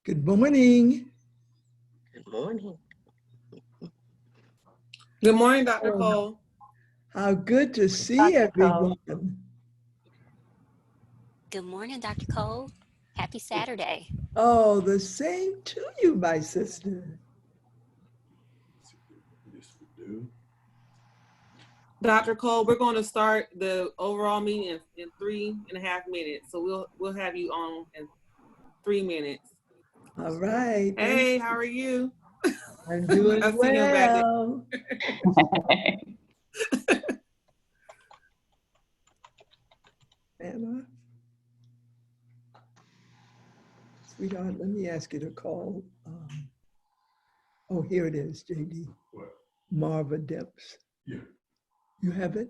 Good morning. Good morning. Good morning, Dr. Cole. How good to see everyone. Good morning, Dr. Cole. Happy Saturday. Oh, the same to you, my sister. Dr. Cole, we're going to start the overall meeting in 3.5 minutes. So we'll have you on in 3 minutes. All right. Hey, how are you? I'm doing I see him back there. Anna? Sweetheart, let me ask you to call. Oh, here it is, JD. What? Marva Depps. Yeah. You have it?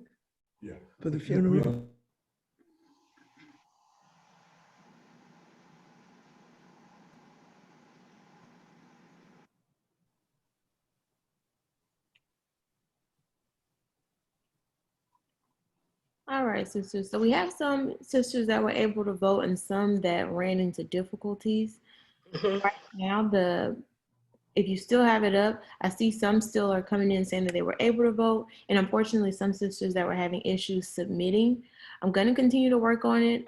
Yeah. For the funeral? Yeah. All right, sisters. So we have some sisters that were able to vote and some that ran into difficulties. Right now, if you still have it up, I see some still are coming in saying that they were able to vote. And unfortunately, some sisters that were having issues submitting. I'm going to continue to work on it,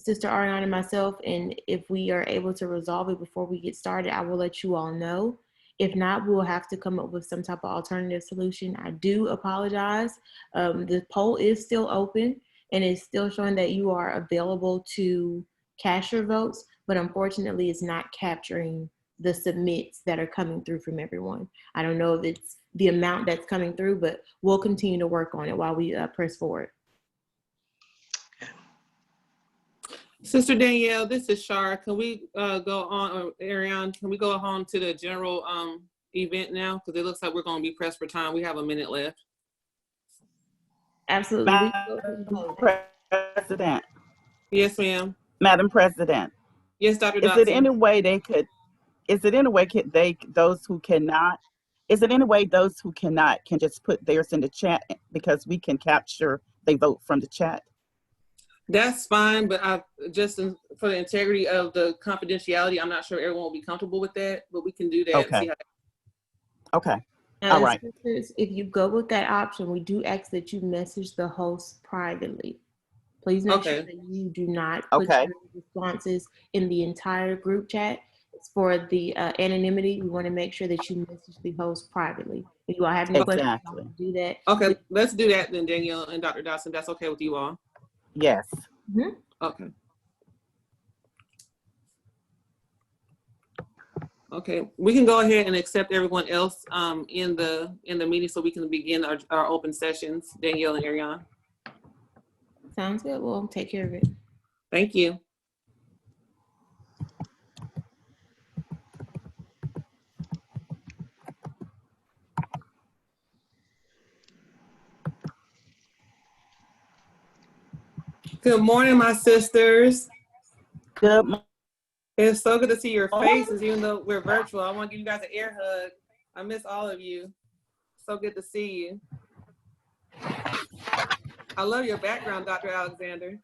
Sister Ariana and myself. And if we are able to resolve it before we get started, I will let you all know. If not, we will have to come up with some type of alternative solution. I do apologize. The poll is still open and it's still showing that you are available to cast your votes, but unfortunately it's not capturing the submits that are coming through from everyone. I don't know if it's the amount that's coming through, but we'll continue to work on it while we press forward. Sister Danielle, this is Sharah. Can we go on, or Ariane, can we go on to the general event now? Because it looks like we're going to be pressed for time. We have a minute left. Absolutely. Madam President. Yes, ma'am. Madam President. Yes, Dr. Is Dodson. it any way they could, is it any way those who cannot can just put theirs in the chat because we can capture they vote from the chat? That's fine, but for the integrity of the confidentiality, I'm not sure everyone will be comfortable with that, but we can do that. Okay. And see Okay. Now, All right. sisters, if you go with that option, we do ask that you message the host privately. Please make sure that you do not put your responses in the entire group chat. It's for the anonymity. We want to make sure that you message the host privately. If you all have any questions, do that. Okay, let's do that then, Danielle and Dr. Dodson. That's okay with you all? Yes. Mm-hmm. Okay. Okay, we can go ahead and accept everyone else in the meeting so we can begin our open sessions, Danielle and Ariane. Sounds good. We'll take care of it. Thank you. Good morning, my sisters. Good morning. It's so good to see your faces, even though we're virtual. I want to give you guys an air hug. I miss all of you. So good to see you. I love your background, Dr. Alexander.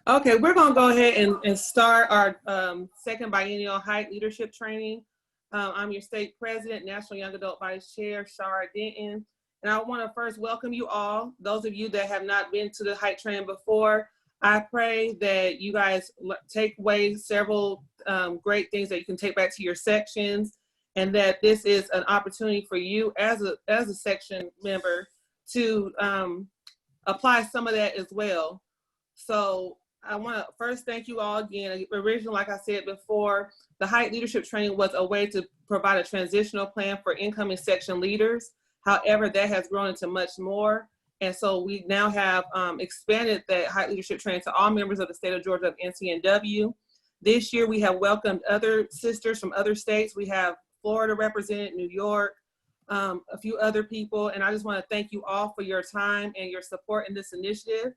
Okay, we're going to go ahead and start our second biennial height leadership training. I'm your state president, National Young Adult Vice Chair, Sharah Denton. And I want to first welcome you all. Those of you that have not been to the height training before, I pray that you guys take away several great things that you can take back to your sections, and that this is an opportunity for you as a section member to apply some of that as well. So I want to first thank you all again. Originally, like I said before, the height leadership training was a way to provide a transitional plan for incoming section leaders. However, that has grown into much more. And so we now have expanded that height leadership training to all members of the state of Georgia of NCNW. This year, we have welcomed other sisters from other states. We have Florida represented, New York, a few other people. And I just want to thank you all for your time and your support in this initiative.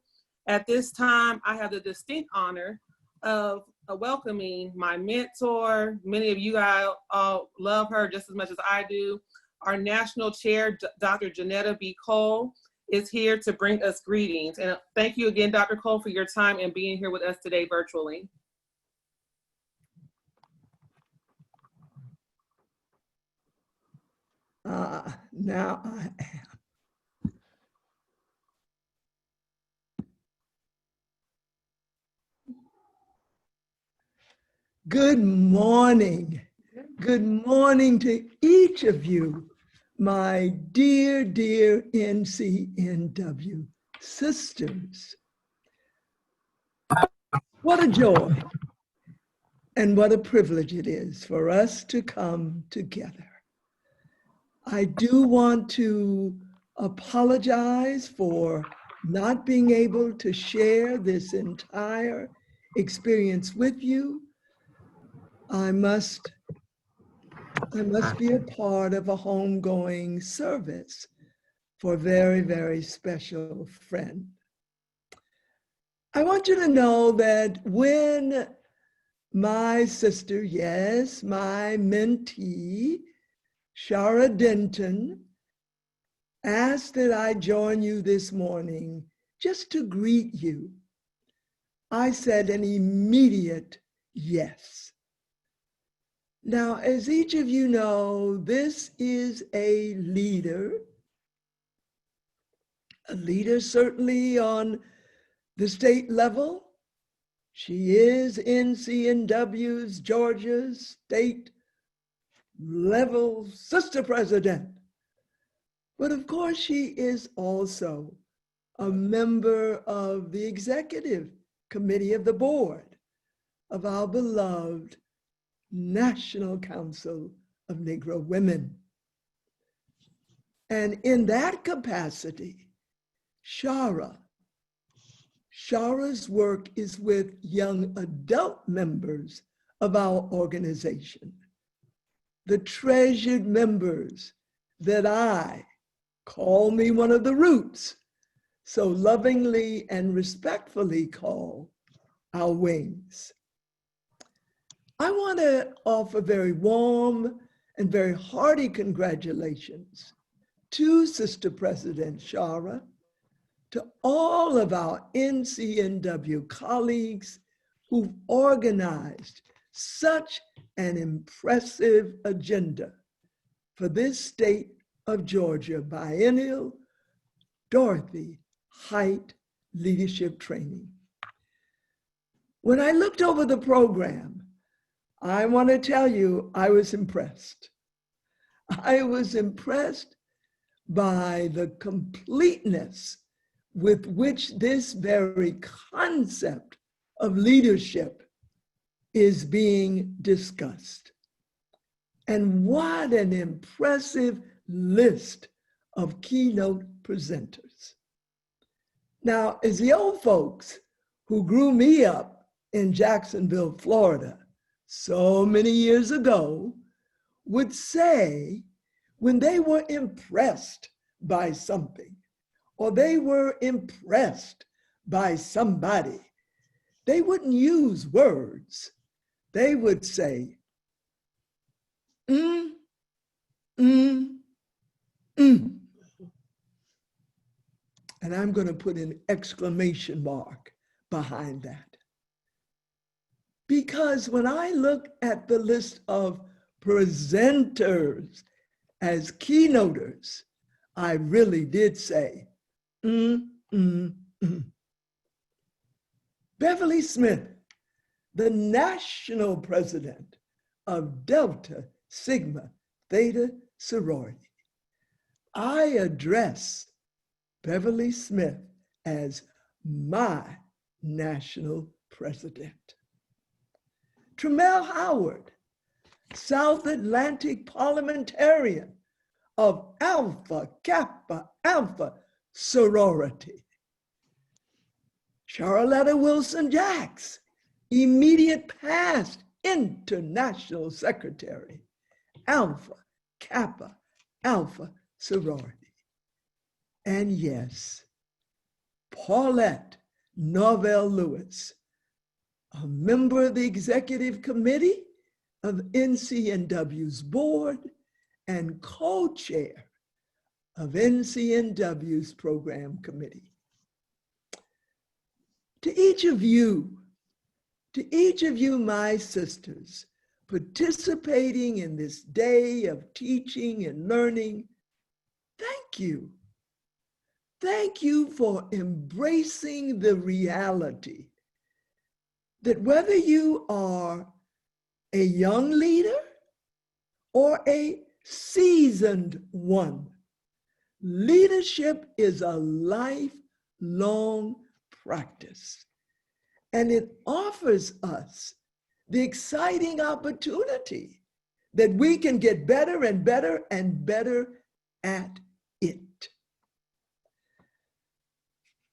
At this time, I have the distinct honor of welcoming my mentor. Many of you guys all love her just as much as I do. Our national chair, Dr. Janetta B. Cole. is here to bring us greetings. And thank you again, Dr. Cole, for your time and being here with us today virtually. Now I am. Good morning. Good morning to each of you, my dear, dear NCNW sisters. What a joy and what a privilege it is for us to come together. I do want to apologize for not being able to share this entire experience with you. I must be a part of a homegoing service for a very, very special friend. I want you to know that when my sister, yes, my mentee, Sharah Denton, asked that I join you this morning just to greet you, I said an immediate yes. Now, as each of you know, this is a leader certainly on the state level. She is NCNW's Georgia's state level sister president. But of course, she is also a member of the executive committee of the board of our beloved National Council of Negro Women. And in that capacity, Sharah's work is with young adult members of our organization, the treasured members that I call me one of the roots, so lovingly and respectfully call our wings. I want to offer very warm and very hearty congratulations to Sister President Sharah, to all of our NCNW colleagues who've organized such an impressive agenda for this state of Georgia Biennial Dorothy Height Leadership Training. When I looked over the program, I want to tell you, I was impressed. I was impressed by the completeness with which this very concept of leadership is being discussed. And what an impressive list of keynote presenters. Now, as the old folks who grew me up in Jacksonville, Florida, so many years ago, would say when they were impressed by something, or they were impressed by somebody, they wouldn't use words. They would say, mm. And I'm going to put an exclamation mark behind that. Because when I look at the list of presenters as keynoters, I really did say, Beverly Smith, the national president of Delta Sigma Theta Sorority. I address Beverly Smith as my national president. Tremelle Howard, South Atlantic Parliamentarian of Alpha Kappa Alpha Sorority. Charletta Wilson-Jacks, immediate past International Secretary, Alpha Kappa Alpha Sorority. And yes, Paulette Norvell Lewis, a member of the executive committee of NCNW's board and co-chair of NCNW's program committee. To each of you, my sisters, participating in this day of teaching and learning, thank you. Thank you for embracing the reality that whether you are a young leader or a seasoned one, leadership is a lifelong practice, and it offers us the exciting opportunity that we can get better and better and better at it.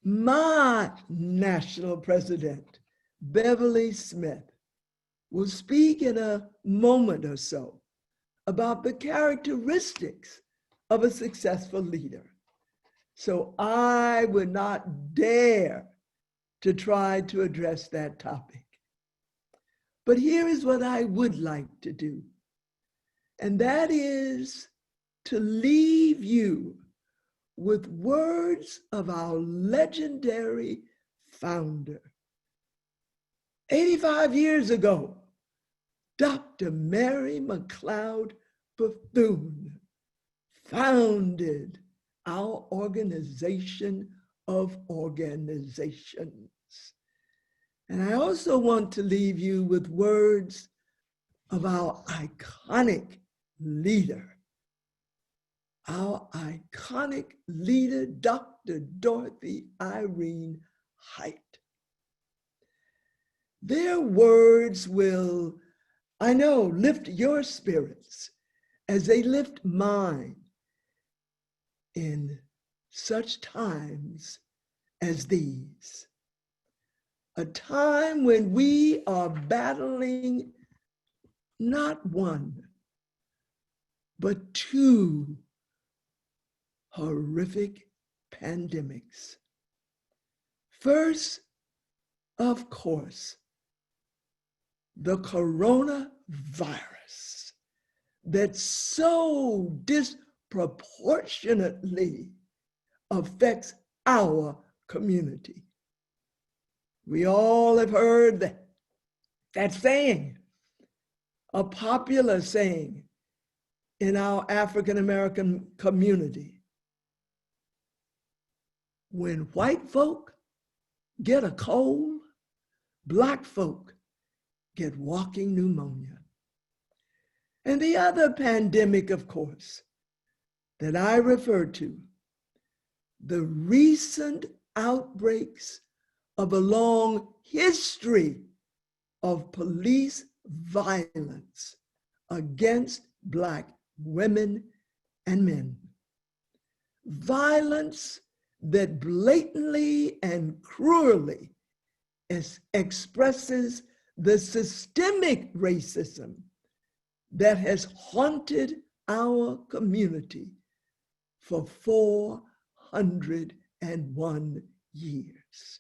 My national president, Beverly Smith, will speak in a moment or so about the characteristics of a successful leader. So I would not dare to try to address that topic. But here is what I would like to do, and that is to leave you with words of our legendary founder. 85 years ago, Dr. Mary McLeod Bethune founded our organization of organizations. And I also want to leave you with words of our iconic leader, Dr. Dorothy Irene Height. Their words will, I know, lift your spirits as they lift mine in such times as these. A time when we are battling not one, but two horrific pandemics. First, of course, the coronavirus that so disproportionately affects our community. We all have heard that saying, a popular saying in our African American community. When white folk get a cold, Black folk get walking pneumonia. And the other pandemic, of course, that I refer to, the recent outbreaks of a long history of police violence against Black women and men. Violence that blatantly and cruelly expresses the systemic racism that has haunted our community for 401 years.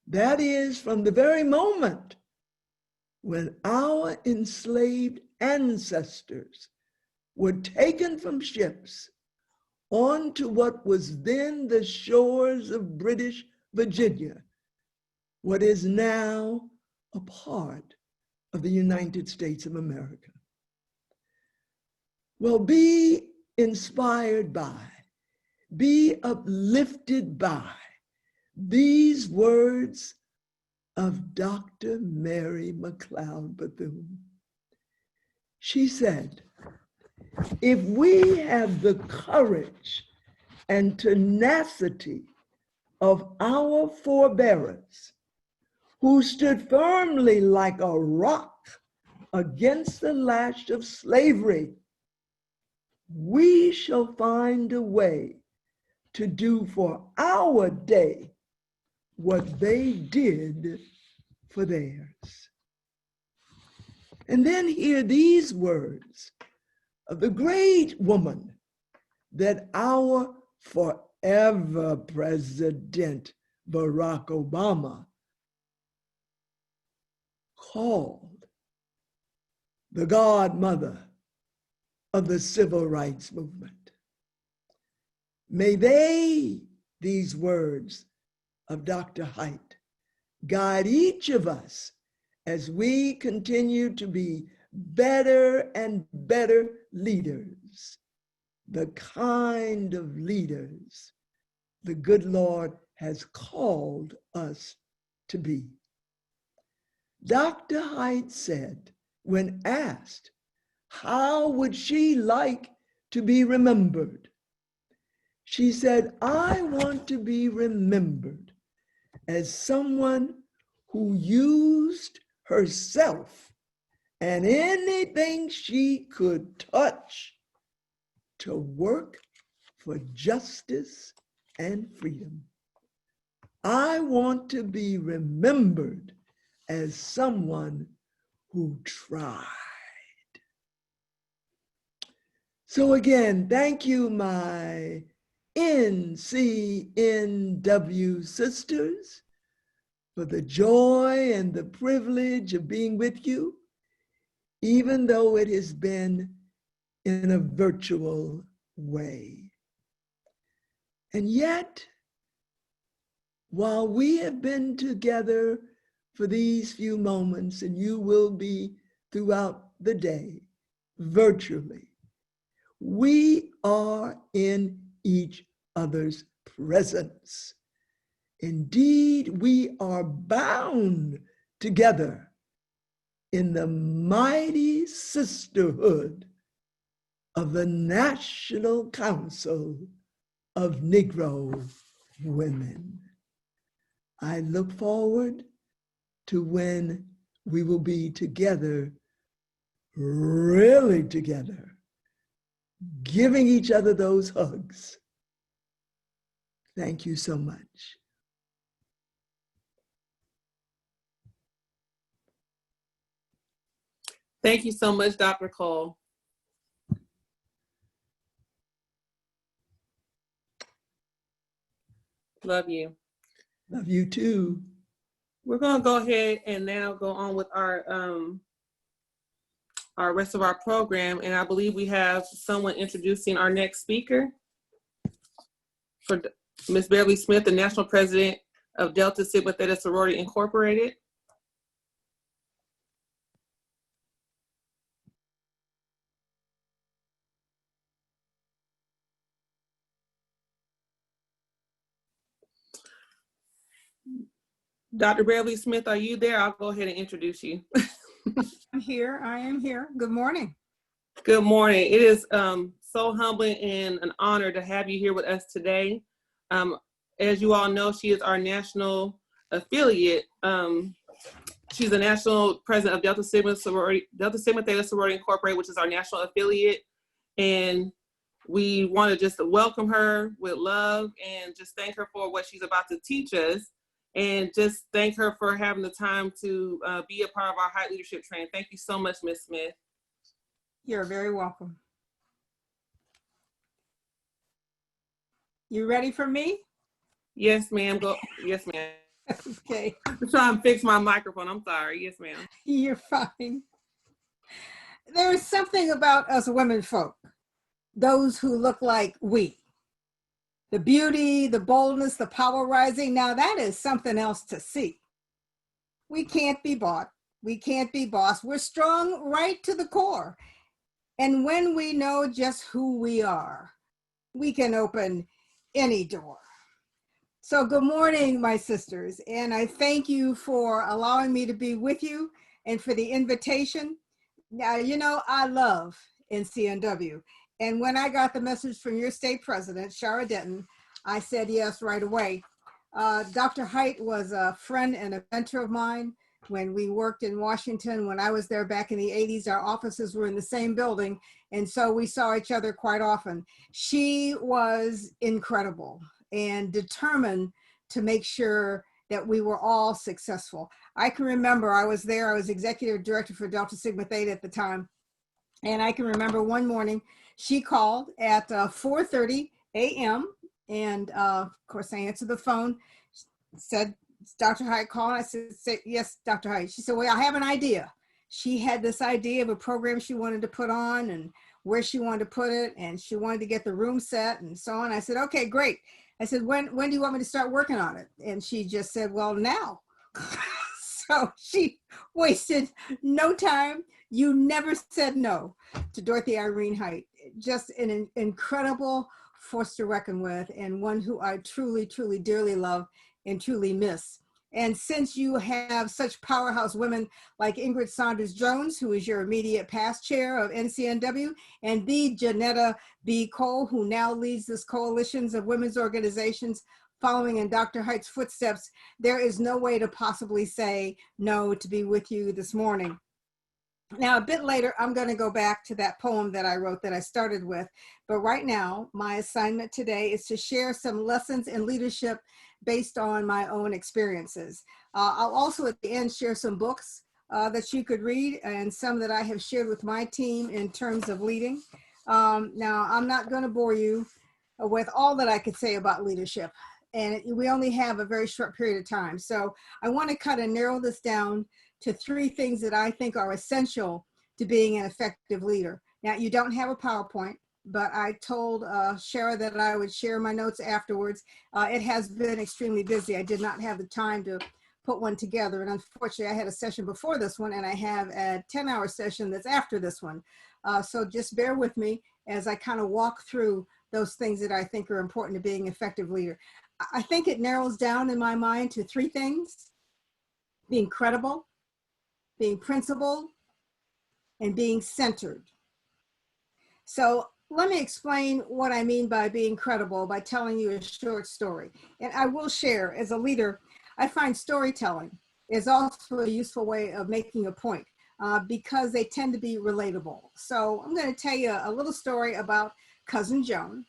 That is from the very moment when our enslaved ancestors were taken from ships onto what was then the shores of British Virginia, what is now a part of the United States of America. Well, be inspired by, be uplifted by these words of Dr. Mary McLeod Bethune. She said, if we have the courage and tenacity of our forebears, who stood firmly like a rock against the lash of slavery, we shall find a way to do for our day what they did for theirs. And then hear these words of the great woman that our forever President Barack Obama called the godmother of the civil rights movement. May these words of Dr. Haidt, guide each of us as we continue to be better and better leaders, the kind of leaders the good Lord has called us to be. Dr. Haidt said, when asked, how would she like to be remembered? She said, I want to be remembered as someone who used herself and anything she could touch to work for justice and freedom. I want to be remembered as someone who tried. So again, thank you, my NCNW sisters, for the joy and the privilege of being with you, even though it has been in a virtual way. And yet, while we have been together for these few moments, and you will be throughout the day, virtually, we are in each other's presence. Indeed, we are bound together in the mighty sisterhood of the National Council of Negro Women. I look forward to when we will be together, really together, giving each other those hugs. Thank you so much. Thank you so much, Dr. Cole. Love you. Love you too. We're going to go ahead and now go on with our rest of our program, and I believe we have someone introducing our next speaker. For Ms. Beverly Smith, the National President of Delta Sigma Theta Sorority Incorporated. Dr. Beverly Smith, are you there? I'll go ahead and introduce you. I'm here. I am here. Good morning. Good morning. It is so humbling and an honor to have you here with us today. As you all know, she is our national affiliate. She's the national president of Delta Sigma Theta Sorority Incorporated, which is our national affiliate. And we want to just welcome her with love and just thank her for what she's about to teach us. And just thank her for having the time to be a part of our Haidt leadership training. Thank you so much, Ms. Smith. You're very welcome. You ready for me? Yes, ma'am. Yes, ma'am. Okay. I'm trying to fix my microphone. I'm sorry. Yes, ma'am. You're fine. There's something about us women folk, those who look like we. The beauty, the boldness, the power rising. Now that is something else to see. We can't be bought. We can't be bossed. We're strong right to the core. And when we know just who we are, we can open any door. So good morning, my sisters. And I thank you for allowing me to be with you and for the invitation. Now, you know, I love NCNW. And when I got the message from your state president, Sharah Denton, I said yes right away. Dr. Haidt was a friend and a mentor of mine when we worked in Washington. When I was there back in the 80s, our offices were in the same building. And so we saw each other quite often. She was incredible and determined to make sure that we were all successful. I can remember I was there, I was executive director for Delta Sigma Theta at the time. And I can remember one morning she called at 4:30 a.m. And of course I answered the phone, said, Dr. Haidt calling. I said, yes, Dr. Haidt. She said, well, I have an idea. She had this idea of a program she wanted to put on, and where she wanted to put it, and she wanted to get the room set and so on. I said, okay, great. I said, when do you want me to start working on it? And she just said, well, now. So she wasted no time. You never said no to Dorothy Irene Height. Just an incredible force to reckon with, and one who I truly, truly, dearly love and truly miss. And since you have such powerhouse women like Ingrid Saunders Jones, who is your immediate past chair of NCNW, and the Janetta B. Cole, who now leads this coalitions of women's organizations following in Dr. Height's footsteps, there is no way to possibly say no to be with you this morning. Now, a bit later, I'm going to go back to that poem that I wrote that I started with. But right now, my assignment today is to share some lessons in leadership based on my own experiences. I'll also at the end share some books that you could read, and some that I have shared with my team in terms of leading. Now, I'm not going to bore you with all that I could say about leadership, and we only have a very short period of time. So I want to kind of narrow this down to 3 things that I think are essential to being an effective leader. Now, you don't have a PowerPoint, but I told Sharah that I would share my notes afterwards. It has been extremely busy. I did not have the time to put one together. And unfortunately, I had a session before this one, and I have a 10-hour session that's after this one. So just bear with me as I kind of walk through those things that I think are important to being an effective leader. I think it narrows down in my mind to 3 things: being credible, being principled, and being centered. So let me explain what I mean by being credible by telling you a short story. And I will share, as a leader, I find storytelling is also a useful way of making a point because they tend to be relatable. So I'm going to tell you a little story about Cousin Joan,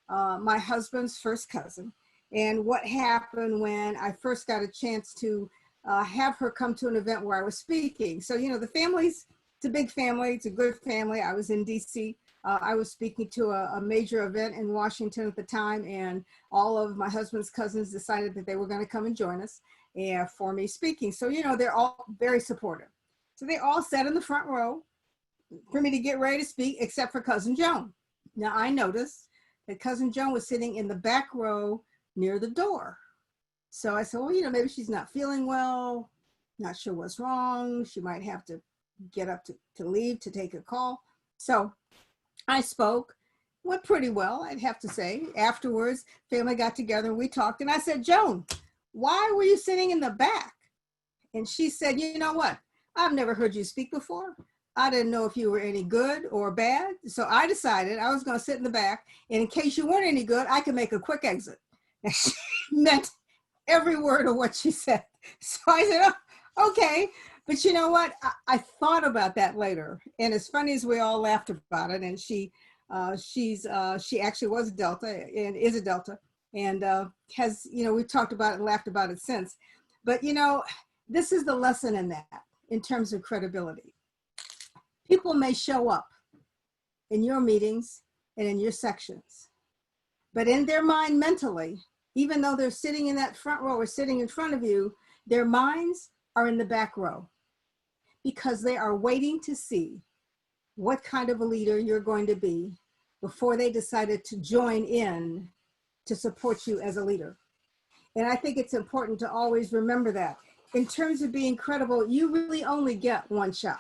my husband's first cousin, and what happened when I first got a chance to have her come to an event where I was speaking. So, you know, the family's, it's a big family, it's a good family. I was in DC. I was speaking to a major event in Washington at the time, and all of my husband's cousins decided that they were going to come and join us for me speaking. So, you know, they're all very supportive. So they all sat in the front row for me to get ready to speak, except for Cousin Joan. Now, I noticed that Cousin Joan was sitting in the back row near the door. So I said, well, you know, maybe she's not feeling well, not sure what's wrong. She might have to get up to leave to take a call. So I spoke, went pretty well, I'd have to say. Afterwards, family got together and we talked, and I said, Joan, why were you sitting in the back? And she said, you know what? I've never heard you speak before. I didn't know if you were any good or bad. So I decided I was going to sit in the back, and in case you weren't any good, I could make a quick exit. And she meant every word of what she said. So I said, oh, okay. But you know what? I thought about that later. And as funny as we all laughed about it, and she actually was a Delta and is a Delta, and has, you know, we've talked about it and laughed about it since. But, you know, this is the lesson in that, in terms of credibility. People may show up in your meetings and in your sections, but in their mind mentally, even though they're sitting in that front row or sitting in front of you, their minds are in the back row because they are waiting to see what kind of a leader you're going to be before they decided to join in to support you as a leader. And I think it's important to always remember that. In terms of being credible, you really only get one shot.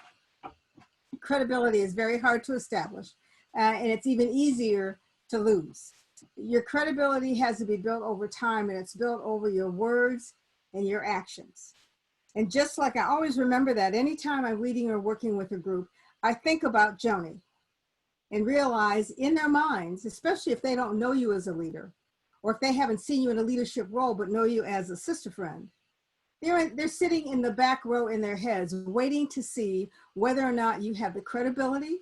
Credibility is very hard to establish, and it's even easier to lose. Your credibility has to be built over time, and it's built over your words and your actions. And just like I always remember that anytime I'm leading or working with a group, I think about Joni and realize in their minds, especially if they don't know you as a leader, or if they haven't seen you in a leadership role but know you as a sister friend, they're sitting in the back row in their heads waiting to see whether or not you have the credibility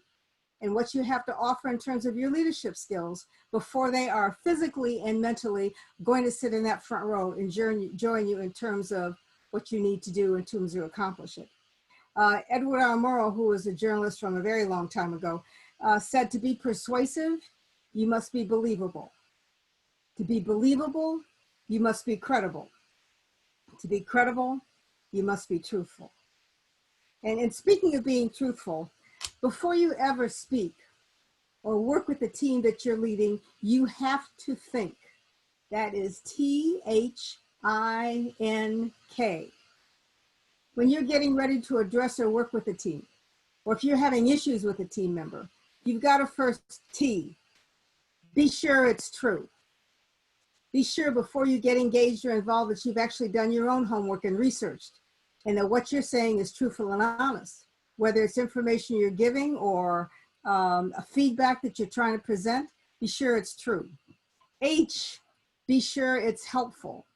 and what you have to offer in terms of your leadership skills before they are physically and mentally going to sit in that front row and join you in terms of what you need to do in terms of accomplish it. Edward R. Murrow, who was a journalist from a very long time ago, said to be persuasive, you must be believable. To be believable, you must be credible. To be credible, you must be truthful. And in speaking of being truthful, before you ever speak, or work with the team that you're leading, you have to think. That is THINK. When you're getting ready to address or work with a team, or if you're having issues with a team member, you've got to first T, be sure it's true. Be sure before you get engaged or involved that you've actually done your own homework and researched, and that what you're saying is truthful and honest. Whether it's information you're giving or a feedback that you're trying to present, be sure it's true. H, be sure it's helpful.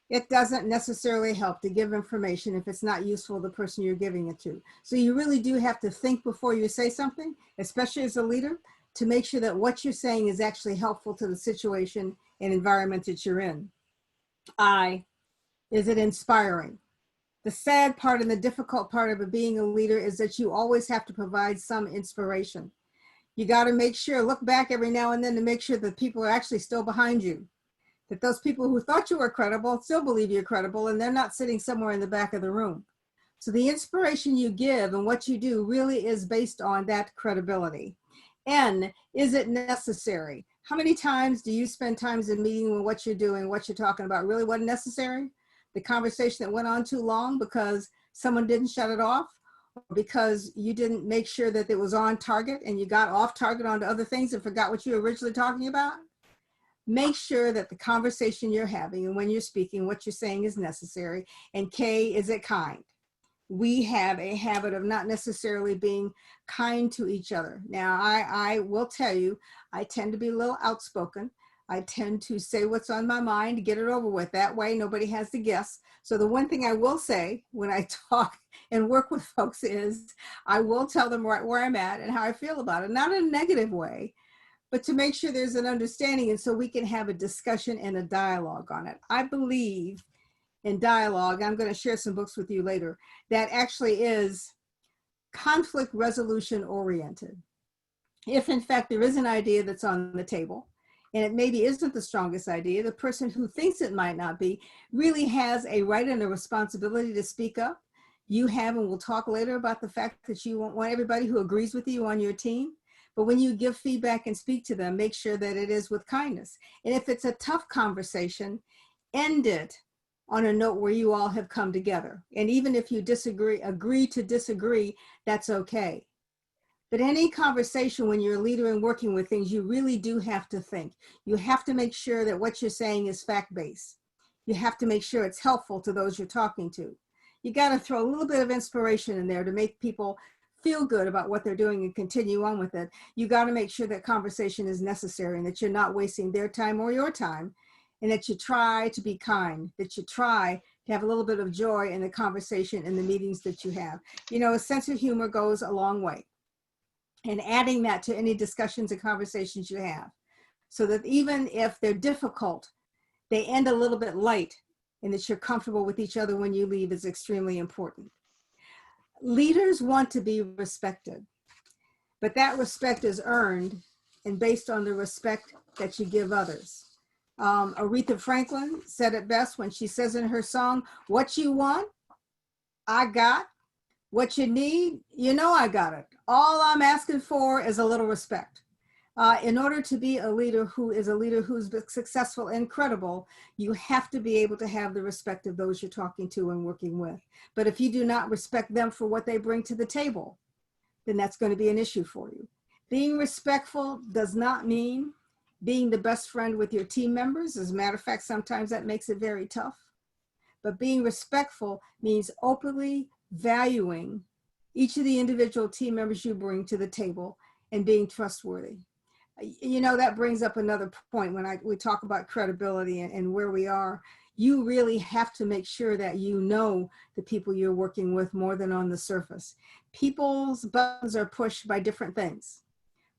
It doesn't necessarily help to give information if it's not useful to the person you're giving it to. So you really do have to think before you say something, especially as a leader, to make sure that what you're saying is actually helpful to the situation and environment that you're in. I, is it inspiring? The sad part and the difficult part of being a leader is that you always have to provide some inspiration. You got to make sure, look back every now and then to make sure that people are actually still behind you. That those people who thought you were credible still believe you're credible, and they're not sitting somewhere in the back of the room. So the inspiration you give and what you do really is based on that credibility. N, is it necessary? How many times do you spend times in meeting when what you're doing, what you're talking about really wasn't necessary? The conversation that went on too long because someone didn't shut it off, or because you didn't make sure that it was on target and you got off target onto other things and forgot what you were originally talking about? Make sure that the conversation you're having and when you're speaking, what you're saying is necessary. And K, is it kind? We have a habit of not necessarily being kind to each other. Now, I will tell you, I tend to be a little outspoken. I tend to say what's on my mind to get it over with. That way, nobody has to guess. So the one thing I will say when I talk and work with folks is I will tell them right where I'm at and how I feel about it, not in a negative way, but to make sure there's an understanding and so we can have a discussion and a dialogue on it. I believe in dialogue, I'm going to share some books with you later, that actually is conflict resolution oriented. If in fact there is an idea that's on the table, and it maybe isn't the strongest idea, the person who thinks it might not be really has a right and a responsibility to speak up. You have, and we'll talk later about the fact that you want everybody who agrees with you on your team. But when you give feedback and speak to them, make sure that it is with kindness. And if it's a tough conversation, end it on a note where you all have come together. And even if you agree to disagree, that's okay. But any conversation when you're a leader and working with things, you really do have to think. You have to make sure that what you're saying is fact-based. You have to make sure it's helpful to those you're talking to. You got to throw a little bit of inspiration in there to make people feel good about what they're doing and continue on with it. You got to make sure that conversation is necessary and that you're not wasting their time or your time, and that you try to be kind, that you try to have a little bit of joy in the conversation and the meetings that you have. You know, a sense of humor goes a long way. And adding that to any discussions and conversations you have, so that even if they're difficult, they end a little bit light and that you're comfortable with each other when you leave is extremely important. Leaders want to be respected, but that respect is earned and based on the respect that you give others. Aretha Franklin said it best when she says in her song, "What you want, I got. What you need, you know I got it. All I'm asking for is a little respect." In order to be a leader who is a leader who's successful and credible, you have to be able to have the respect of those you're talking to and working with. But if you do not respect them for what they bring to the table, then that's going to be an issue for you. Being respectful does not mean being the best friend with your team members. As a matter of fact, sometimes that makes it very tough. But being respectful means openly valuing each of the individual team members you bring to the table and being trustworthy. You know, that brings up another point when we talk about credibility and where we are. You really have to make sure that you know the people you're working with more than on the surface. People's buttons are pushed by different things.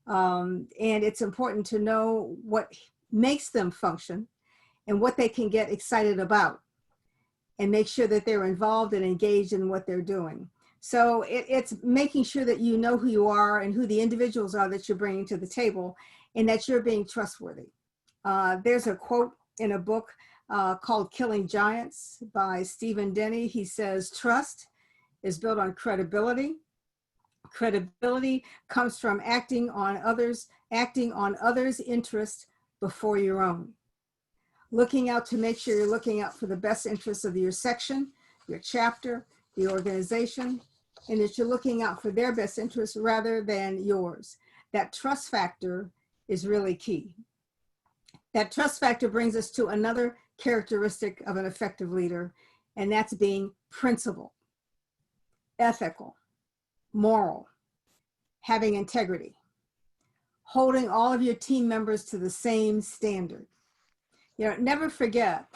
And it's important to know what makes them function and what they can get excited about, and make sure that they're involved and engaged in what they're doing. So it's making sure that you know who you are and who the individuals are that you're bringing to the table, and that you're being trustworthy. There's a quote in a book called Killing Giants by Stephen Denny. He says, "Trust is built on credibility. Credibility comes from acting on others' interests before your own. Looking out to make sure you're looking out for the best interests of your section, your chapter, the organization, and that you're looking out for their best interests rather than yours. That trust factor is really key. That trust factor brings us to another characteristic of an effective leader, and that's being principled, ethical, moral, having integrity, holding all of your team members to the same standard. You know, never forget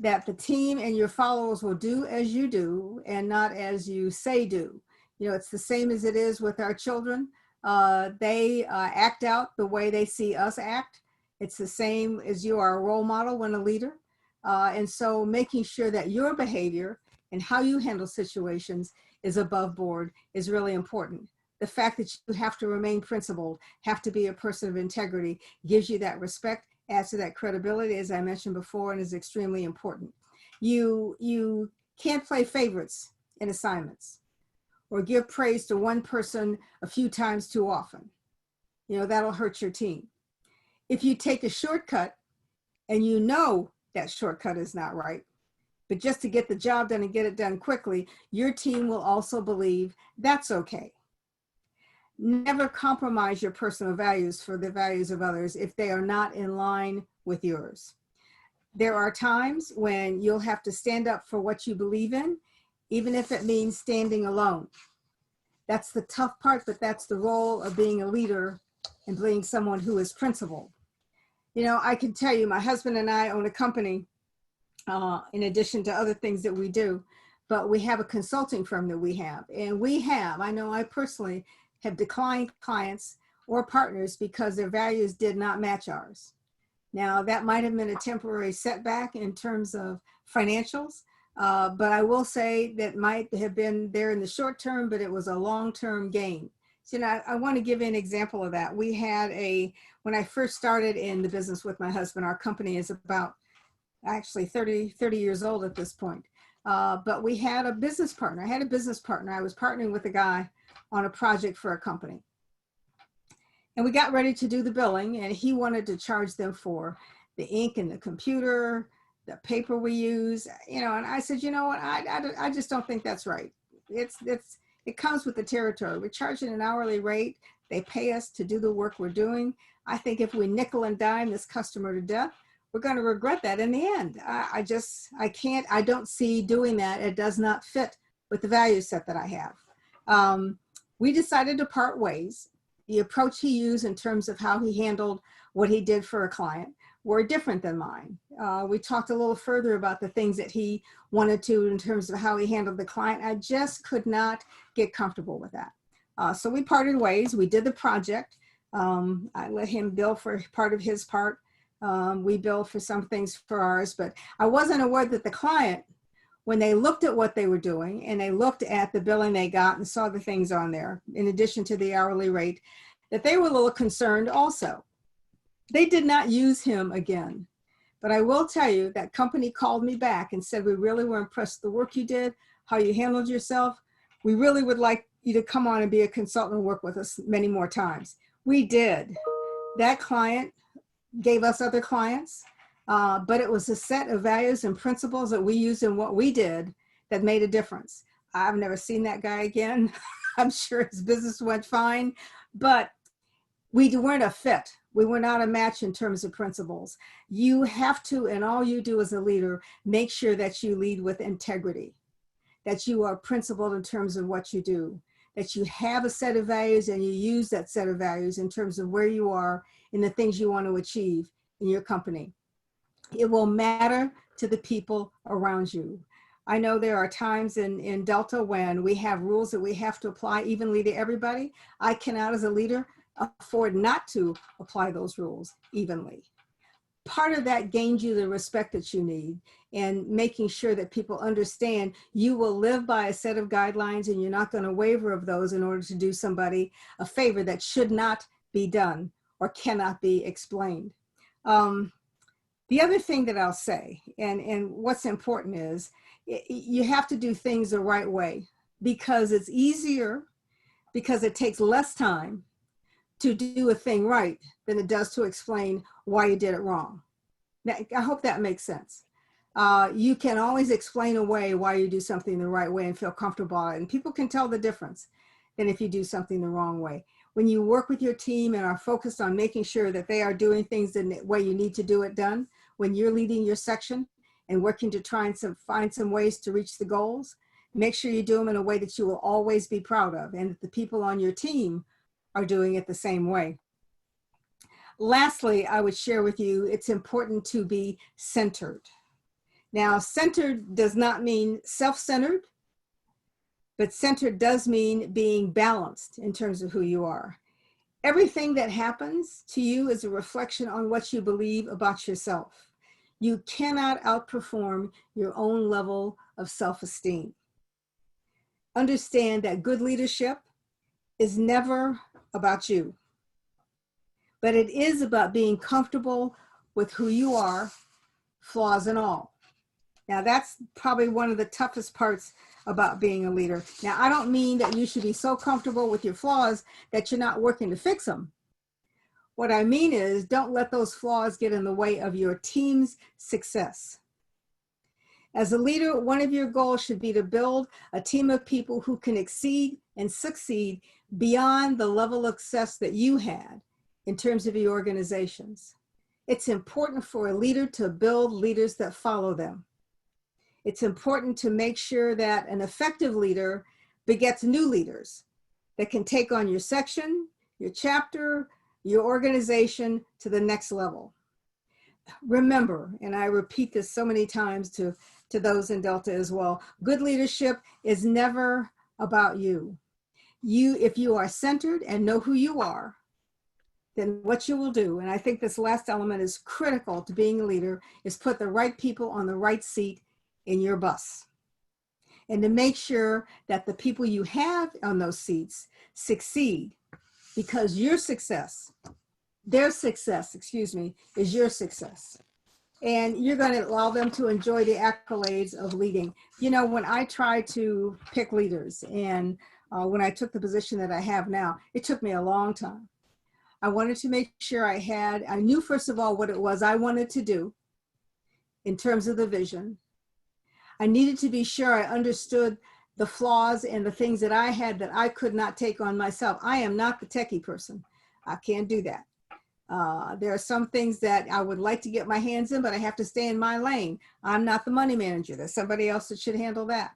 that the team and your followers will do as you do and not as you say do. You know, it's the same as it is with our children. They act out the way they see us act. It's the same as you are a role model when a leader. And so making sure that your behavior and how you handle situations is above board is really important. The fact that you have to remain principled, have to be a person of integrity, gives you that respect, adds to that credibility, as I mentioned before, and is extremely important. You can't play favorites in assignments or give praise to one person a few times too often. You know, that'll hurt your team. If you take a shortcut and you know that shortcut is not right, but just to get the job done and get it done quickly, your team will also believe that's okay. Never compromise your personal values for the values of others if they are not in line with yours. There are times when you'll have to stand up for what you believe in, even if it means standing alone. That's the tough part, but that's the role of being a leader and being someone who is principled. You know, I can tell you, my husband and I own a company in addition to other things that we do, but we have a consulting firm that we have. And I know I personally have declined clients or partners because their values did not match ours. Now, that might have been a temporary setback in terms of financials, but I will say that might have been there in the short term, but it was a long-term gain. So, you know, I want to give you an example of that. We had when I first started in the business with my husband, our company is about actually 30 years old at this point. But we had a business partner. I had a business partner. I was partnering with a guy on a project for a company. And we got ready to do the billing, and he wanted to charge them for the ink and the computer, the paper we use, you know, and I said, you know what, I just don't think that's right. It comes with the territory. We're charging an hourly rate. They pay us to do the work we're doing. I think if we nickel and dime this customer to death, we're going to regret that in the end. I don't see doing that. It does not fit with the value set that I have. We decided to part ways. The approach he used in terms of how he handled what he did for a client were different than mine. We talked a little further about the things that he wanted to in terms of how he handled the client. I just could not get comfortable with that. So we parted ways. We did the project. I let him bill for part of his part. We billed for some things for ours, but I wasn't aware that the client, when they looked at what they were doing and they looked at the billing they got and saw the things on there, in addition to the hourly rate, that they were a little concerned also. They did not use him again. But I will tell you that company called me back and said, we really were impressed with the work you did, how you handled yourself. We really would like you to come on and be a consultant and work with us many more times. We did. That client gave us other clients. But it was a set of values and principles that we used in what we did that made a difference. I've never seen that guy again. I'm sure his business went fine, but we weren't a fit. We were not a match in terms of principles. You have to, and all you do as a leader, make sure that you lead with integrity, that you are principled in terms of what you do, that you have a set of values and you use that set of values in terms of where you are and the things you want to achieve in your company. It will matter to the people around you. I know there are times in Delta when we have rules that we have to apply evenly to everybody. I cannot, as a leader, afford not to apply those rules evenly. Part of that gains you the respect that you need, and making sure that people understand you will live by a set of guidelines and you're not going to waver of those in order to do somebody a favor that should not be done or cannot be explained. The other thing that I'll say, and what's important is, you have to do things the right way, because it's easier because it takes less time to do a thing right than it does to explain why you did it wrong. Now, I hope that makes sense. You can always explain away why you do something the right way and feel comfortable about it. And people can tell the difference than if you do something the wrong way. When you work with your team and are focused on making sure that they are doing things in the way you need to do it done, when you're leading your section and working to try and find some ways to reach the goals, make sure you do them in a way that you will always be proud of and that the people on your team are doing it the same way. Lastly, I would share with you, it's important to be centered. Now, centered does not mean self-centered, but centered does mean being balanced in terms of who you are. Everything that happens to you is a reflection on what you believe about yourself. You cannot outperform your own level of self-esteem. Understand that good leadership is never about you, but it is about being comfortable with who you are, flaws and all. Now, that's probably one of the toughest parts about being a leader. Now, I don't mean that you should be so comfortable with your flaws that you're not working to fix them. What I mean is, don't let those flaws get in the way of your team's success. As a leader, one of your goals should be to build a team of people who can exceed and succeed beyond the level of success that you had in terms of your organizations. It's important for a leader to build leaders that follow them. It's important to make sure that an effective leader begets new leaders that can take on your section, your chapter, your organization to the next level. Remember, and I repeat this so many times to those in Delta as well, good leadership is never about you. If you are centered and know who you are, then what you will do, and I think this last element is critical to being a leader, is put the right people on the right seat in your bus. And to make sure that the people you have on those seats succeed, because your success, their success, is your success. And you're going to allow them to enjoy the accolades of leading. You know, when I try to pick leaders and when I took the position that I have now, it took me a long time. I wanted to make sure I knew first of all what it was I wanted to do in terms of the vision. I needed to be sure I understood the flaws and the things that I had that I could not take on myself. I am not the techie person. I can't do that. There are some things that I would like to get my hands in, but I have to stay in my lane. I'm not the money manager. There's somebody else that should handle that.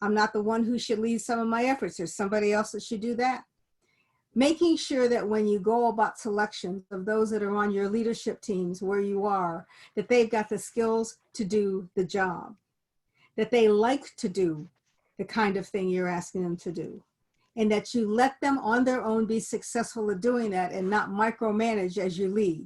I'm not the one who should lead some of my efforts. There's somebody else that should do that. Making sure that when you go about selections of those that are on your leadership teams where you are, that they've got the skills to do the job, that they like to do the kind of thing you're asking them to do, and that you let them on their own be successful at doing that and not micromanage as you lead.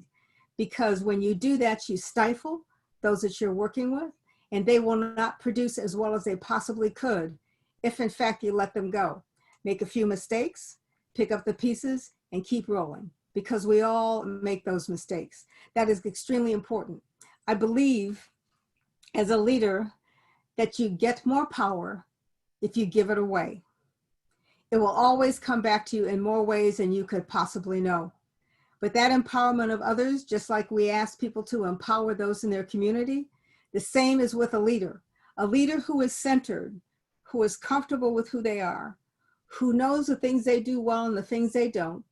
Because when you do that, you stifle those that you're working with, and they will not produce as well as they possibly could if in fact you let them go. Make a few mistakes, pick up the pieces and keep rolling, because we all make those mistakes. That is extremely important. I believe as a leader that you get more power if you give it away. It will always come back to you in more ways than you could possibly know. But that empowerment of others, just like we ask people to empower those in their community, the same is with a leader. A leader who is centered, who is comfortable with who they are, who knows the things they do well and the things they don't,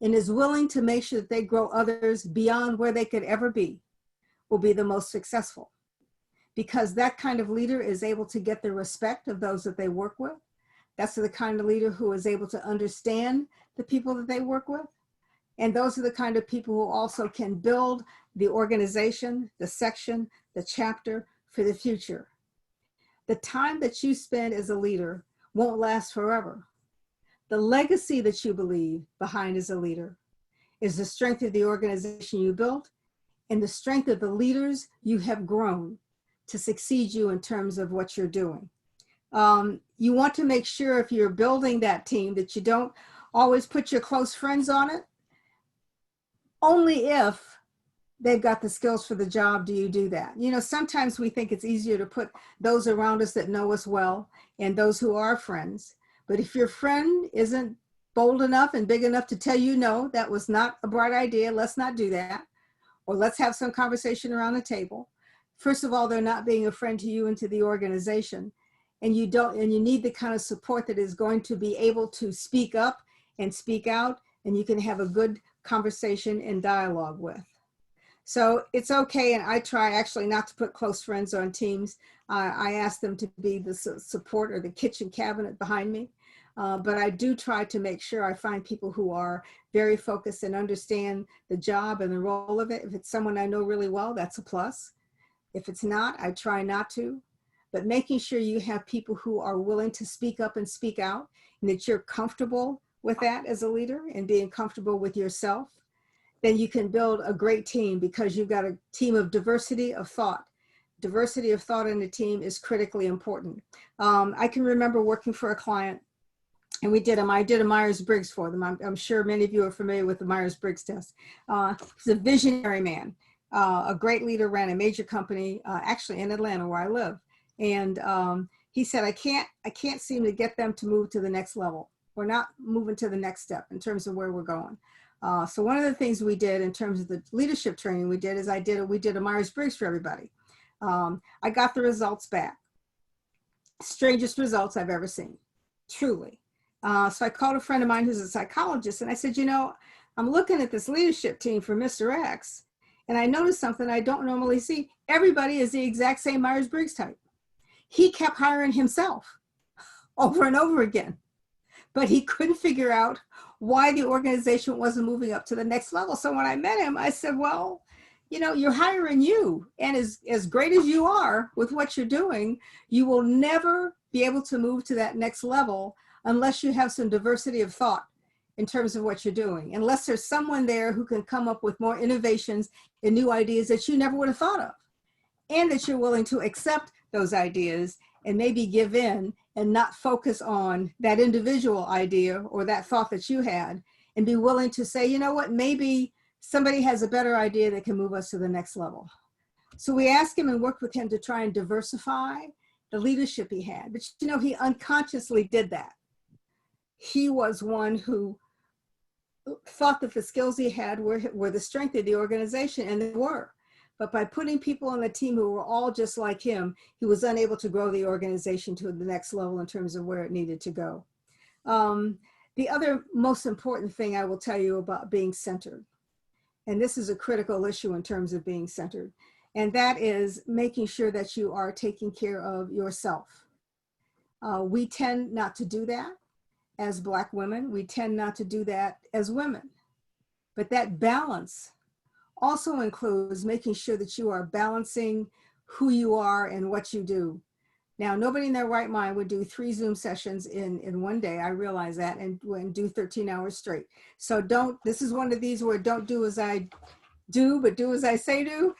and is willing to make sure that they grow others beyond where they could ever be, will be the most successful. Because that kind of leader is able to get the respect of those that they work with. That's the kind of leader who is able to understand the people that they work with. And those are the kind of people who also can build the organization, the section, the chapter for the future. The time that you spend as a leader won't last forever. The legacy that you believe behind as a leader is the strength of the organization you built and the strength of the leaders you have grown to succeed you in terms of what you're doing. You want to make sure if you're building that team that you don't always put your close friends on it. Only if they've got the skills for the job do you do that. You know, sometimes we think it's easier to put those around us that know us well and those who are friends. But if your friend isn't bold enough and big enough to tell you, no, that was not a bright idea. Let's not do that. Or let's have some conversation around the table. First of all, they're not being a friend to you and to the organization. And you need the kind of support that is going to be able to speak up and speak out, and you can have a good conversation and dialogue with. So it's okay, and I try actually not to put close friends on teams. I ask them to be the support or the kitchen cabinet behind me. But I do try to make sure I find people who are very focused and understand the job and the role of it. If it's someone I know really well, that's a plus. If it's not, I try not to. But making sure you have people who are willing to speak up and speak out, and that you're comfortable with that as a leader and being comfortable with yourself, then you can build a great team, because you've got a team of diversity of thought. Diversity of thought in a team is critically important. I can remember working for a client, and I did a Myers-Briggs for them. I'm sure many of you are familiar with the Myers-Briggs test. He's a visionary man, a great leader, ran a major company, actually in Atlanta where I live. And he said, I can't seem to get them to move to the next level. We're not moving to the next step in terms of where we're going. So one of the things we did in terms of the leadership training we did is we did a Myers-Briggs for everybody. I got the results back. Strangest results I've ever seen, truly. So I called a friend of mine who's a psychologist, and I said, I'm looking at this leadership team for Mr. X, and I noticed something I don't normally see. Everybody is the exact same Myers-Briggs type. He kept hiring himself over and over again, but he couldn't figure out why the organization wasn't moving up to the next level. So when I met him, I said, well, you're hiring you, and as great as you are with what you're doing, you will never be able to move to that next level unless you have some diversity of thought in terms of what you're doing, unless there's someone there who can come up with more innovations and new ideas that you never would have thought of, and that you're willing to accept those ideas and maybe give in and not focus on that individual idea or that thought that you had, and be willing to say, what, maybe somebody has a better idea that can move us to the next level. So we asked him and worked with him to try and diversify the leadership he had. But he unconsciously did that. He was one who thought that the skills he had were the strength of the organization, and they were. But by putting people on the team who were all just like him, he was unable to grow the organization to the next level in terms of where it needed to go. The other most important thing I will tell you about being centered, and this is a critical issue in terms of being centered, and that is making sure that you are taking care of yourself. We tend not to do that as Black women. We tend not to do that as women. But that balance also includes making sure that you are balancing who you are and what you do. Now, nobody in their right mind would do 3 Zoom sessions in one day. I realize that, and do 13 hours straight. So this is one of these where don't do as I do, but do as I say do,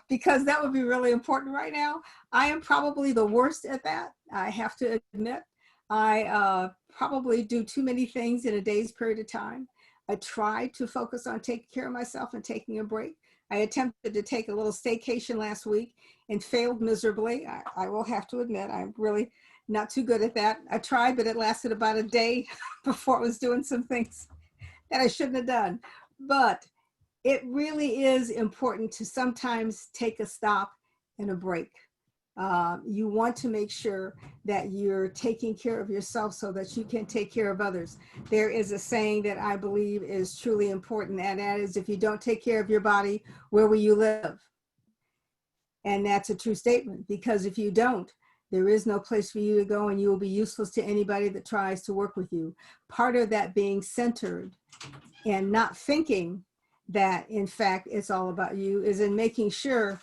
because that would be really important right now. I am probably the worst at that, I have to admit. I probably do too many things in a day's period of time. I try to focus on taking care of myself and taking a break. I attempted to take a little staycation last week and failed miserably. I will have to admit, I'm really not too good at that. I tried, but it lasted about a day before I was doing some things that I shouldn't have done. But it really is important to sometimes take a stop and a break. You want to make sure that you're taking care of yourself so that you can take care of others. There is a saying that I believe is truly important, and that is, if you don't take care of your body, where will you live? And that's a true statement, because if you don't, there is no place for you to go, and you will be useless to anybody that tries to work with you. Part of that being centered and not thinking that, in fact, it's all about you is in making sure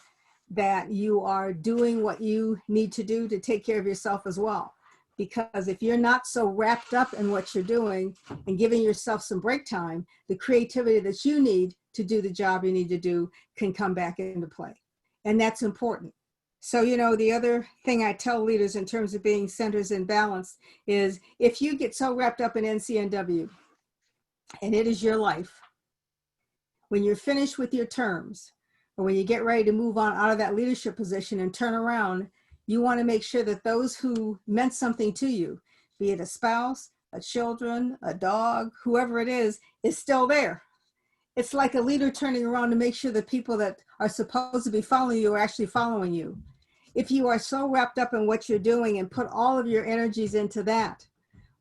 that you are doing what you need to do to take care of yourself as well. Because if you're not so wrapped up in what you're doing and giving yourself some break time, the creativity that you need to do the job you need to do can come back into play. And that's important. So, the other thing I tell leaders in terms of being centered and balanced is, if you get so wrapped up in NCNW and it is your life, when you're finished with your terms, or when you get ready to move on out of that leadership position and turn around, you want to make sure that those who meant something to you, be it a spouse, children, a dog, whoever it is still there. It's like a leader turning around to make sure the people that are supposed to be following you are actually following you. If you are so wrapped up in what you're doing and put all of your energies into that,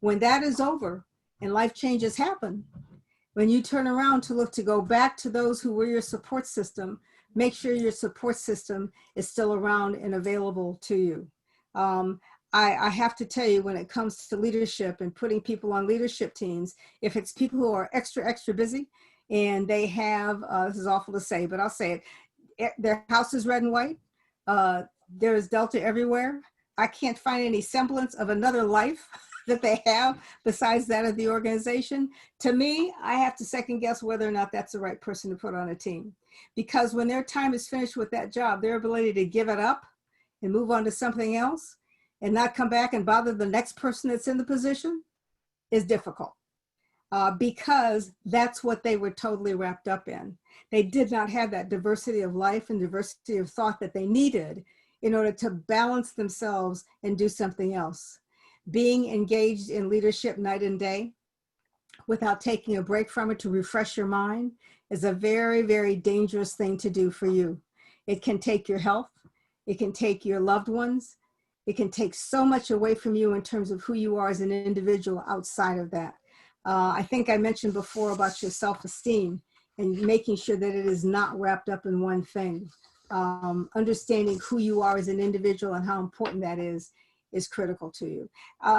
when that is over and life changes happen, when you turn around to look to go back to those who were your support system, make sure your support system is still around and available to you. I have to tell you, when it comes to leadership and putting people on leadership teams, if it's people who are extra busy and they have, this is awful to say, but I'll say it, their house is red and white, there is Delta everywhere. I can't find any semblance of another life that they have besides that of the organization. To me, I have to second guess whether or not that's the right person to put on a team. Because when their time is finished with that job, their ability to give it up and move on to something else and not come back and bother the next person that's in the position is difficult. Because that's what they were totally wrapped up in. They did not have that diversity of life and diversity of thought that they needed in order to balance themselves and do something else. Being engaged in leadership night and day without taking a break from it to refresh your mind is a very, very dangerous thing to do for you. It can take your health. It can take your loved ones. It can take so much away from you in terms of who you are as an individual outside of that. I think I mentioned before about your self-esteem and making sure that it is not wrapped up in one thing. Understanding who you are as an individual and how important that is critical to you.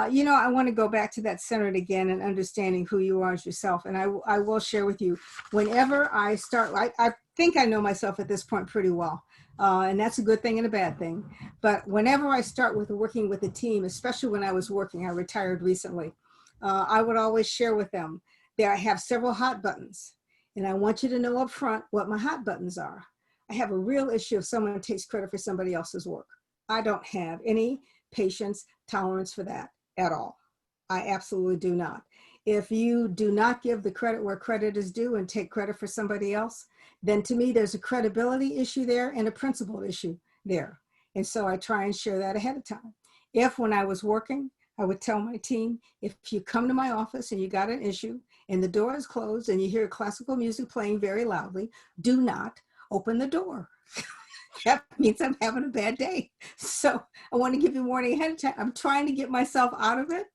You know, I want to go back to that centered again and understanding who you are as yourself. And I will share with you, whenever I start, I think I know myself at this point pretty well. And that's a good thing and a bad thing. But whenever I start with working with a team, especially when I was working, I retired recently, I would always share with them that I have several hot buttons. And I want you to know up front what my hot buttons are. I have a real issue if someone takes credit for somebody else's work. I don't have any patience, tolerance for that at all. I absolutely do not. If you do not give the credit where credit is due and take credit for somebody else, then to me, there's a credibility issue there and a principle issue there. And so I try and share that ahead of time. If when I was working, I would tell my team, if you come to my office and you got an issue and the door is closed and you hear classical music playing very loudly, do not open the door. That means I'm having a bad day. So I want to give you warning ahead of time. I'm trying to get myself out of it.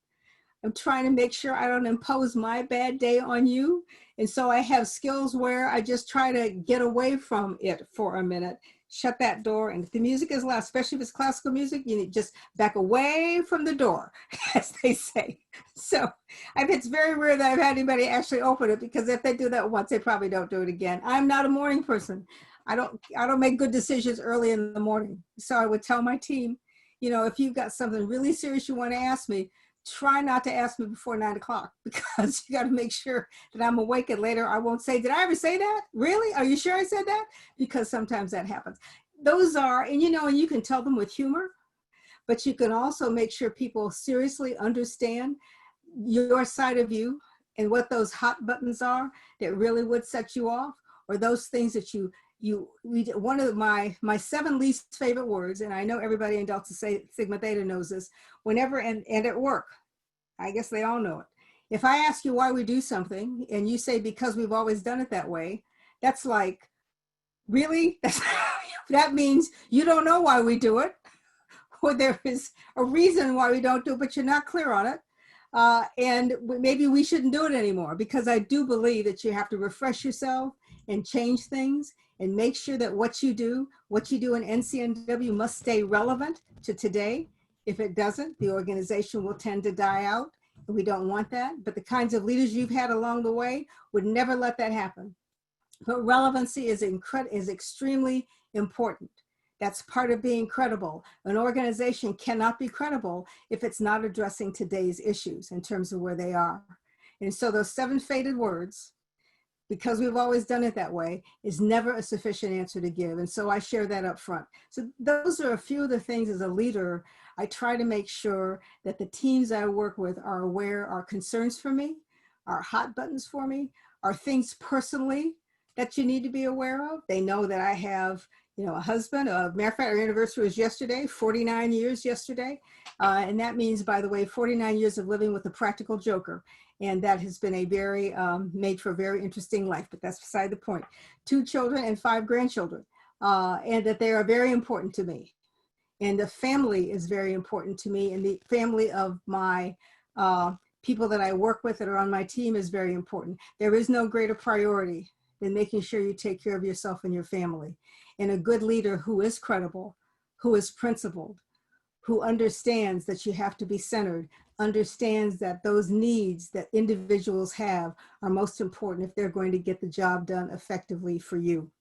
I'm trying to make sure I don't impose my bad day on you. And so I have skills where I just try to get away from it for a minute, shut that door. And if the music is loud, especially if it's classical music, you need just back away from the door, as they say. So it's very rare that I've had anybody actually open it, because if they do that once, they probably don't do it again. I'm not a morning person. I don't make good decisions early in the morning. So I would tell my team, you know, if you've got something really serious you want to ask me, try not to ask me before 9 o'clock, because you got to make sure that I'm awake, and later I won't say, did I ever say that? Really? Are you sure I said that? Because sometimes that happens. Those are, and you know, and you can tell them with humor, but you can also make sure people seriously understand your side of you and what those hot buttons are that really would set you off, or those things that one of my 7 least favorite words, and I know everybody in Delta Sigma Theta knows this, whenever, and at work, I guess they all know it. If I ask you why we do something and you say because we've always done it that way, that's like, really? That means you don't know why we do it, or there is a reason why we don't do it, but you're not clear on it. And maybe we shouldn't do it anymore, because I do believe that you have to refresh yourself and change things and make sure that what you do in NCNW must stay relevant to today. If it doesn't, the organization will tend to die out, and we don't want that. But the kinds of leaders you've had along the way would never let that happen. But relevancy is extremely important. That's part of being credible. An organization cannot be credible if it's not addressing today's issues in terms of where they are. And so those 7 faded words, because we've always done it that way, is never a sufficient answer to give. And so I share that up front. So those are a few of the things as a leader, I try to make sure that the teams I work with are aware, are concerns for me, are hot buttons for me, are things personally that you need to be aware of. They know that I have, you know, a husband. Matter of fact, our anniversary was yesterday, 49 years yesterday. And that means, by the way, 49 years of living with a practical joker. And that has been a very, made for a very interesting life, but that's beside the point. 2 children and 5 grandchildren, and that they are very important to me. And the family is very important to me, and the family of my people that I work with that are on my team is very important. There is no greater priority than making sure you take care of yourself and your family. And a good leader who is credible, who is principled, who understands that you have to be centered, understands that those needs that individuals have are most important if they're going to get the job done effectively for you.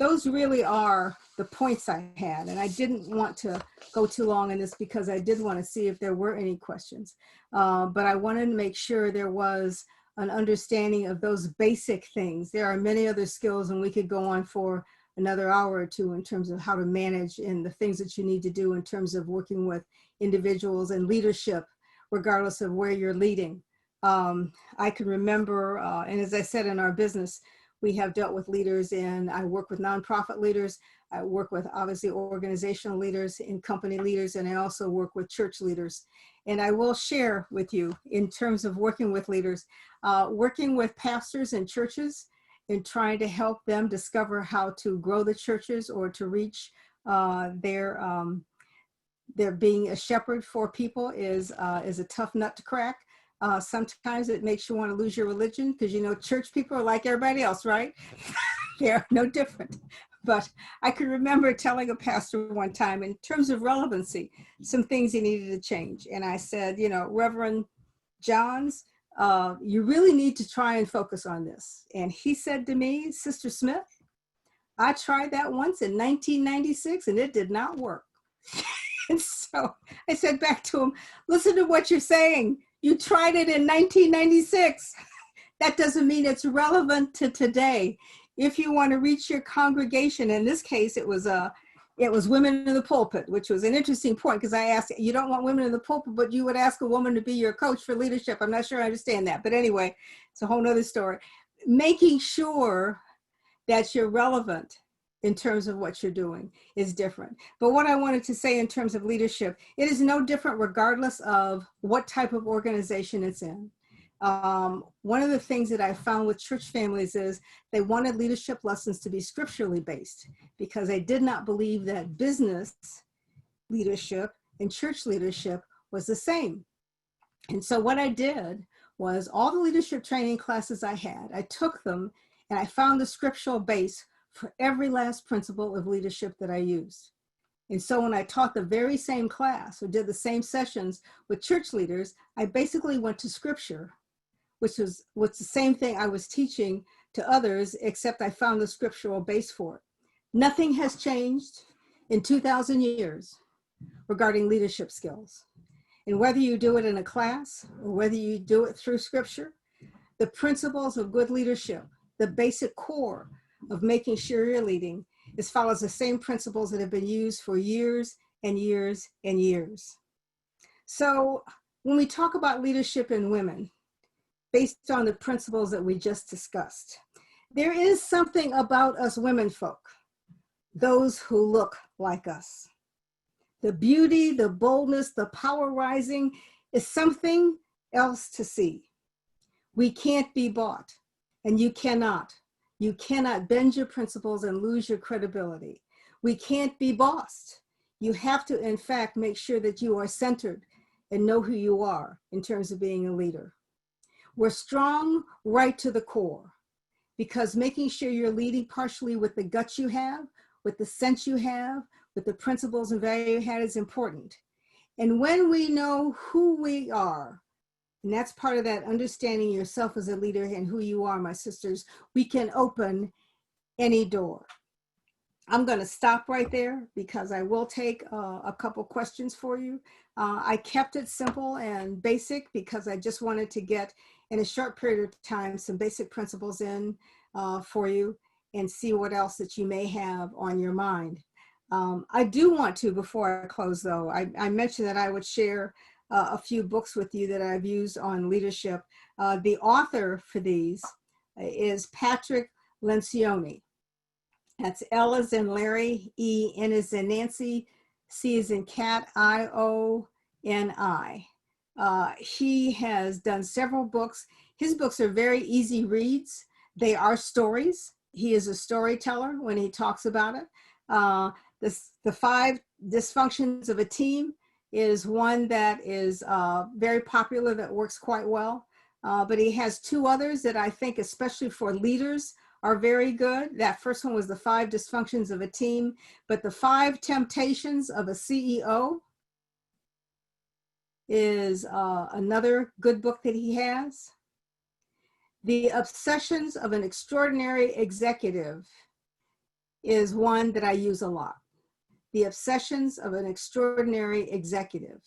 Those really are the points I had, and I didn't want to go too long in this because I did want to see if there were any questions, but I wanted to make sure there was an understanding of those basic things. There are many other skills, and we could go on for another hour or two in terms of how to manage and the things that you need to do in terms of working with individuals and leadership, regardless of where you're leading. I can remember, and as I said, in our business, we have dealt with leaders, and I work with nonprofit leaders. I work with obviously organizational leaders and company leaders, and I also work with church leaders. And I will share with you in terms of working with leaders, working with pastors and churches and trying to help them discover how to grow the churches or to reach their being a shepherd for people is a tough nut to crack. Sometimes it makes you want to lose your religion because, you know, church people are like everybody else, right? They're no different. But I can remember telling a pastor one time, in terms of relevancy, some things he needed to change. And I said, you know, Reverend Johns, you really need to try and focus on this. And he said to me, Sister Smith, I tried that once in 1996 and it did not work. And so I said back to him, listen to what you're saying. You tried it in 1996. That doesn't mean it's relevant to today. If you want to reach your congregation, in this case, it was women in the pulpit, which was an interesting point because I asked, you don't want women in the pulpit, but you would ask a woman to be your coach for leadership. I'm not sure I understand that. But anyway, it's a whole nother story. Making sure that you're relevant in terms of what you're doing is different. But what I wanted to say in terms of leadership, it is no different regardless of what type of organization it's in. One of the things that I found with church families is they wanted leadership lessons to be scripturally based because they did not believe that business leadership and church leadership was the same. And so what I did was all the leadership training classes I had, I took them and I found the scriptural base for every last principle of leadership that I used. And so when I taught the very same class or did the same sessions with church leaders, I basically went to scripture, which was the same thing I was teaching to others, except I found the scriptural base for it. Nothing has changed in 2,000 years regarding leadership skills. And whether you do it in a class or whether you do it through scripture, the principles of good leadership, the basic core of making sure you're leading, follows the same principles that have been used for years and years and years. So when we talk about leadership in women, based on the principles that we just discussed, there is something about us women folk, those who look like us. The beauty, the boldness, the power rising is something else to see. We can't be bought, and you cannot. You cannot bend your principles and lose your credibility. We can't be bossed. You have to, in fact, make sure that you are centered and know who you are in terms of being a leader. We're strong right to the core because making sure you're leading partially with the guts you have, with the sense you have, with the principles and value you had is important. And when we know who we are, and that's part of that understanding yourself as a leader and who you are, my sisters, we can open any door. I'm going to stop right there because I will take a couple questions for you. I kept it simple and basic because I just wanted to get, in a short period of time, some basic principles in for you and see what else that you may have on your mind. I do want to, before I close though, I mentioned that I would share a few books with you that I've used on leadership. The author for these is Patrick Lencioni. That's L as in Larry, E, N as in Nancy, C as in cat, I-O-N-I. He has done several books. His books are very easy reads. They are stories. He is a storyteller when he talks about it. The 5 dysfunctions of a team is one that is very popular, that works quite well. But he has 2 others that I think, especially for leaders, are very good. That first one was the 5 dysfunctions of a team, but the 5 temptations of a CEO is another good book that he has. The Obsessions of an Extraordinary Executive is one that I use a lot. The Obsessions of an Extraordinary Executive.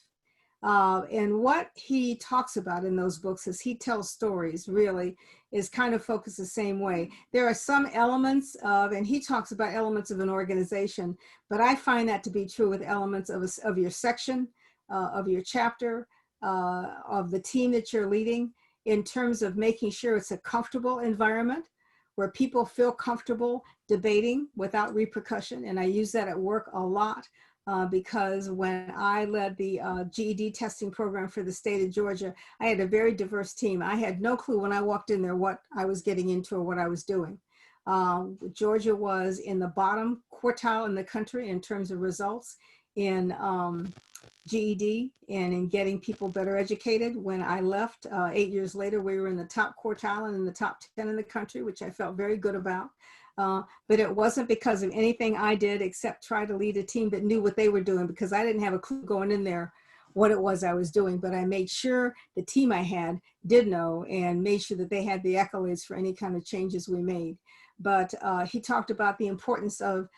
And what he talks about in those books is he tells stories, really, is kind of focused the same way. There are some elements of, and he talks about elements of an organization, but I find that to be true with elements of your section, of your chapter, of the team that you're leading, in terms of making sure it's a comfortable environment where people feel comfortable debating without repercussion. And I use that at work a lot. Because when I led the GED testing program for the state of Georgia, I had a very diverse team. I had no clue when I walked in there what I was getting into or what I was doing. Georgia was in the bottom quartile in the country in terms of results in GED and in getting people better educated. When I left 8 years later, we were in the top quartile and in the top 10 in the country, which I felt very good about. But it wasn't because of anything I did except try to lead a team that knew what they were doing, because I didn't have a clue going in there what it was I was doing. But I made sure the team I had did know and made sure that they had the accolades for any kind of changes we made. But he talked about the importance of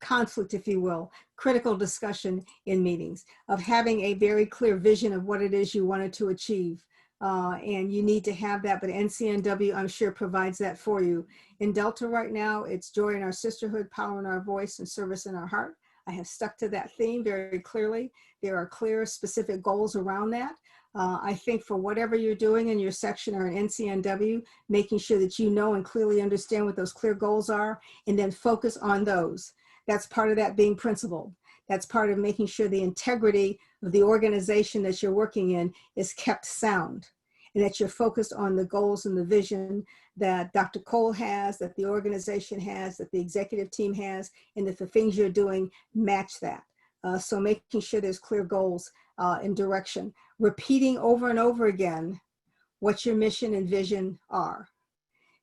conflict, if you will, critical discussion in meetings, of having a very clear vision of what it is you wanted to achieve. And you need to have that, but NCNW, I'm sure, provides that for you. In Delta right now, it's joy in our sisterhood, power in our voice, and service in our heart. I have stuck to that theme very clearly. There are clear, specific goals around that. I think for whatever you're doing in your section or in NCNW, making sure that you know and clearly understand what those clear goals are, and then focus on those. That's part of that being principled. That's part of making sure the integrity of the organization that you're working in is kept sound, and that you're focused on the goals and the vision that Dr. Cole has, that the organization has, that the executive team has, and that the things you're doing match that. So making sure there's clear goals and direction. Repeating over and over again what your mission and vision are,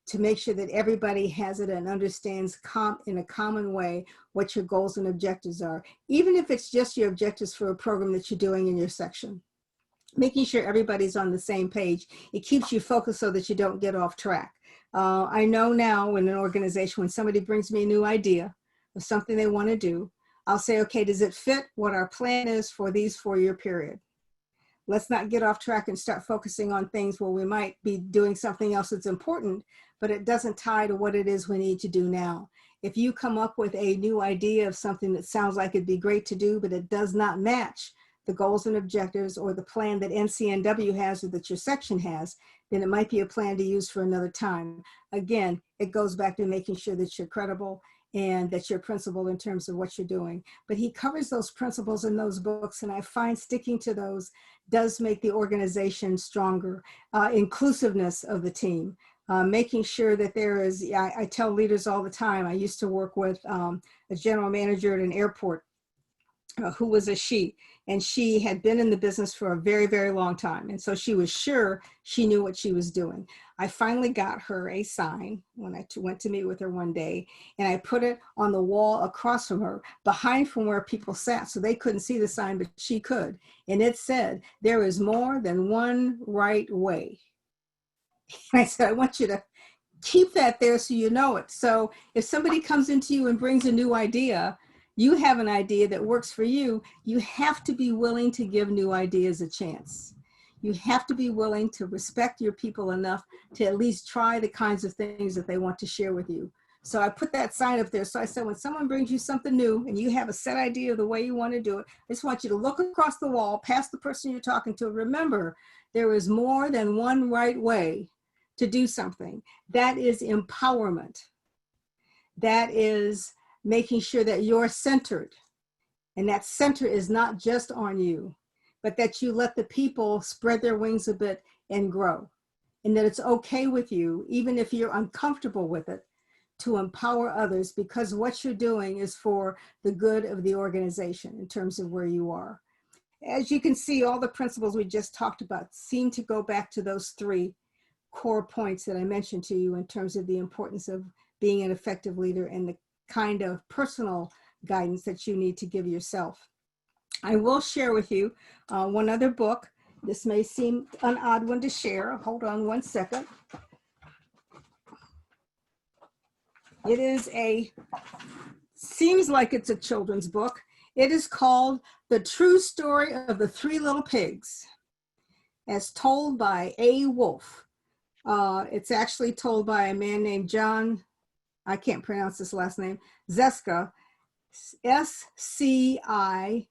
to make sure that everybody has it and understands in a common way what your goals and objectives are, even if it's just your objectives for a program that you're doing in your section. Making sure everybody's on the same page. It keeps you focused so that you don't get off track. I know now in an organization, when somebody brings me a new idea of something they want to do, I'll say, okay, does it fit what our plan is for these 4-year period? Let's not get off track and start focusing on things where we might be doing something else that's important, but it doesn't tie to what it is we need to do now. If you come up with a new idea of something that sounds like it'd be great to do, but it does not match the goals and objectives or the plan that NCNW has or that your section has, then it might be a plan to use for another time. Again, it goes back to making sure that you're credible and that you're principled in terms of what you're doing. But he covers those principles in those books, and I find sticking to those does make the organization stronger. Inclusiveness of the team, making sure that there is, I tell leaders all the time, I used to work with a general manager at an airport who was a she, and she had been in the business for a very, very long time. And so she was sure she knew what she was doing. I finally got her a sign when I went to meet with her one day, and I put it on the wall across from her, behind from where people sat, so they couldn't see the sign, but she could. And it said, "There is more than one right way." And I said, I want you to keep that there so you know it. So if somebody comes into you and brings a new idea, you have an idea that works for you, you have to be willing to give new ideas a chance. You have to be willing to respect your people enough to at least try the kinds of things that they want to share with you. So I put that sign up there. So I said, when someone brings you something new and you have a set idea of the way you want to do it, I just want you to look across the wall, past the person you're talking to. Remember, there is more than one right way to do something. That is empowerment. That is making sure that you're centered. And that center is not just on you, but that you let the people spread their wings a bit and grow. And that it's okay with you, even if you're uncomfortable with it, to empower others, because what you're doing is for the good of the organization in terms of where you are. As you can see, all the principles we just talked about seem to go back to those 3 core points that I mentioned to you in terms of the importance of being an effective leader and the kind of personal guidance that you need to give yourself. I will share with you one other book. This may seem an odd one to share. Hold on one second. It is seems like it's a children's book. It is called The True Story of the Three Little Pigs, as told by A. Wolfe. It's actually told by a man named John, I can't pronounce this last name, Zeska, ScieskA.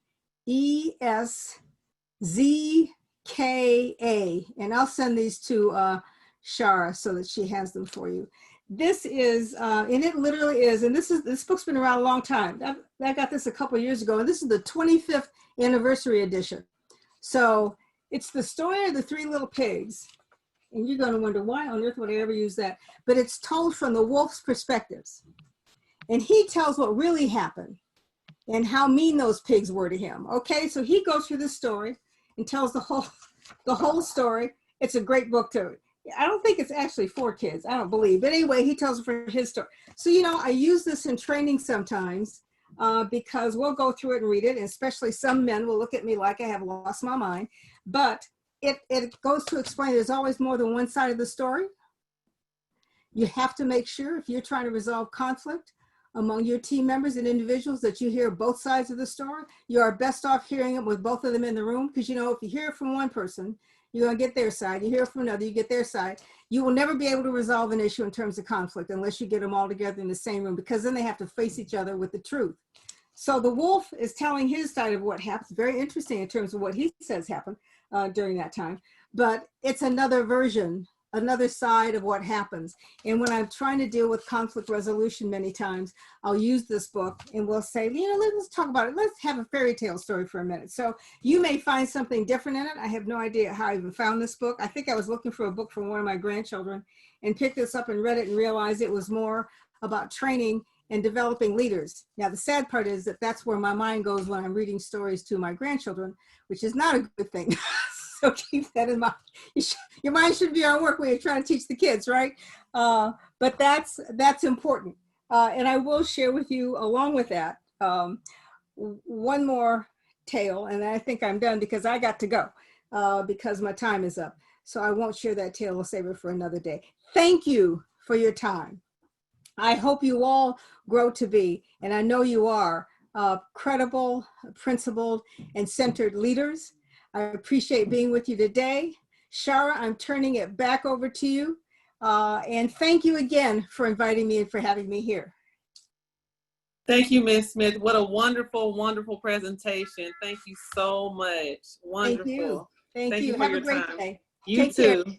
And I'll send these to Sharah so that she has them for you. This is, and it literally is, and this book's been around a long time. I got this a couple of years ago, and this is the 25th anniversary edition. So it's the story of the 3 little pigs. And you're going to wonder, why on earth would I ever use that? But it's told from the wolf's perspectives. And he tells what really happened and how mean those pigs were to him. Okay, so he goes through this story and tells the whole story. It's a great book too. I don't think it's actually for kids. I don't believe. But anyway, he tells it for his story. So, you know, I use this in training sometimes because we'll go through it and read it. And especially some men will look at me like I have lost my mind. But it goes to explain there's always more than one side of the story. You have to make sure if you're trying to resolve conflict among your team members and individuals that you hear both sides of the story. You are best off hearing it with both of them in the room, because, you know, if you hear it from one person, you're going to get their side. You hear it from another, you get their side. You will never be able to resolve an issue in terms of conflict unless you get them all together in the same room, because then they have to face each other with the truth. So the wolf is telling his side of what happens. Very interesting in terms of what he says happened during that time. But it's another version, another side of what happens. And when I'm trying to deal with conflict resolution many times, I'll use this book and we'll say, you know, let's talk about it. Let's have a fairy tale story for a minute. So you may find something different in it. I have no idea how I even found this book. I think I was looking for a book for one of my grandchildren and picked this up and read it and realized it was more about training and developing leaders. Now, the sad part is that that's where my mind goes when I'm reading stories to my grandchildren, which is not a good thing. So keep that in mind. Your mind should be on work when you're trying to teach the kids, right? But that's important. And I will share with you, along with that, one more tale, and I think I'm done because I got to go because my time is up. So I won't share that tale. We'll save it for another day. Thank you for your time. I hope you all grow to be, and I know you are, credible, principled, and centered leaders. I appreciate being with you today. Sharah, I'm turning it back over to you. And thank you again for inviting me and for having me here. Thank you, Ms. Smith. What a wonderful, wonderful presentation. Thank you so much. Wonderful. Thank you. Thank you. For Have your a great time. day. You Take too. care.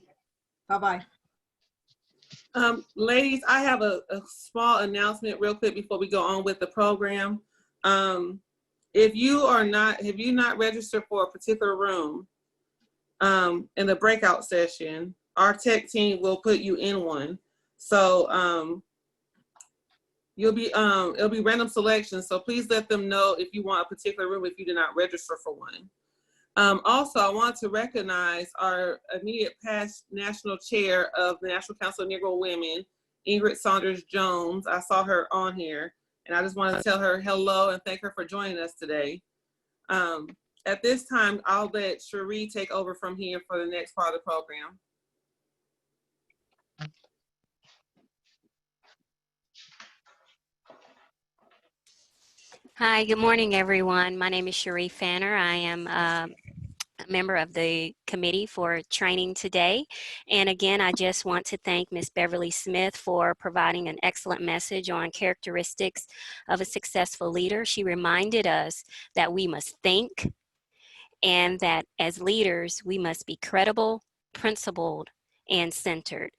Bye-bye. Ladies, I have a small announcement real quick before we go on with the program. If you have not registered for a particular room in the breakout session, our tech team will put you in one. So it'll be random selection. So please let them know if you want a particular room if you did not register for one. Also, I want to recognize our immediate past national chair of the National Council of Negro Women, Ingrid Saunders Jones. I saw her on here, and I just want to tell her hello and thank her for joining us today. At this time, I'll let Cherie take over from here for the next part of the program. Hi, good morning, everyone. My name is Cherie Fanner. I am a member of the committee for training today. And again, I just want to thank Ms. Beverly Smith for providing an excellent message on characteristics of a successful leader. She reminded us that we must think, and that as leaders, we must be credible, principled, and centered.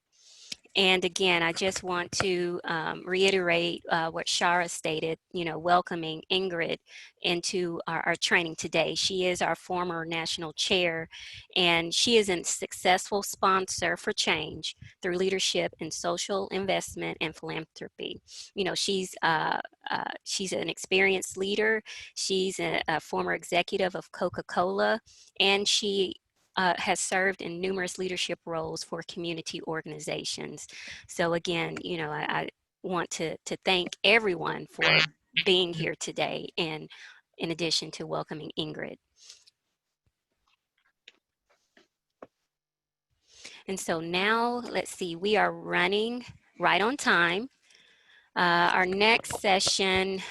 And again, I just want to reiterate what Sharah stated, welcoming Ingrid into our training today. She is our former national chair, and she is a successful sponsor for change through leadership in social investment and philanthropy. She's an experienced leader. She's a former executive of Coca-Cola, and she has served in numerous leadership roles for community organizations. So again, I want to thank everyone for being here today, and in addition to welcoming Ingrid. And so now, let's see, we are running right on time. Our next session,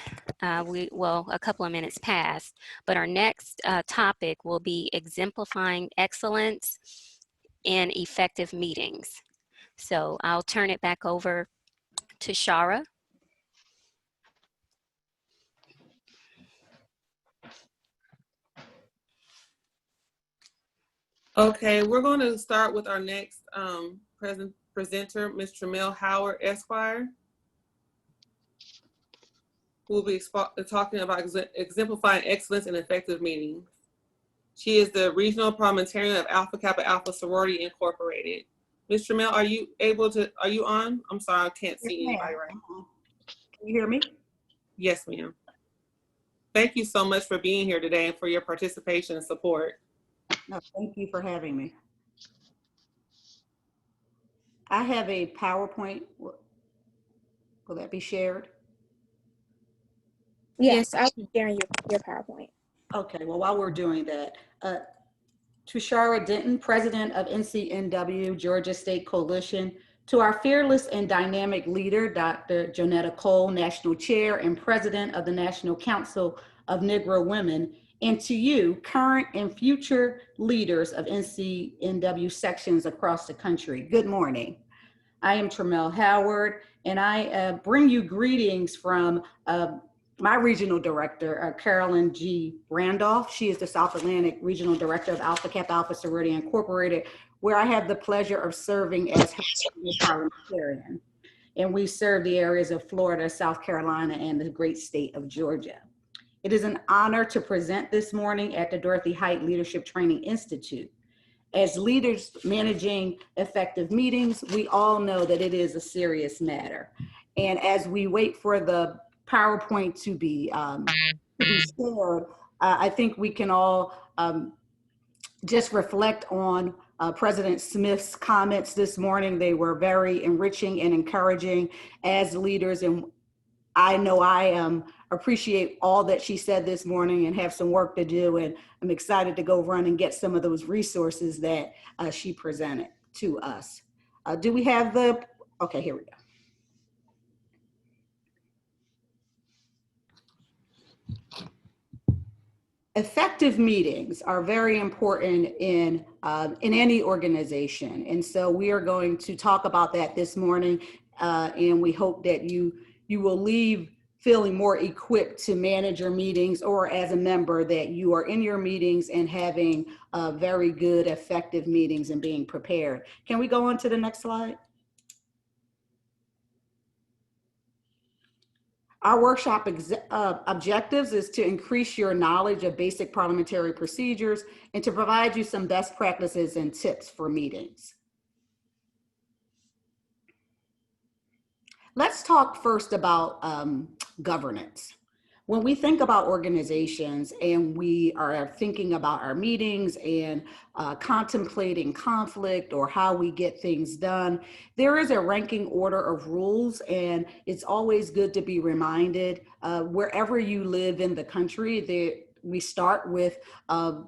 a couple of minutes past, but our next topic will be exemplifying excellence in effective meetings. So I'll turn it back over to Sharah. Okay, we're going to start with our next presenter, Ms. Tremelle Howard, Esquire, who will be talking about exemplifying excellence in effective meetings. She is the Regional Parliamentarian of Alpha Kappa Alpha Sorority Incorporated. Ms. Tremelle, are you on? I'm sorry, I can't see anybody right now. Can you hear me? Yes, ma'am. Thank you so much for being here today and for your participation and support. No, thank you for having me. I have a PowerPoint. Will that be shared? Yes, I'll be sharing your PowerPoint. Okay, well, while we're doing that, to Sharah Denton, President of NCNW, Georgia State Coalition, to our fearless and dynamic leader, Dr. Jonetta Cole, National Chair and President of the National Council of Negro Women, and to you, current and future leaders of NCNW sections across the country, good morning. I am Tremelle Howard, and I bring you greetings from my regional director, Carolyn G. Randolph. She is the South Atlantic Regional Director of Alpha Kappa Alpha Sorority Incorporated, where I have the pleasure of serving as her parliamentarian. And we serve the areas of Florida, South Carolina, and the great state of Georgia. It is an honor to present this morning at the Dorothy Height Leadership Training Institute. As leaders managing effective meetings, we all know that it is a serious matter. And as we wait for the PowerPoint to be shared, I think we can all just reflect on President Smith's comments this morning. They were very enriching and encouraging as leaders, and I know I appreciate all that she said this morning and have some work to do, and I'm excited to go run and get some of those resources that she presented to us. Do we have the, okay, here we go. Effective meetings are very important in any organization. And so we are going to talk about that this morning. And we hope that you will leave feeling more equipped to manage your meetings, or as a member that you are in your meetings and having very good, effective meetings and being prepared. Can we go on to the next slide? Our workshop objectives is to increase your knowledge of basic parliamentary procedures and to provide you some best practices and tips for meetings. Let's talk first about governance. When we think about organizations and we are thinking about our meetings and contemplating conflict or how we get things done, there is a ranking order of rules, and it's always good to be reminded wherever you live in the country, we start with the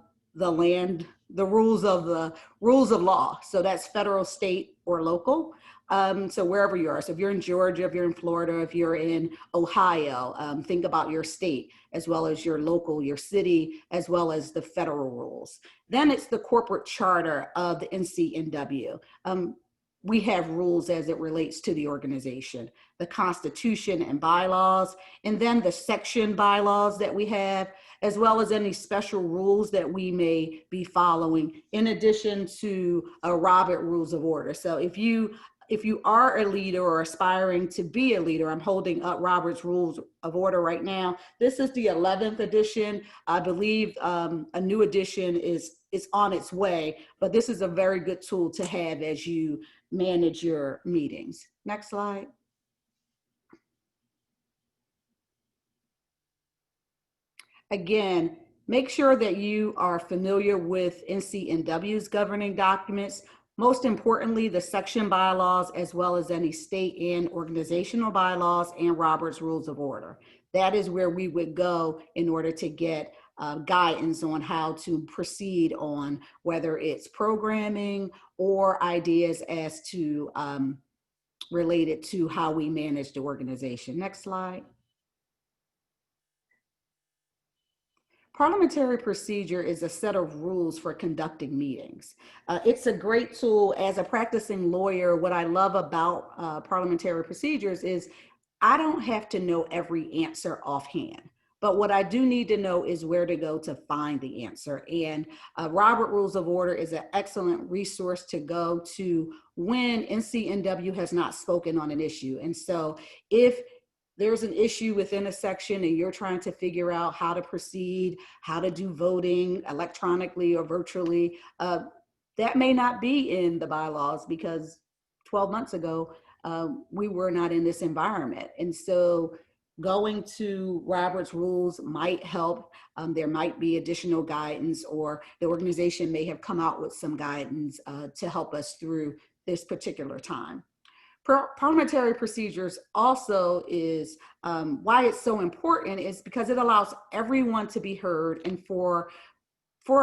rules of law. So that's federal, state, or local. So wherever you are, so if you're in Georgia, if you're in Florida, if you're in Ohio, think about your state as well as your local, your city, as well as the federal rules. Then it's the corporate charter of the NCNW. We have rules as it relates to the organization, the constitution and bylaws, and then the section bylaws that we have, as well as any special rules that we may be following, in addition to Robert Rules of Order. So if you if you are a leader or aspiring to be a leader, I'm holding up Robert's Rules of Order right now. This is the 11th edition. I believe a new edition is on its way, but this is a very good tool to have as you manage your meetings. Next slide. Again, make sure that you are familiar with NCNW's governing documents. Most importantly, the section bylaws, as well as any state and organizational bylaws and Robert's Rules of Order. That is where we would go in order to get guidance on how to proceed on whether it's programming or ideas as to related to how we manage the organization. Next slide. Parliamentary procedure is a set of rules for conducting meetings. It's a great tool. As a practicing lawyer, what I love about parliamentary procedures is I don't have to know every answer offhand, but what I do need to know is where to go to find the answer. And Robert Rules of Order is an excellent resource to go to when NCNW has not spoken on an issue. And so if there's an issue within a section and you're trying to figure out how to proceed, how to do voting electronically or virtually, that may not be in the bylaws because 12 months ago, we were not in this environment. And so going to Robert's Rules might help. There might be additional guidance, or the organization may have come out with some guidance to help us through this particular time. Parliamentary procedures also is why it's so important is because it allows everyone to be heard and for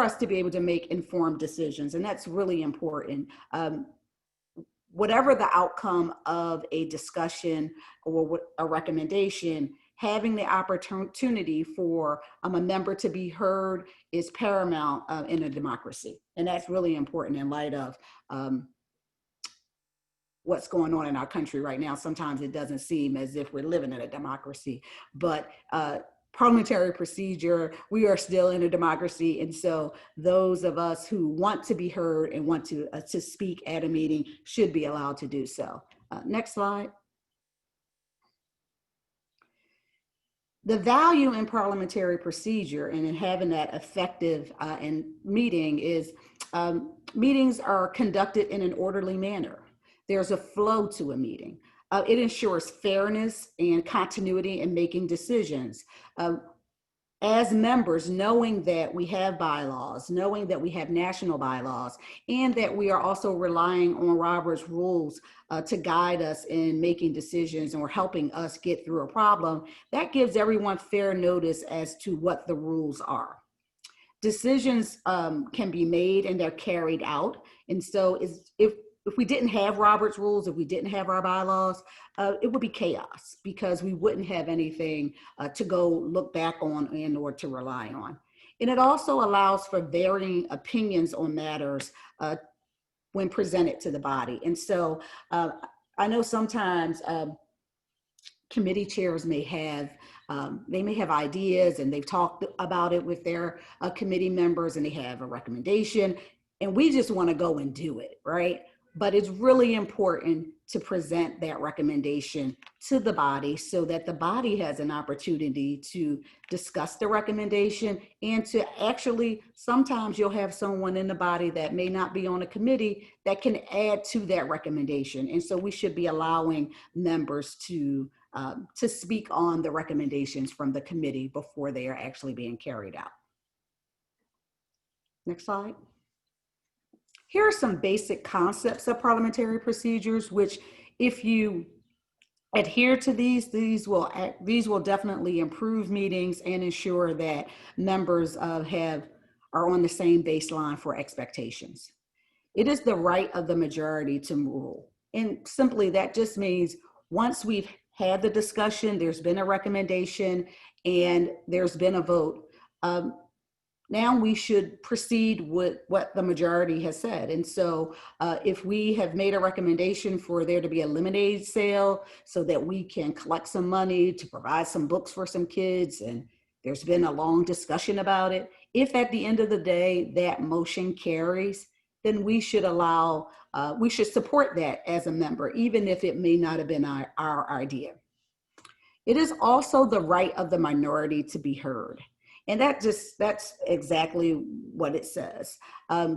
us to be able to make informed decisions. And that's really important. Whatever the outcome of a discussion or a recommendation, having the opportunity for a member to be heard is paramount in a democracy. And that's really important in light of what's going on in our country right now. Sometimes it doesn't seem as if we're living in a democracy, but parliamentary procedure, we are still in a democracy. And so those of us who want to be heard and want to speak at a meeting should be allowed to do so. Next slide. The value in parliamentary procedure and in having that effective meeting is meetings are conducted in an orderly manner. There's a flow to a meeting. It ensures fairness and continuity in making decisions. As members, knowing that we have bylaws, knowing that we have national bylaws, and that we are also relying on Robert's rules to guide us in making decisions or helping us get through a problem, that gives everyone fair notice as to what the rules are. Decisions can be made and they're carried out. And so if we didn't have Robert's rules, if we didn't have our bylaws, it would be chaos because we wouldn't have anything to go look back on and or to rely on. And it also allows for varying opinions on matters when presented to the body. And so I know sometimes committee chairs may have ideas and they've talked about it with their committee members and they have a recommendation and we just want to go and do it, right? But it's really important to present that recommendation to the body so that the body has an opportunity to discuss the recommendation and to actually, sometimes you'll have someone in the body that may not be on a committee that can add to that recommendation. And so we should be allowing members to speak on the recommendations from the committee before they are actually being carried out. Next slide. Here are some basic concepts of parliamentary procedures, which if you adhere to these will definitely improve meetings and ensure that members are on the same baseline for expectations. It is the right of the majority to rule. And simply that just means once we've had the discussion, there's been a recommendation and there's been a vote, now we should proceed with what the majority has said. And so if we have made a recommendation for there to be a lemonade sale so that we can collect some money to provide some books for some kids, and there's been a long discussion about it, if at the end of the day that motion carries, then we should we should support that as a member, even if it may not have been our idea. It is also the right of the minority to be heard. And that's exactly what it says.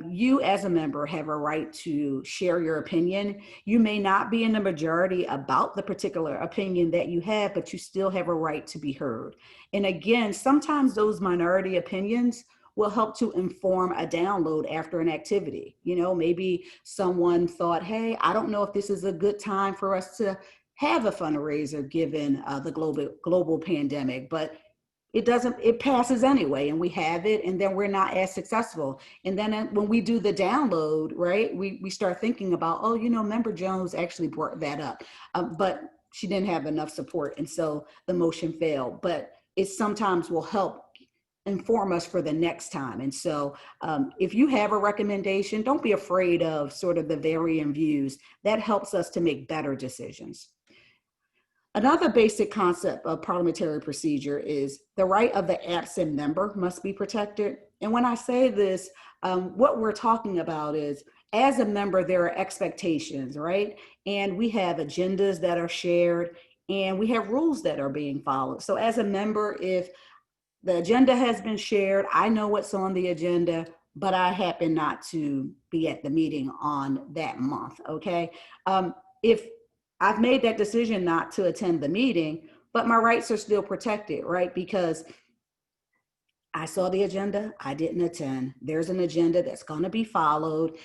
You as a member have a right to share your opinion. You may not be in the majority about the particular opinion that you have, but you still have a right to be heard. And again, sometimes those minority opinions will help to inform a download after an activity. You know, maybe someone thought, hey, I don't know if this is a good time for us to have a fundraiser given the global pandemic, but it passes anyway, and we have it, and then we're not as successful. And then when we do the download, right, we start thinking about, oh, you know, Member Jones actually brought that up, but she didn't have enough support, and so the motion failed. But it sometimes will help inform us for the next time. And so if you have a recommendation, don't be afraid of sort of the varying views. That helps us to make better decisions. Another basic concept of parliamentary procedure is the right of the absent member must be protected. And when I say this, what we're talking about is, as a member, there are expectations, right? And we have agendas that are shared, and we have rules that are being followed. So as a member, if the agenda has been shared, I know what's on the agenda, but I happen not to be at the meeting on that month, okay? If I've made that decision not to attend the meeting, but my rights are still protected, right? Because I saw the agenda, I didn't attend. There's an agenda that's going to be followed.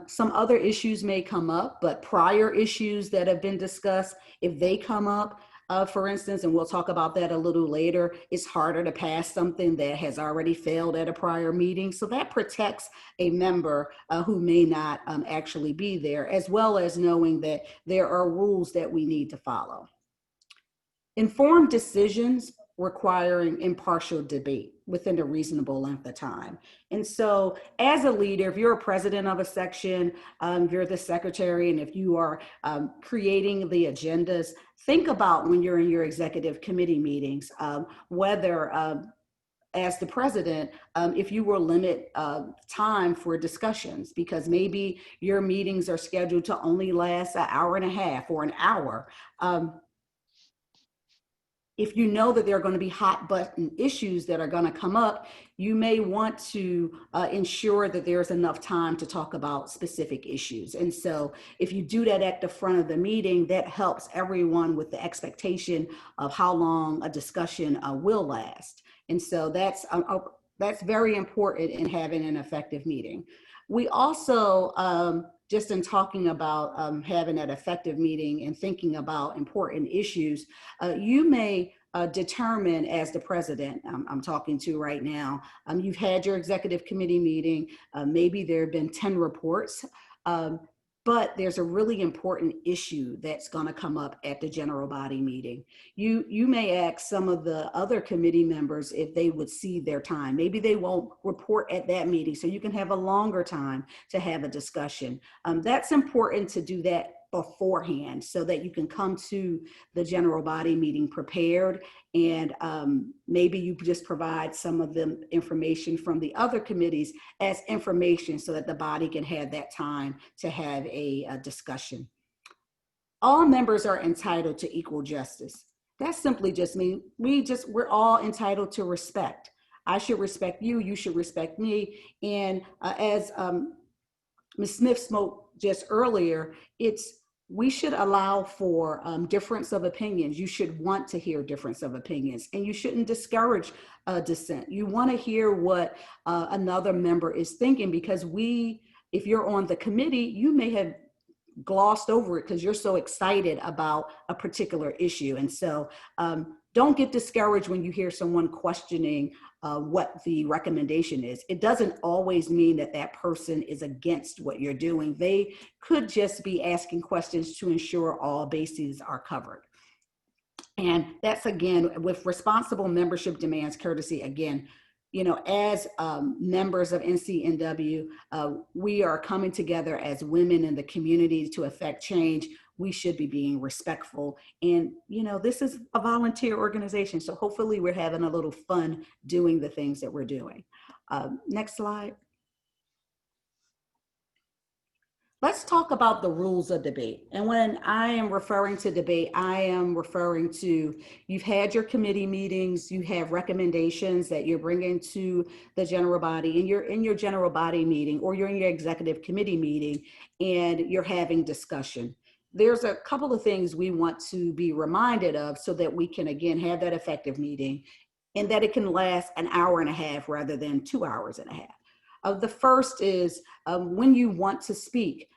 Some other issues may come up, but prior issues that have been discussed, if they come up, for instance, and we'll talk about that a little later, it's harder to pass something that has already failed at a prior meeting. So that protects a member who may not actually be there, as well as knowing that there are rules that we need to follow. Informed decisions requiring impartial debate within a reasonable length of time. And so as a leader, if you're a president of a section, you're the secretary, and if you are creating the agendas, think about when you're in your executive committee meetings, whether as the president, if you will limit time for discussions, because maybe your meetings are scheduled to only last an hour and a half or an hour. If you know that there are going to be hot button issues that are going to come up, you may want to ensure that there's enough time to talk about specific issues. And so if you do that at the front of the meeting, that helps everyone with the expectation of how long a discussion will last. And so that's very important in having an effective meeting. We also, just in talking about having an effective meeting and thinking about important issues, you may determine as the president, I'm talking to right now, you've had your executive committee meeting, maybe there have been 10 reports, but there's a really important issue that's going to come up at the general body meeting. You may ask some of the other committee members if they would see their time. Maybe they won't report at that meeting, so you can have a longer time to have a discussion. That's important to do that beforehand so that you can come to the general body meeting prepared, and maybe you just provide some of the information from the other committees as information so that the body can have that time to have a discussion. All members are entitled to equal justice. That simply just means we're all entitled to respect. I should respect you, you should respect me. And as Ms. Smith spoke just earlier, we should allow for difference of opinions. You should want to hear difference of opinions, and you shouldn't discourage dissent. You want to hear what another member is thinking, because if you're on the committee, you may have glossed over it because you're so excited about a particular issue. And so don't get discouraged when you hear someone questioning what the recommendation is. It doesn't always mean that that person is against what you're doing. They could just be asking questions to ensure all bases are covered. And that's, again, with responsible membership demands courtesy, again, you know, as members of NCNW, we are coming together as women in the community to affect change. We should be being respectful. And, you know, this is a volunteer organization, so hopefully we're having a little fun doing the things that we're doing. Next slide. let's talk about the rules of debate. And when I am referring to debate, I am referring to, you've had your committee meetings, you have recommendations that you're bringing to the general body, and you're in your general body meeting, or you're in your executive committee meeting, and you're having discussion. There's a couple of things we want to be reminded of so that we can, again, have that effective meeting, and that it can last an hour and a half rather than 2 hours and a half. The first is when you want to speak,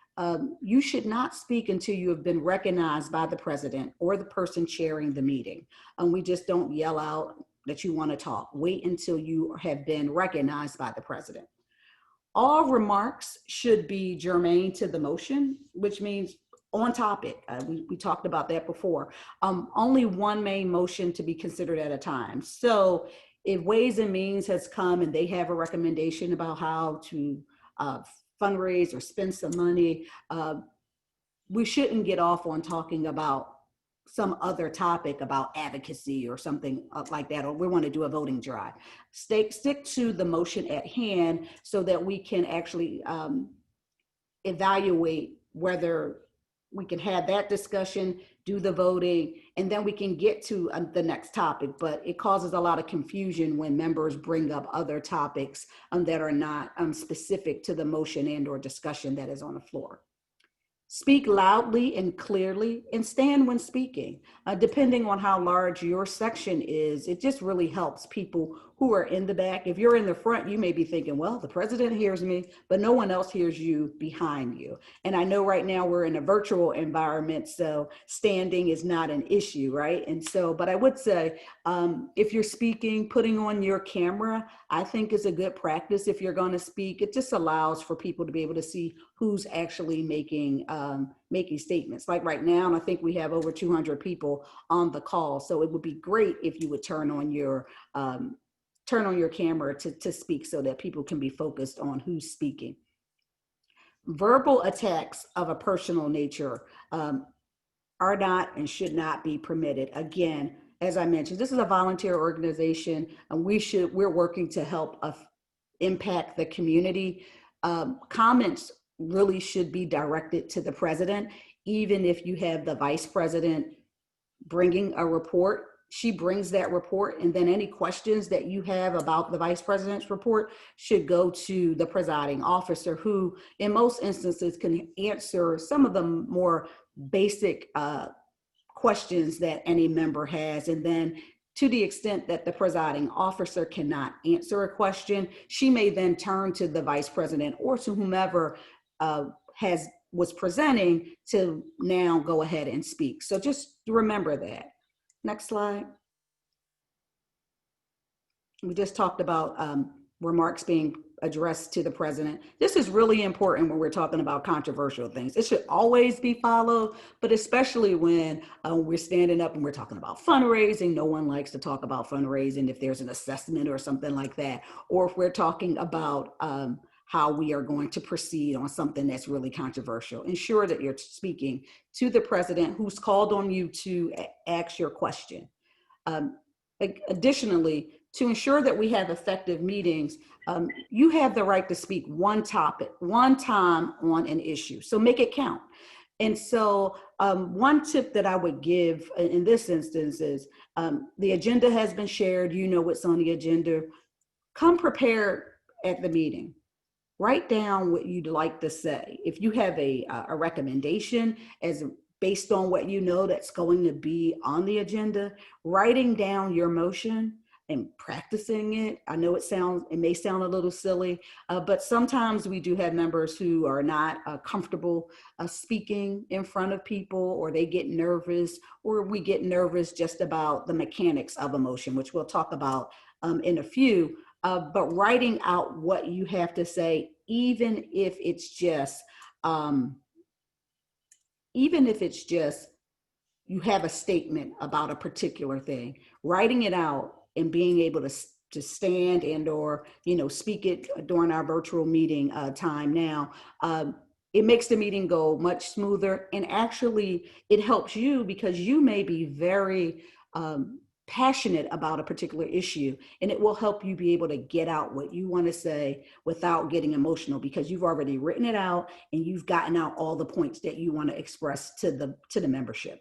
you should not speak until you have been recognized by the president or the person chairing the meeting. We just don't yell out that you want to talk. Wait until you have been recognized by the president. All remarks should be germane to the motion, which means on topic. We talked about that before. Only one main motion to be considered at a time. So if Ways and Means has come and they have a recommendation about how to fundraise or spend some money, we shouldn't get off on talking about some other topic about advocacy or something like that, or we want to do a voting drive. Stick to the motion at hand so that we can actually evaluate whether we can have that discussion, do the voting, and then we can get to the next topic. But it causes a lot of confusion when members bring up other topics that are not specific to the motion and or discussion that is on the floor. Speak loudly and clearly, and stand when speaking. Depending on how large your section is, it just really helps people who are in the back. If you're in the front, you may be thinking, well, the president hears me, but no one else hears you behind you. And I know right now we're in a virtual environment, so standing is not an issue, right? And so, but I would say, if you're speaking, putting on your camera, I think is a good practice if you're going to speak. It just allows for people to be able to see who's actually making statements. Like right now, and I think we have over 200 people on the call. So it would be great if you would turn on your camera to speak so that people can be focused on who's speaking. Verbal attacks of a personal nature are not and should not be permitted. Again, as I mentioned, this is a volunteer organization, and we're working to help impact the community. Comments really should be directed to the president. Even if you have the vice president bringing a report, she brings that report, and then any questions that you have about the vice president's report should go to the presiding officer, who in most instances can answer some of the more basic questions that any member has. And then to the extent that the presiding officer cannot answer a question, she may then turn to the vice president or to whomever was presenting to now go ahead and speak. So just remember that. Next slide. We just talked about remarks being addressed to the president. This is really important when we're talking about controversial things. It should always be followed, but especially when we're standing up and we're talking about fundraising. No one likes to talk about fundraising if there's an assessment or something like that, or if we're talking about how we are going to proceed on something that's really controversial. Ensure that you're speaking to the president who's called on you to ask your question. Additionally, to ensure that we have effective meetings, you have the right to speak one topic, one time on an issue. So make it count. And so one tip that I would give in this instance is the agenda has been shared. You know what's on the agenda. Come prepared at the meeting. Write down what you'd like to say. If you have a recommendation based on what you know that's going to be on the agenda, writing down your motion and practicing it. I know it may sound a little silly, but sometimes we do have members who are not comfortable speaking in front of people, or they get nervous, or we get nervous just about the mechanics of a motion, which we'll talk about in a few. But writing out what you have to say, even if it's just you have a statement about a particular thing, writing it out and being able to stand and or speak it during our virtual meeting time now, it makes the meeting go much smoother. And actually it helps you because you may be very passionate about a particular issue, and it will help you be able to get out what you want to say without getting emotional, because you've already written it out and you've gotten out all the points that you want to express to the membership.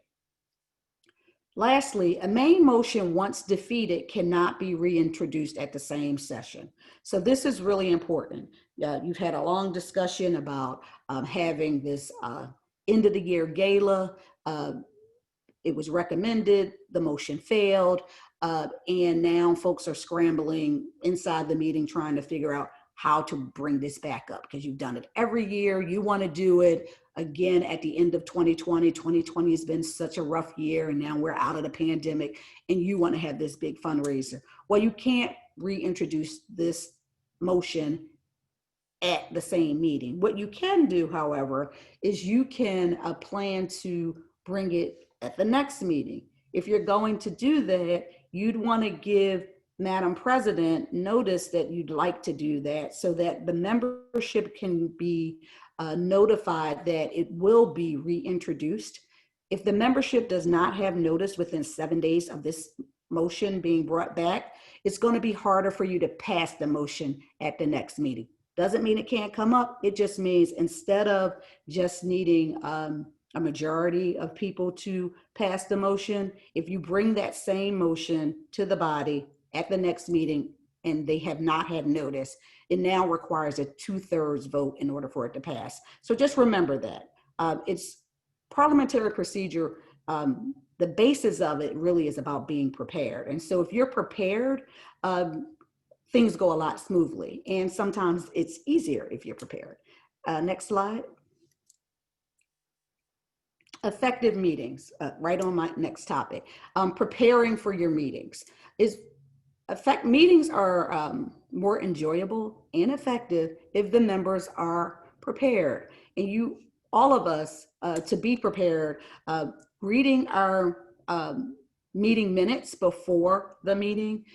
Lastly, a main motion, once defeated, cannot be reintroduced at the same session. So this is really important. You've had a long discussion about having this end of the year gala. It was recommended, the motion failed, and now folks are scrambling inside the meeting trying to figure out how to bring this back up, because you've done it every year. You want to do it again at the end of 2020. 2020 has been such a rough year, and now we're out of the pandemic, and you want to have this big fundraiser. Well, you can't reintroduce this motion at the same meeting. What you can do, however, is you can plan to bring it at the next meeting. If you're going to do that, you'd want to give Madam President notice that you'd like to do that, so that the membership can be notified that it will be reintroduced. If the membership does not have notice within 7 days of this motion being brought back, it's going to be harder for you to pass the motion at the next meeting. Doesn't mean it can't come up. It just means instead of just needing a majority of people to pass the motion, if you bring that same motion to the body at the next meeting and they have not had notice, it now requires a 2/3 vote in order for it to pass. So just remember that. It's parliamentary procedure. The basis of it really is about being prepared. And so if you're prepared, things go a lot smoothly. And sometimes it's easier if you're prepared. Next slide. Effective meetings, right on my next topic. Preparing for your meetings. Meetings are more enjoyable and effective if the members are prepared. And all of us, to be prepared, reading our meeting minutes before the meeting,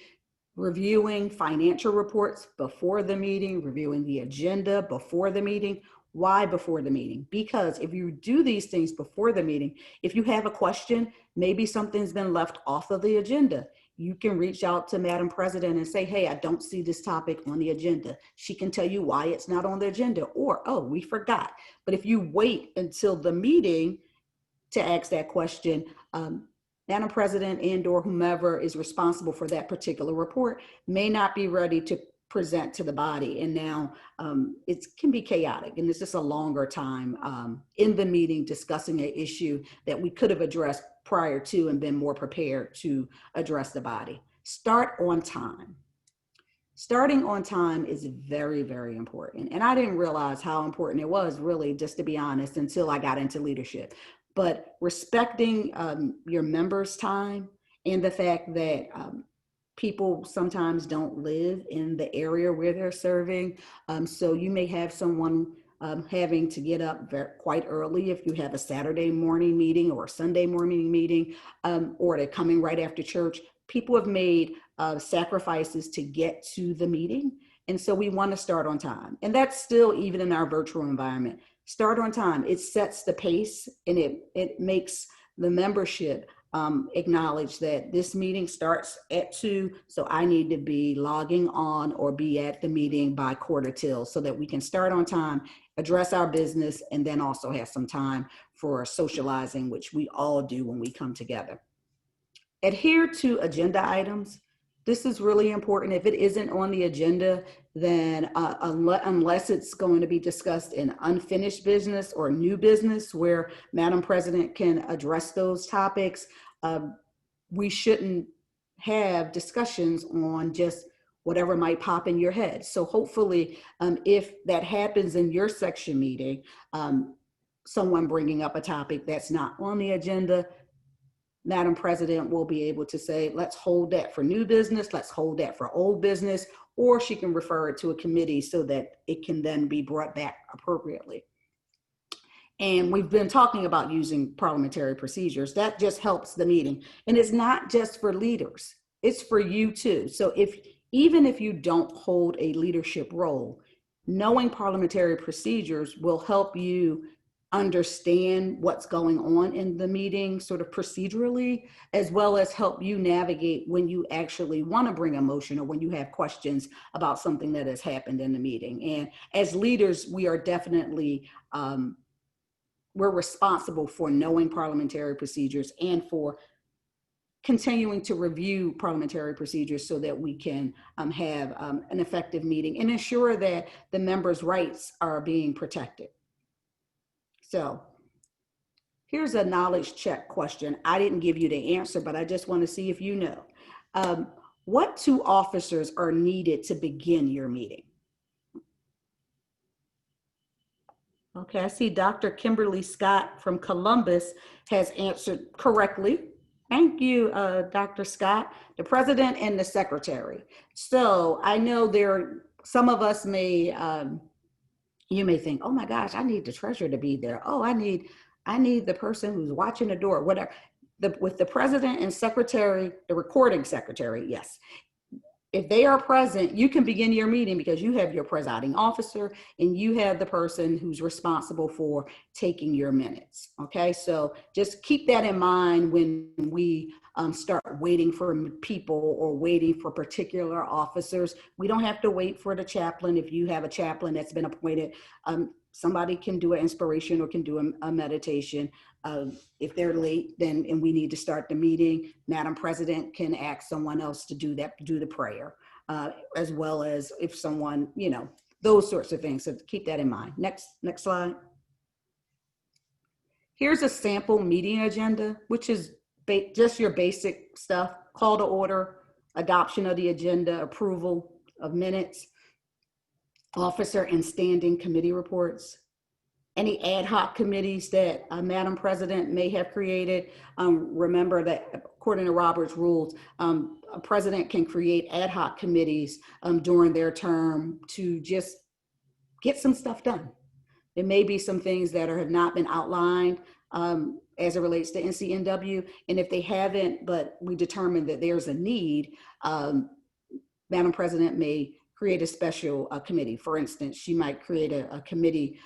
reviewing financial reports before the meeting, reviewing the agenda before the meeting. Why before the meeting? Because if you do these things before the meeting, if you have a question, maybe something's been left off of the agenda, you can reach out to Madam President and say, hey, I don't see this topic on the agenda. She can tell you why it's not on the agenda, or, oh, we forgot. But if you wait until the meeting to ask that question, Madam President and or whomever is responsible for that particular report may not be ready to present to the body. And now it can be chaotic, and it's just a longer time in the meeting discussing an issue that we could have addressed prior to and been more prepared to address the body. Start on time. Starting on time is very, very important. And I didn't realize how important it was, really, just to be honest, until I got into leadership. But respecting your members' time and the fact that people sometimes don't live in the area where they're serving. So you may have someone having to get up quite early if you have a Saturday morning meeting or a Sunday morning meeting, or they're coming right after church. People have made sacrifices to get to the meeting. And so we want to start on time. And that's still even in our virtual environment. Start on time. It sets the pace, and it makes the membership acknowledge that this meeting starts at 2, so I need to be logging on or be at the meeting by 1:45, so that we can start on time, address our business, and then also have some time for socializing, which we all do when we come together. Adhere to agenda items. This is really important. If it isn't on the agenda, then unless it's going to be discussed in unfinished business or new business where Madam President can address those topics, we shouldn't have discussions on just whatever might pop in your head. So hopefully, if that happens in your section meeting, someone bringing up a topic that's not on the agenda, Madam President will be able to say, let's hold that for new business, let's hold that for old business, or she can refer it to a committee so that it can then be brought back appropriately. And we've been talking about using parliamentary procedures. That just helps the meeting. And it's not just for leaders, it's for you too. So even if you don't hold a leadership role, knowing parliamentary procedures will help you understand what's going on in the meeting sort of procedurally, as well as help you navigate when you actually want to bring a motion or when you have questions about something that has happened in the meeting. And as leaders, we are definitely, we're responsible for knowing parliamentary procedures and for continuing to review parliamentary procedures so that we can have an effective meeting and ensure that the members' rights are being protected. So here's a knowledge check question. I didn't give you the answer, but I just want to see if you know. What two officers are needed to begin your meeting? Okay, I see Dr. Kimberly Scott from Columbus has answered correctly. Thank you, Dr. Scott. The president and the secretary. So I know some of us may, you may think, oh my gosh, I need the treasurer to be there. Oh, I need the person who's watching the door, whatever. With the president and secretary, the recording secretary, yes. If they are present, you can begin your meeting because you have your presiding officer and you have the person who's responsible for taking your minutes. Okay, so just keep that in mind when we start waiting for people or waiting for particular officers. We don't have to wait for the chaplain. If you have a chaplain that's been appointed, somebody can do an inspiration or can do a meditation. If they're late, then and we need to start the meeting, Madam President can ask someone else to do the prayer, as well as if someone, those sorts of things. So keep that in mind. Next slide. Here's a sample meeting agenda, which is just your basic stuff: call to order, adoption of the agenda, approval of minutes, officer and standing committee reports, any ad hoc committees that Madam President may have created. Remember that according to Robert's rules, a president can create ad hoc committees during their term to just get some stuff done. There may be some things that have not been outlined as it relates to NCNW, and if they haven't, but we determine that there's a need, Madam President may create a special committee. For instance, she might create a committee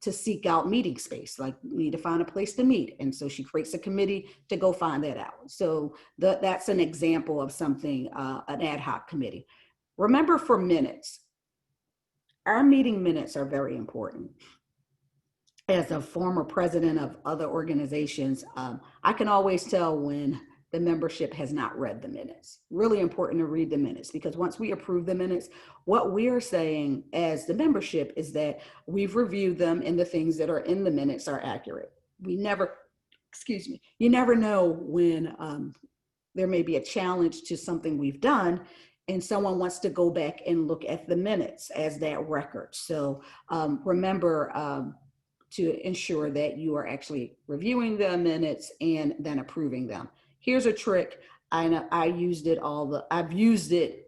to seek out meeting space, like we need to find a place to meet. And so she creates a committee to go find that out. So that's an example of something, an ad hoc committee. Remember, for minutes, our meeting minutes are very important. As a former president of other organizations, I can always tell when the membership has not read the minutes. Really important to read the minutes, because once we approve the minutes, what we are saying as the membership is that we've reviewed them and the things that are in the minutes are accurate. You never know when there may be a challenge to something we've done and someone wants to go back and look at the minutes as that record. So remember to ensure that you are actually reviewing the minutes and then approving them. Here's a trick. I've used it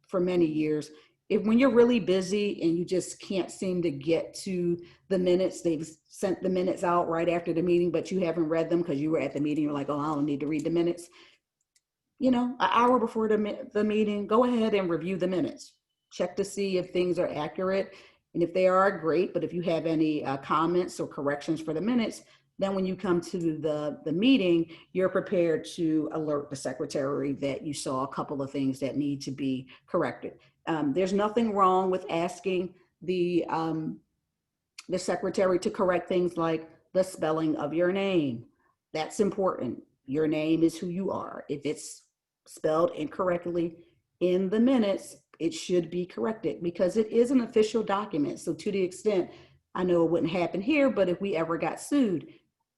for many years. When you're really busy and you just can't seem to get to the minutes, they've sent the minutes out right after the meeting, but you haven't read them because you were at the meeting, you're like, oh, I don't need to read the minutes. An hour before the meeting, go ahead and review the minutes. Check to see if things are accurate. And if they are, great. But if you have any comments or corrections for the minutes, then when you come to the meeting, you're prepared to alert the secretary that you saw a couple of things that need to be corrected. There's nothing wrong with asking the secretary to correct things like the spelling of your name. That's important. Your name is who you are. If it's spelled incorrectly in the minutes, it should be corrected because it is an official document. So to the extent, I know it wouldn't happen here, but if we ever got sued,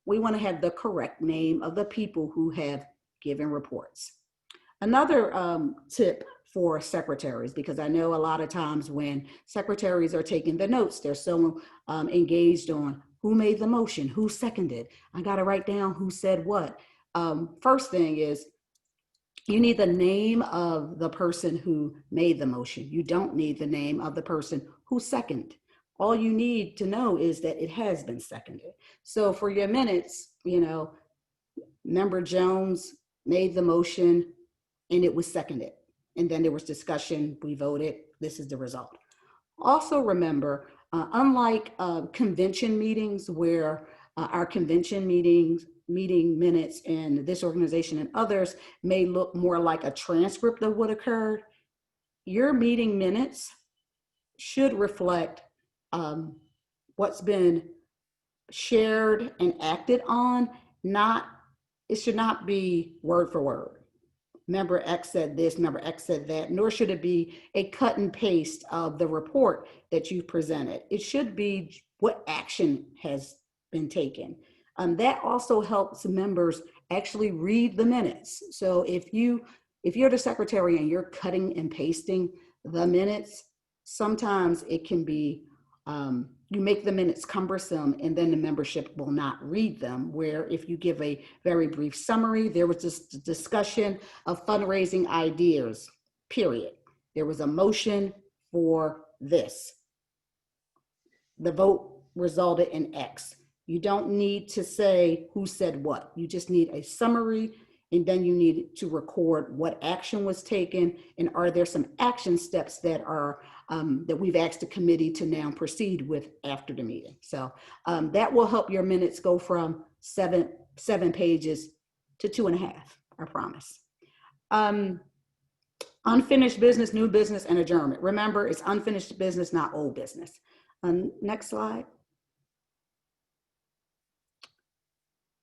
we want to have the correct name of the people who have given reports. Another tip for secretaries, because I know a lot of times when secretaries are taking the notes, they're so engaged on who made the motion, who seconded. I got to write down who said what. First thing is you need the name of the person who made the motion. You don't need the name of the person who seconded. All you need to know is that it has been seconded. So for your minutes, Member Jones made the motion and it was seconded. And then there was discussion, we voted, this is the result. Also remember, Unlike convention meetings where our convention meeting minutes in this organization and others may look more like a transcript of what occurred, your meeting minutes should reflect what's been shared and acted on. It should not be word for word. Member X said this, member X said that, nor should it be a cut and paste of the report that you presented. It should be what action has been taken. That also helps members actually read the minutes. So if you're the secretary and you're cutting and pasting the minutes, sometimes it can be, you make the minutes cumbersome and then the membership will not read them, where if you give a very brief summary, there was just a discussion of fundraising ideas, period. There was a motion for this. The vote resulted in X. You don't need to say who said what. You just need a summary, and then you need to record what action was taken and are there some action steps that are that we've asked the committee to now proceed with after the meeting. So that will help your minutes go from seven pages to 2.5, I promise. Unfinished business, new business, and adjournment. Remember, it's unfinished business, not old business. Next slide.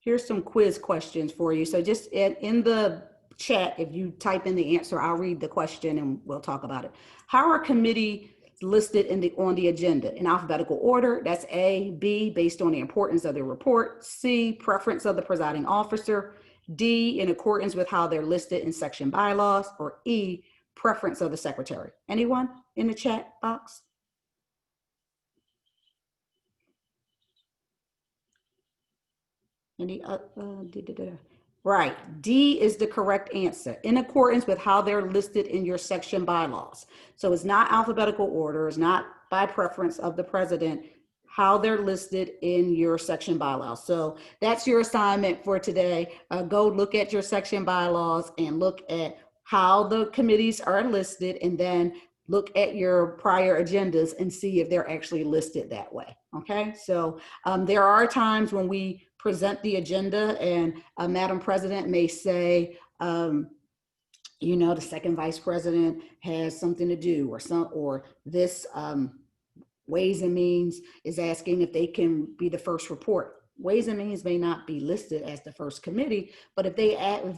Here's some quiz questions for you. So just in the chat, if you type in the answer, I'll read the question and we'll talk about it. How are committees listed on the agenda? In alphabetical order, that's A. B, based on the importance of the report. C, preference of the presiding officer. D, in accordance with how they're listed in section bylaws. Or E, preference of the secretary. Anyone in the chat box? Right, D is the correct answer, in accordance with how they're listed in your section bylaws. So it's not alphabetical order, it's not by preference of the president, how they're listed in your section bylaws. So that's your assignment for today. Go look at your section bylaws and look at how the committees are listed, and then look at your prior agendas and see if they're actually listed that way, okay? So there are times when we present the agenda and Madam President may say, you know, the second vice president has something to do, or this Ways and Means is asking if they can be the first report. Ways and Means may not be listed as the first committee, but if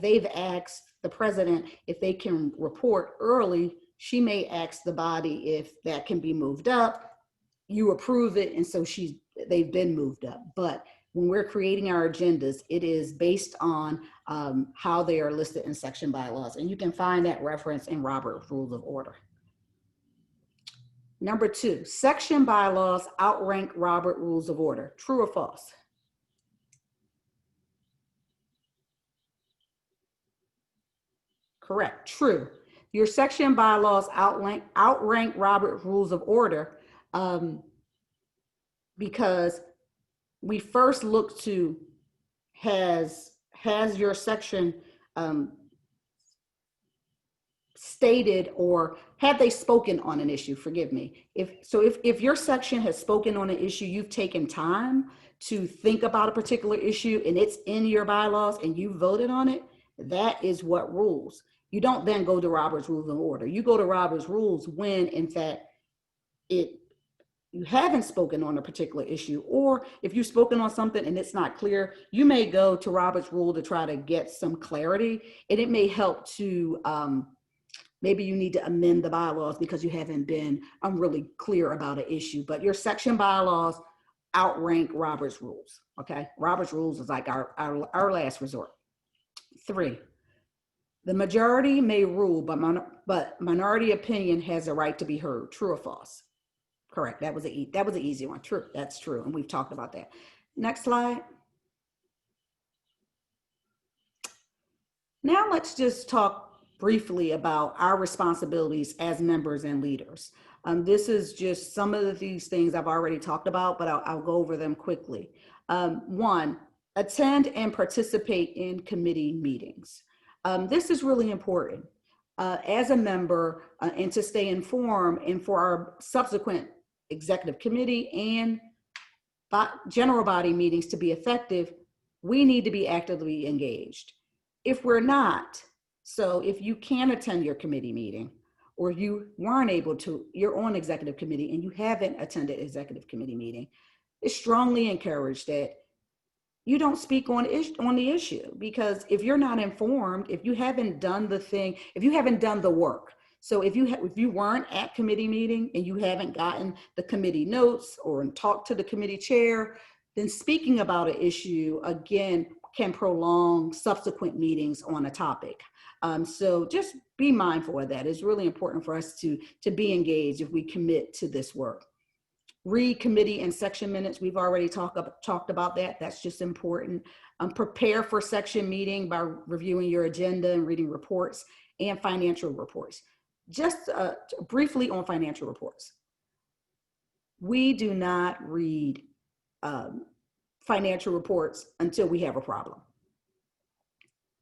they've asked the president if they can report early, she may ask the body if that can be moved up. You approve it, and so they've been moved up. But when we're creating our agendas, it is based on how they are listed in section bylaws. And you can find that reference in Robert's Rules of Order. Number 2, section bylaws outrank Robert Rules of Order. True or false? Correct, true. Your section bylaws outrank Robert Rules of Order because we first look to, has your section stated, or have they spoken on an issue? Forgive me. If your section has spoken on an issue, you've taken time to think about a particular issue and it's in your bylaws and you voted on it, that is what rules. You don't then go to Robert's Rules of Order. You go to Robert's Rules when, in fact, you haven't spoken on a particular issue, or if you've spoken on something and it's not clear, you may go to Robert's Rule to try to get some clarity, and it may help to, maybe you need to amend the bylaws because you haven't been really clear about an issue, but your section bylaws outrank Robert's Rules, okay? Robert's Rules is like our last resort. 3, the majority may rule, but minority opinion has a right to be heard. True or false? Correct. That was an easy one. True. That's true. And we've talked about that. Next slide. Now let's just talk briefly about our responsibilities as members and leaders. This is just some of these things I've already talked about, but I'll go over them quickly. 1, attend and participate in committee meetings. This is really important as a member and to stay informed and for our subsequent executive committee and general body meetings to be effective, we need to be actively engaged. If we're not, so if you can attend your committee meeting, or you weren't able to, you're on executive committee and you haven't attended executive committee meeting, it's strongly encouraged that you don't speak on the issue, because if you're not informed, if you haven't done the thing, if you haven't done the work, so if you weren't at committee meeting and you haven't gotten the committee notes or talked to the committee chair, then speaking about an issue, again, can prolong subsequent meetings on a topic. So just be mindful of that. It's really important for us to be engaged if we commit to this work. Read committee and section minutes. We've already talked about that. That's just important. Prepare for section meeting by reviewing your agenda and reading reports and financial reports. Just briefly on financial reports. We do not read financial reports until we have a problem.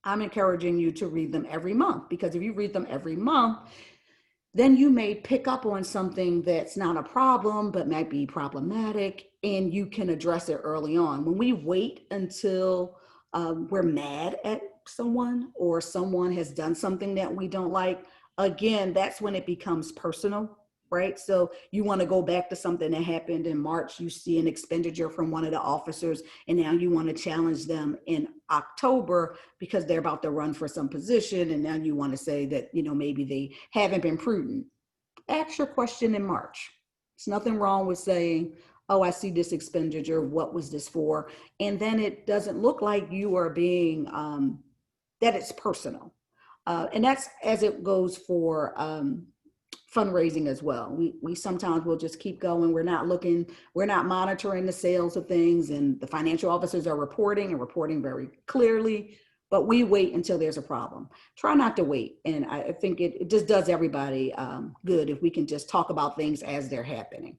I'm encouraging you to read them every month, because if you read them every month, then you may pick up on something that's not a problem, but might be problematic, and you can address it early on. When we wait until we're mad at someone or someone has done something that we don't like, again, that's when it becomes personal, right? So you want to go back to something that happened in March. You see an expenditure from one of the officers, and now you want to challenge them in October because they're about to run for some position, and now you want to say that, you know, maybe they haven't been prudent. Ask your question in March. There's nothing wrong with saying, oh, I see this expenditure, what was this for? And then it doesn't look like you are being, that it's personal. And that's as it goes for fundraising as well. We sometimes will just keep going. We're not monitoring the sales of things, and the financial officers are reporting very clearly, but we wait until there's a problem. Try not to wait. And I think it just does everybody good if we can just talk about things as they're happening.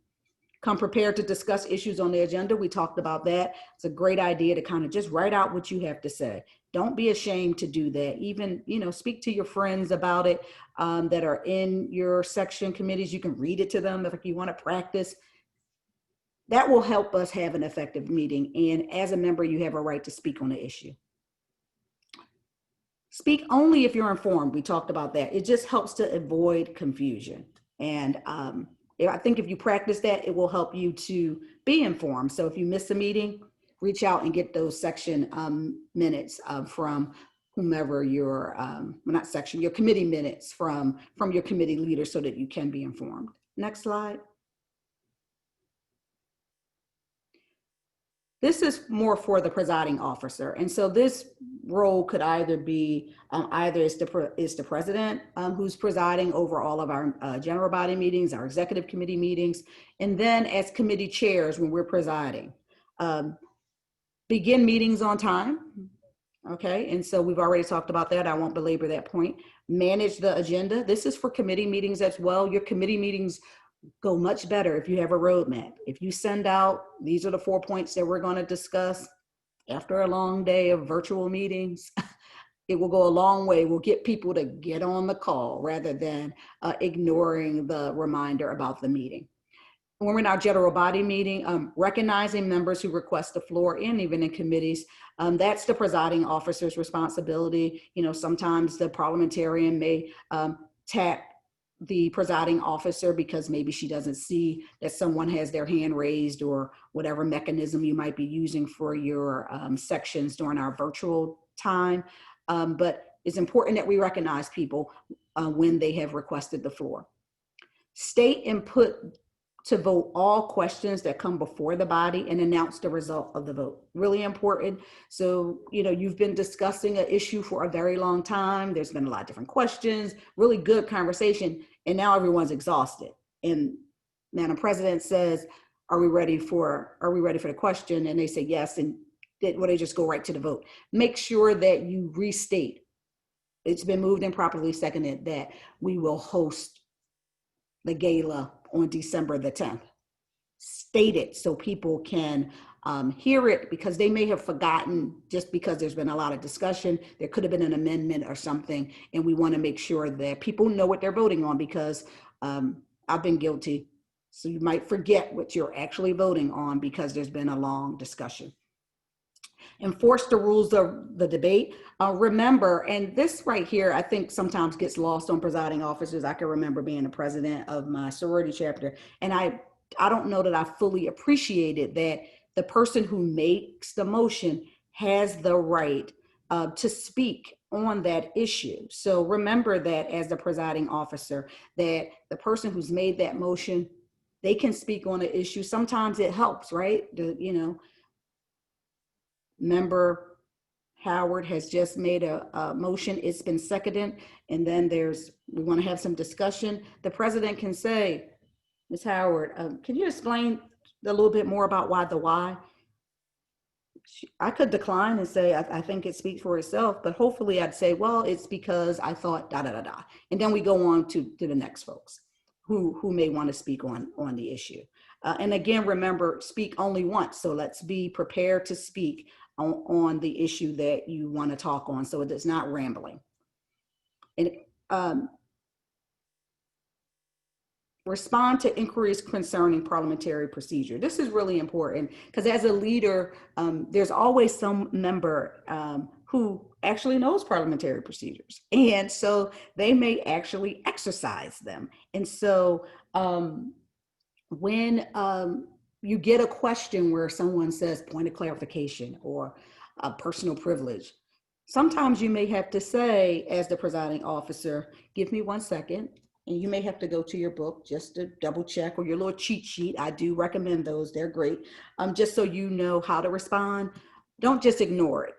Come prepared to discuss issues on the agenda. We talked about that. It's a great idea to kind of just write out what you have to say. Don't be ashamed to do that. Even, you know, speak to your friends about it that are in your section committees. You can read it to them if you want to practice. That will help us have an effective meeting. And as a member, you have a right to speak on the issue. Speak only if you're informed. We talked about that. It just helps to avoid confusion. And I think if you practice that, it will help you to be informed. So if you miss a meeting, reach out and get those section minutes from whomever your, not section, your committee minutes from your committee leader so that you can be informed. Next slide. This is more for the presiding officer. And so this role could either be, either is the president who's presiding over all of our general body meetings, our executive committee meetings, and then as committee chairs when we're presiding. Begin meetings on time, okay? And so we've already talked about that. I won't belabor that point. Manage the agenda. This is for committee meetings as well. Your committee meetings go much better if you have a roadmap. If you send out, these are the 4 points that we're going to discuss after a long day of virtual meetings, it will go a long way. We'll get people to get on the call rather than ignoring the reminder about the meeting. When we're in our general body meeting, recognizing members who request the floor, and even in committees, that's the presiding officer's responsibility. You know, sometimes the parliamentarian may tap the presiding officer because maybe she doesn't see that someone has their hand raised, or whatever mechanism you might be using for your sections during our virtual time. But it's important that we recognize people when they have requested the floor. State and put to vote all questions that come before the body and announce the result of the vote. Really important. So, you know, you've been discussing an issue for a very long time. There's been a lot of different questions, really good conversation, and now everyone's exhausted. And Madam President says, are we ready for the question? And they say yes, and they just go right to the vote. Make sure that you restate. It's been moved and properly seconded that we will host the gala on December the 10th. State it so people can hear it, because they may have forgotten just because there's been a lot of discussion. There could have been an amendment or something, and we want to make sure that people know what they're voting on, because I've been guilty. So you might forget what you're actually voting on because there's been a long discussion. Enforce the rules of the debate. Remember, and this right here, I think sometimes gets lost on presiding officers. I can remember being the president of my sorority chapter, and I don't know that I fully appreciated that the person who makes the motion has the right to speak on that issue. So remember that as the presiding officer, that the person who's made that motion, they can speak on the issue. Sometimes it helps, right? Member Howard has just made a motion. It's been seconded. And then we want to have some discussion. The president can say, Ms. Howard, can you explain a little bit more about why? I could decline and say, I think it speaks for itself, but hopefully I'd say, well, it's because I thought da, da, da, da. And then we go on to the next folks who may want to speak on the issue. And again, remember, speak only once. So let's be prepared to speak on the issue that you want to talk on, so it's not rambling. And respond to inquiries concerning parliamentary procedure. This is really important because as a leader, there's always some member who actually knows parliamentary procedures. And so they may actually exercise them. And so when you get a question where someone says point of clarification or a personal privilege, sometimes you may have to say, as the presiding officer, give me 1 second. And you may have to go to your book just to double check, or your little cheat sheet. I do recommend those, they're great. Just so you know how to respond. Don't just ignore it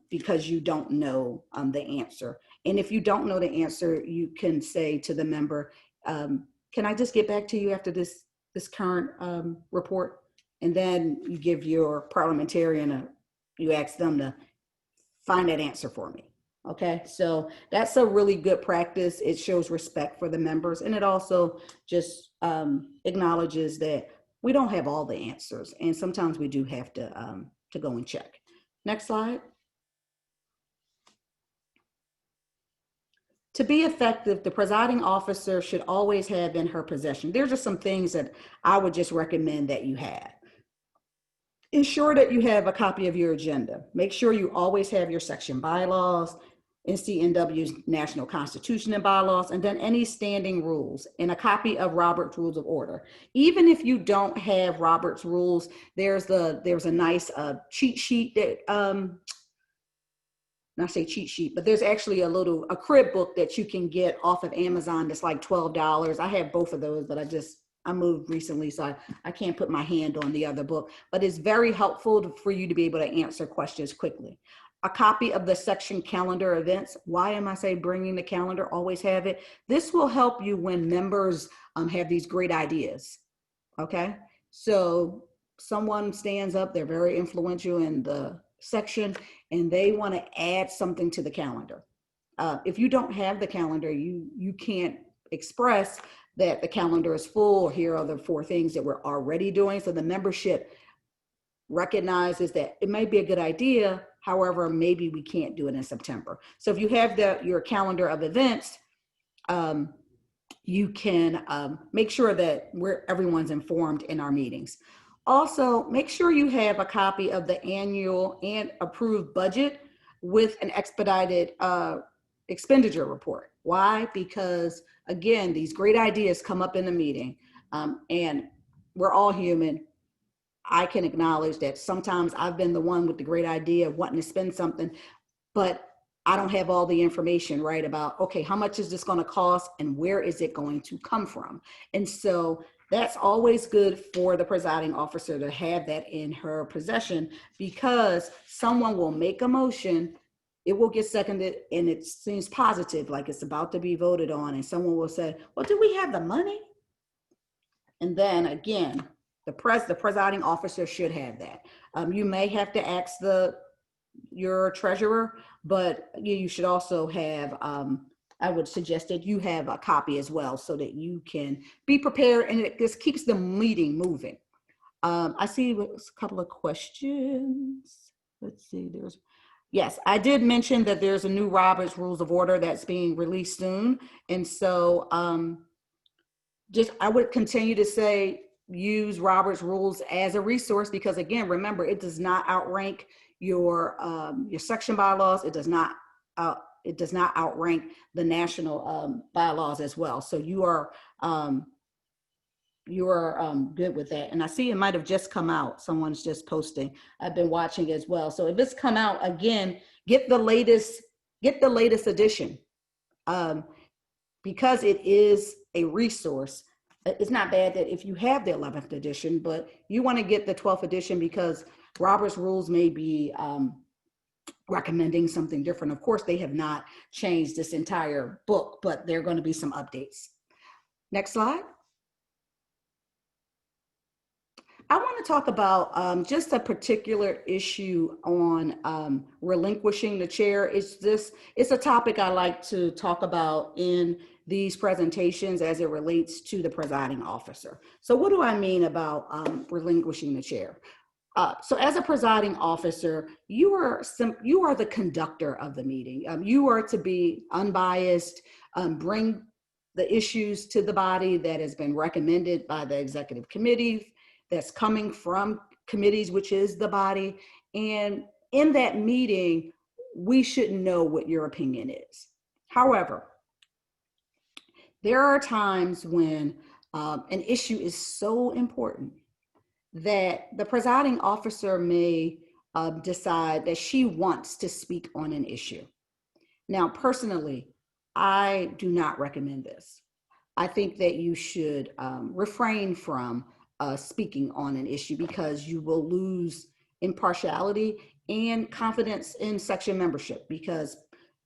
because you don't know the answer. And if you don't know the answer, you can say to the member, can I just get back to you after this current report? And then you give your parliamentarian, you ask them to find that answer for me. Okay, so that's a really good practice. It shows respect for the members, and it also just acknowledges that we don't have all the answers, and sometimes we do have to go and check. Next slide. To be effective, the presiding officer should always have in her possession. There's just some things that I would just recommend that you have. Ensure that you have a copy of your agenda. Make sure you always have your section bylaws, NCNW's National Constitution and bylaws, and then any standing rules, and a copy of Robert's Rules of Order. Even if you don't have Robert's Rules, there's a nice cheat sheet that, not say cheat sheet, but there's actually a crib book that you can get off of Amazon that's like $12. I have both of those, but I moved recently, so I can't put my hand on the other book, but it's very helpful for you to be able to answer questions quickly. A copy of the section calendar events. Why am I saying bringing the calendar? Always have it. This will help you when members have these great ideas, okay? So someone stands up, they're very influential in the section, and they want to add something to the calendar. If you don't have the calendar, you can't express that the calendar is full, or here are the 4 things that we're already doing. So the membership recognizes that it might be a good idea, however, maybe we can't do it in September. So if you have your calendar of events, you can make sure that everyone's informed in our meetings. Also, make sure you have a copy of the annual and approved budget with an expedited expenditure report. Why? Because again, these great ideas come up in the meeting, and we're all human. I can acknowledge that sometimes I've been the one with the great idea of wanting to spend something, but I don't have all the information right about, okay, how much is this going to cost and where is it going to come from? And so that's always good for the presiding officer to have that in her possession, because someone will make a motion, it will get seconded, and it seems positive, like it's about to be voted on, and someone will say, well, do we have the money? And then again, the presiding officer should have that. You may have to ask your treasurer, but you should also have, I would suggest that you have a copy as well so that you can be prepared, and it just keeps the meeting moving. I see a couple of questions. Let's see, yes, I did mention that there's a new Robert's Rules of Order that's being released soon. And so I would continue to say, use Robert's rules as a resource, because again, remember, it does not outrank your section bylaws. It does not outrank the national bylaws as well. So you are good with that. And I see it might have just come out. Someone's just posting. I've been watching as well. So if it's come out again, get the latest edition, because it is a resource. It's not bad that if you have the 11th edition, but you want to get the 12th edition because Robert's rules may be recommending something different. Of course, they have not changed this entire book, but there are going to be some updates. Next slide. I want to talk about just a particular issue on relinquishing the chair. It's a topic I like to talk about in these presentations as it relates to the presiding officer. So what do I mean about relinquishing the chair? So as a presiding officer, you are the conductor of the meeting. You are to be unbiased, bring the issues to the body that has been recommended by the executive committee, that's coming from committees, which is the body. And in that meeting, we should know what your opinion is. However, there are times when an issue is so important that the presiding officer may decide that she wants to speak on an issue. Now, personally, I do not recommend this. I think that you should refrain from speaking on an issue because you will lose impartiality and confidence in section membership, because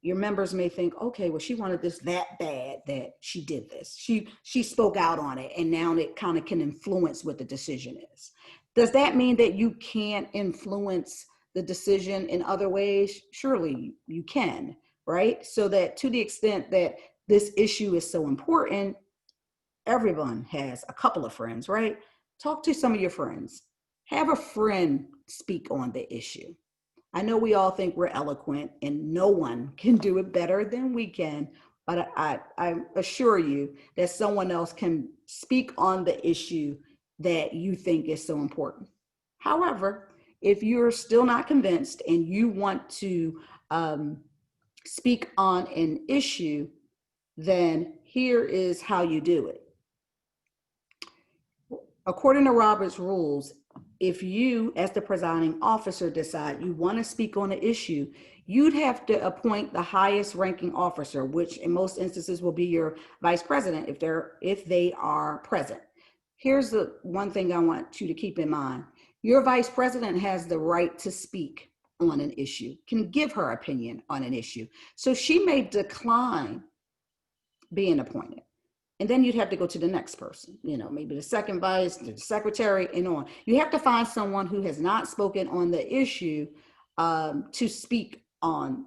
your members may think, okay, well, she wanted this that bad that she did this. She spoke out on it, and now it kind of can influence what the decision is. Does that mean that you can't influence the decision in other ways? Surely you can, right? So that to the extent that this issue is so important, everyone has a couple of friends, right? Talk to some of your friends. Have a friend speak on the issue. I know we all think we're eloquent and no one can do it better than we can, but I assure you that someone else can speak on the issue that you think is so important. However, if you're still not convinced and you want to speak on an issue, then here is how you do it. According to Robert's rules, if you, as the presiding officer, decide you want to speak on an issue, you'd have to appoint the highest ranking officer, which in most instances will be your vice president if they are present. Here's the one thing I want you to keep in mind. Your vice president has the right to speak on an issue, can give her opinion on an issue. So she may decline being appointed. And then you'd have to go to the next person, maybe the second vice, the secretary, and on. You have to find someone who has not spoken on the issue to speak on,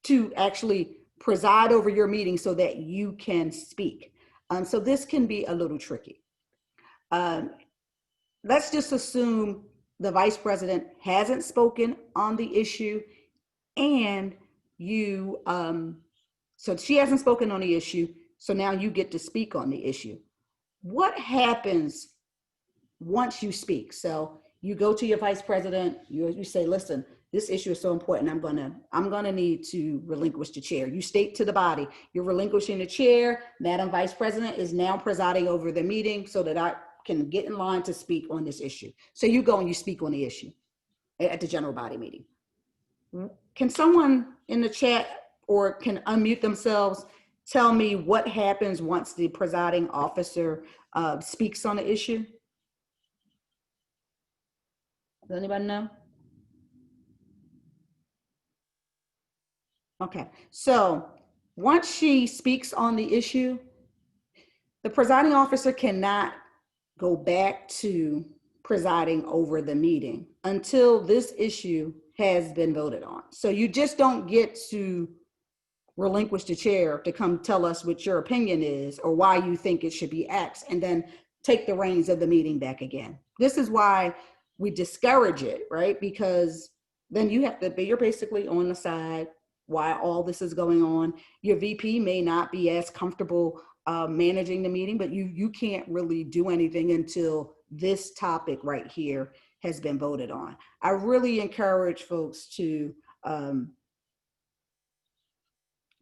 to actually preside over your meeting so that you can speak. So this can be a little tricky. Let's just assume the vice president hasn't spoken on the issue and so she hasn't spoken on the issue. So now you get to speak on the issue. What happens once you speak? So you go to your vice president, you say, listen, this issue is so important, I'm gonna need to relinquish the chair. You state to the body, you're relinquishing the chair. Madam Vice President is now presiding over the meeting so that I can get in line to speak on this issue. So you go and you speak on the issue at the general body meeting. Can someone in the chat or can unmute themselves tell me what happens once the presiding officer speaks on the issue? Does anybody know? Okay, so once she speaks on the issue, the presiding officer cannot go back to presiding over the meeting until this issue has been voted on. So you just don't get to relinquish the chair to come tell us what your opinion is or why you think it should be X, and then take the reins of the meeting back again. This is why we discourage it, right? Because then you're basically on the side while all this is going on. Your VP may not be as comfortable managing the meeting, but you can't really do anything until this topic right here has been voted on. I really encourage folks to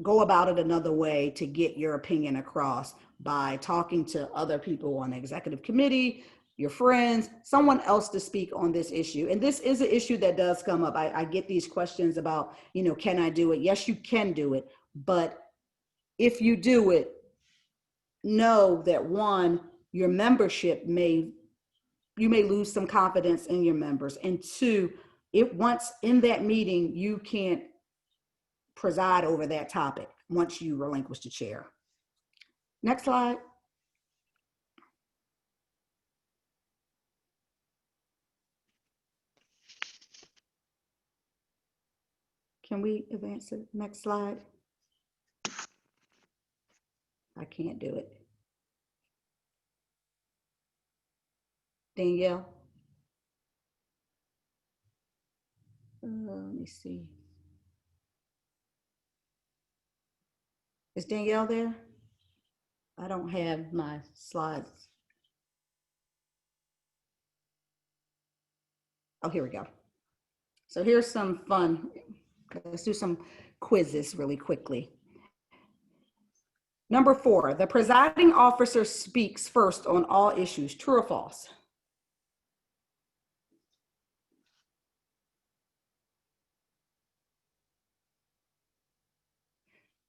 go about it another way to get your opinion across by talking to other people on the executive committee, your friends, someone else to speak on this issue. And this is an issue that does come up. I get these questions about, can I do it? Yes, you can do it. But if you do it, know that one, your membership you may lose some confidence in your members. And two, once in that meeting, you can't preside over that topic once you relinquish the chair. Next slide. Can we advance it? Next slide. I can't do it. Danielle. Let me see. Is Danielle there? I don't have my slides. Oh, here we go. So here's some fun. Let's do some quizzes really quickly. Number 4, the presiding officer speaks first on all issues. True or false?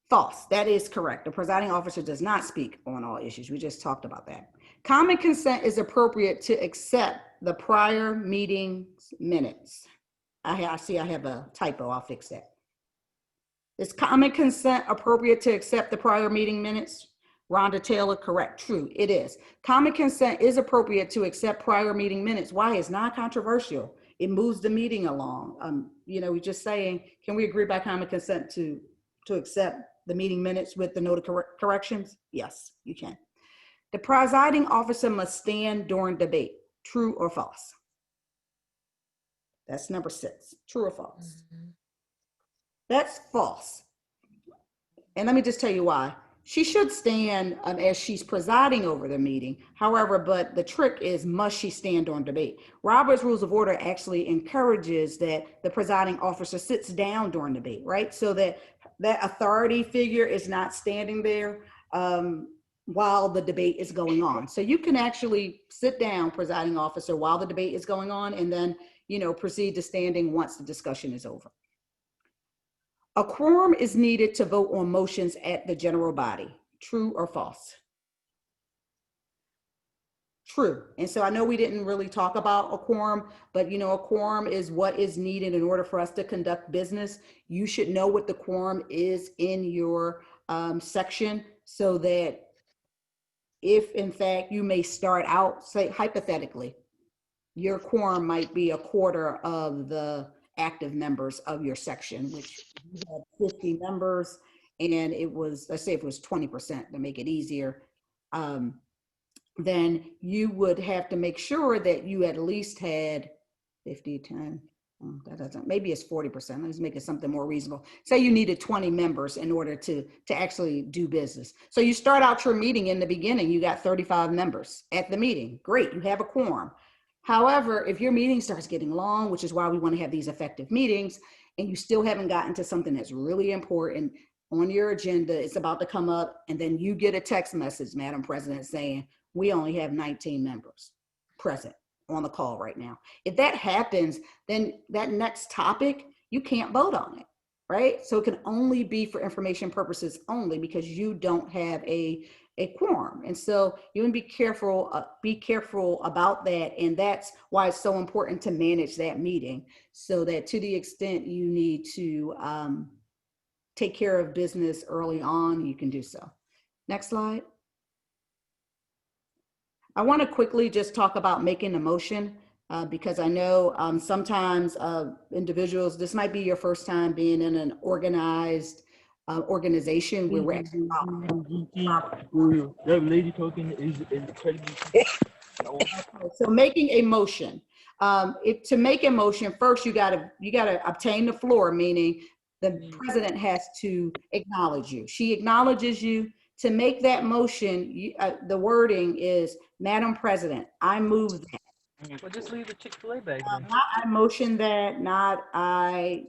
False. That is correct. The presiding officer does not speak on all issues. We just talked about that. Common consent is appropriate to accept the prior meeting's minutes. I see I have a typo. I'll fix that. Is common consent appropriate to accept the prior meeting minutes? Rhonda Taylor, correct. True, it is. Common consent is appropriate to accept prior meeting minutes. Why? It's not controversial. It moves the meeting along. We're just saying, can we agree by common consent to accept the meeting minutes with the noted corrections? Yes, you can. The presiding officer must stand during debate. True or false? That's number 6. True or false? Mm-hmm. That's false. And let me just tell you why. She should stand as she's presiding over the meeting. However, but the trick is, must she stand during debate? Robert's Rules of Order actually encourages that the presiding officer sits down during debate, right? So that authority figure is not standing there while the debate is going on. So you can actually sit down, presiding officer, while the debate is going on, and then, proceed to standing once the discussion is over. A quorum is needed to vote on motions at the general body. True or false? True. And so I know we didn't really talk about a quorum, but a quorum is what is needed in order for us to conduct business. You should know what the quorum is in your section, so that if in fact you may start out, say hypothetically, your quorum might be a quarter of the active members of your section, which you had 50 members, and it was, let's say if it was 20% to make it easier, then you would have to make sure that you at least had 50, 10, that doesn't, maybe it's 40%. Let's make it something more reasonable. Say you needed 20 members in order to actually do business. So you start out your meeting in the beginning, you got 35 members at the meeting. Great, you have a quorum. However, if your meeting starts getting long, which is why we want to have these effective meetings, and you still haven't gotten to something that's really important on your agenda, it's about to come up, and then you get a text message, Madam President, saying, we only have 19 members present on the call right now. If that happens, then that next topic, you can't vote on it, right? So it can only be for information purposes only, because you don't have a quorum. And so you want to be careful about that. And that's why it's so important to manage that meeting, so that to the extent you need to take care of business early on, you can do so. Next slide. I want to quickly just talk about making a motion because I know sometimes individuals, this might be your first time being in an organized organization where we're actually that lady talking is incredibly. So making a motion, to make a motion, first you gotta obtain the floor, meaning the president has to acknowledge you. She acknowledges you, To make that motion, the wording is, Madam President, I move that. Well, just leave the Chick-fil-A bag then. Not I motion that, not I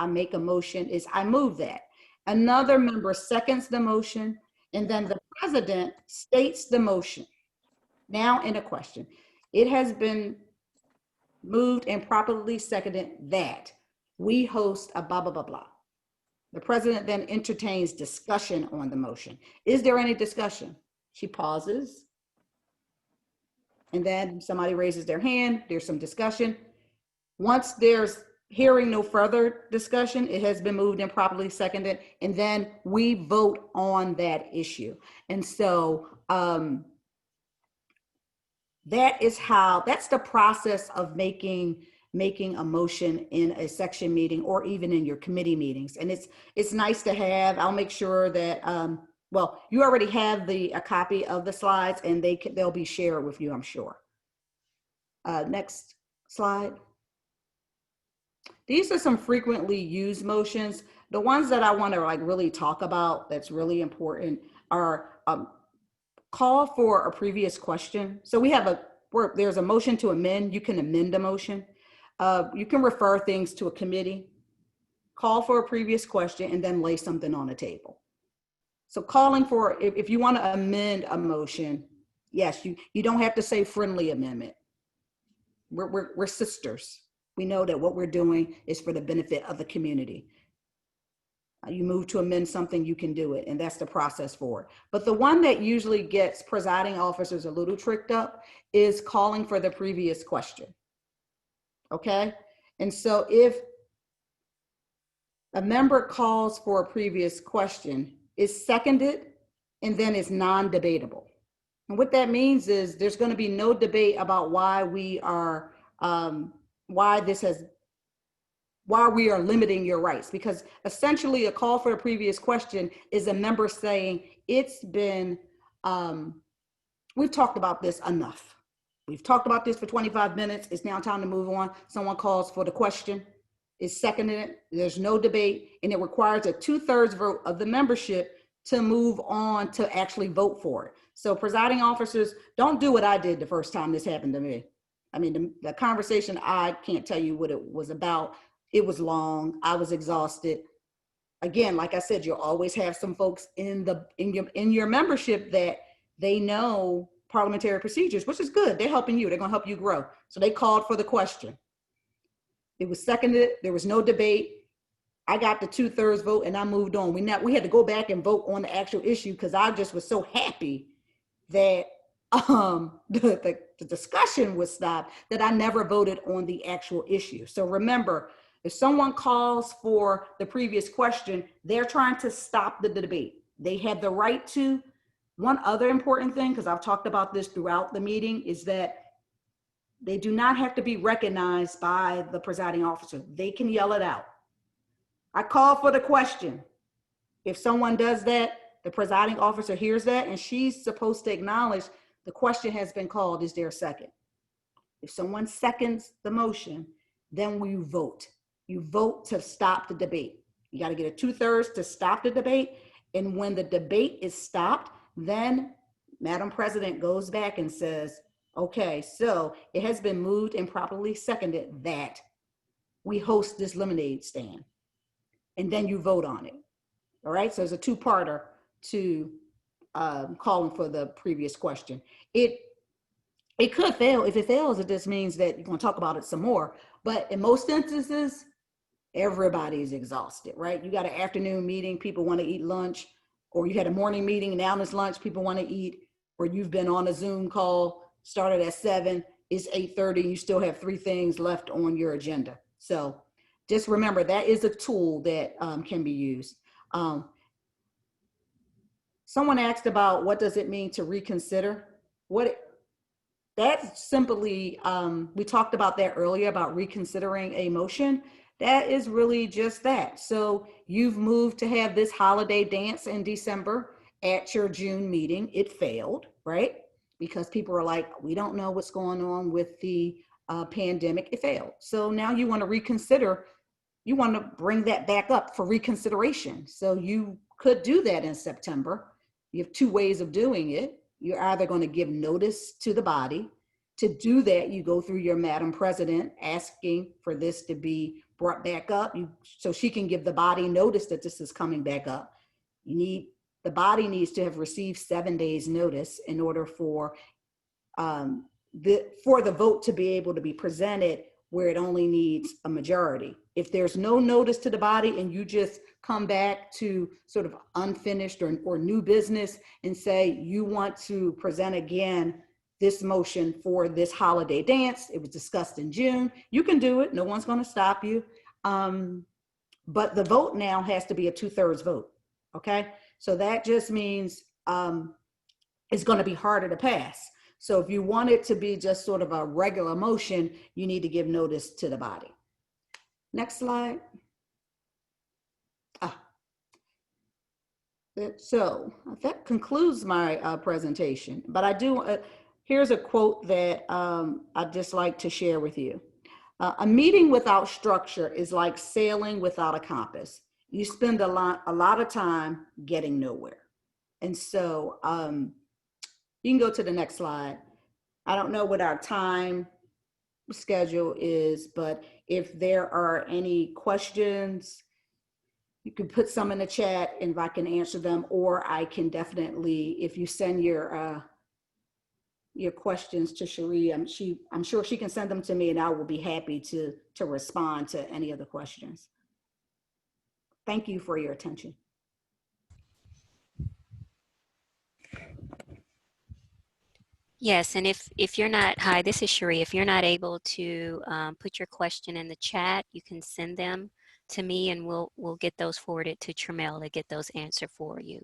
make a motion, is I move that. Another member seconds the motion, and then the president states the motion. Now in a question. It has been moved and properly seconded that we host a blah, blah, blah, blah. The president then entertains discussion on the motion. Is there any discussion? She pauses. And then somebody raises their hand, there's some discussion. Once there's hearing no further discussion, it has been moved and properly seconded, and then we vote on that issue. And so that's the process of making a motion in a section meeting or even in your committee meetings. And it's nice to have. I'll make sure that, well, you already have a copy of the slides, and they'll be shared with you, I'm sure. Next slide. These are some frequently used motions. The ones that I want to really talk about that's really important are call for a previous question. So we have there's a motion to amend. You can amend a motion. You can refer things to a committee, call for a previous question, and then lay something on the table. So calling for, if you want to amend a motion, yes, you don't have to say friendly amendment. We're sisters. We know that what we're doing is for the benefit of the community. You move to amend something, you can do it, and that's the process for it. But the one that usually gets presiding officers a little tricked up is calling for the previous question. Okay? And so if a member calls for a previous question, is seconded, and then it's non-debatable. And what that means is there's going to be no debate about why we are limiting your rights, because essentially a call for a previous question is a member saying it's been, we've talked about this enough. We've talked about this for 25 minutes. It's now time to move on. Someone calls for the question, is seconded, there's no debate, and it requires a 2/3 vote of the membership to move on to actually vote for it. So presiding officers, don't do what I did the first time this happened to me. I mean, the conversation, I can't tell you what it was about. It was long. I was exhausted. Again, like I said, you'll always have some folks in your membership that they know parliamentary procedures, which is good. They're helping you. They're going to help you grow. So they called for the question. It was seconded. There was no debate. I got the 2/3 vote, and I moved on. We had to go back and vote on the actual issue because I just was so happy that the discussion was stopped that I never voted on the actual issue. So remember, if someone calls for the previous question, they're trying to stop the debate. They have the right to. One other important thing, because I've talked about this throughout the meeting, is that they do not have to be recognized by the presiding officer. They can yell it out. I call for the question. If someone does that, the presiding officer hears that, and she's supposed to acknowledge the question has been called. Is there a second? If someone seconds the motion, then we vote. You vote to stop the debate. You got to get a 2/3 to stop the debate. And when the debate is stopped, then Madam President goes back and says, okay, so it has been moved and properly seconded that we host this lemonade stand. And then you vote on it. All right, so it's a two-parter to calling for the previous question. It could fail. If it fails, it just means that you're going to talk about it some more. But in most instances, everybody's exhausted, right? You got an afternoon meeting, people want to eat lunch, or you had a morning meeting, now it's lunch, people want to eat, or you've been on a Zoom call, started at 7, it's 8:30, you still have 3 things left on your agenda. So just remember that is a tool that can be used. Someone asked about what does it mean to reconsider? That's simply, we talked about that earlier about reconsidering a motion. That is really just that. So you've moved to have this holiday dance in December at your June meeting. It failed, right? Because people are like, we don't know what's going on with the pandemic. It failed. So now you want to reconsider. You want to bring that back up for reconsideration. So you could do that in September. You have two ways of doing it. You're either going to give notice to the body. To do that, you go through your Madam President asking for this to be brought back up so she can give the body notice that this is coming back up. The body needs to have received 7 days notice in order for the vote to be able to be presented where it only needs a majority. If there's no notice to the body and you just come back to sort of unfinished or new business and say you want to present again this motion for this holiday dance, it was discussed in June, you can do it. No one's going to stop you. But the vote now has to be a 2/3 vote. Okay. So that just means it's going to be harder to pass. So if you want it to be just sort of a regular motion, you need to give notice to the body. Next slide. So that concludes my presentation, but I do, here's a quote that I'd just like to share with you. A meeting without structure is like sailing without a compass. You spend a lot of time getting nowhere. And so you can go to the next slide. I don't know what our time schedule is, but if there are any questions, you can put some in the chat and if I can answer them, or I can definitely, if you send your questions to Cherie, I'm sure she can send them to me and I will be happy to respond to any of the questions. Thank you for your attention. Yes, and if you're not, hi, this is Cherie. If you're not able to put your question in the chat, you can send them to me and we'll get those forwarded to Tremelle to get those answered for you.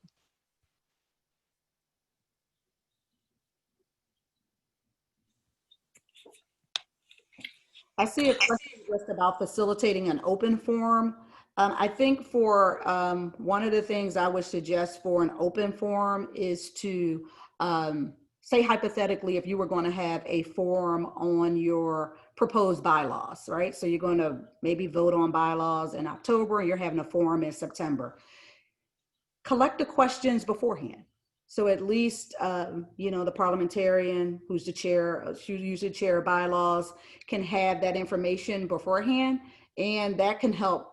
I see a question just about facilitating an open forum. I think for one of the things I would suggest for an open forum is to say hypothetically, if you were going to have a forum on your proposed bylaws, right? So you're going to maybe vote on bylaws in October and you're having a forum in September. Collect the questions beforehand. So at least, the parliamentarian who's the chair, who's usually chair of bylaws, can have that information beforehand, and that can help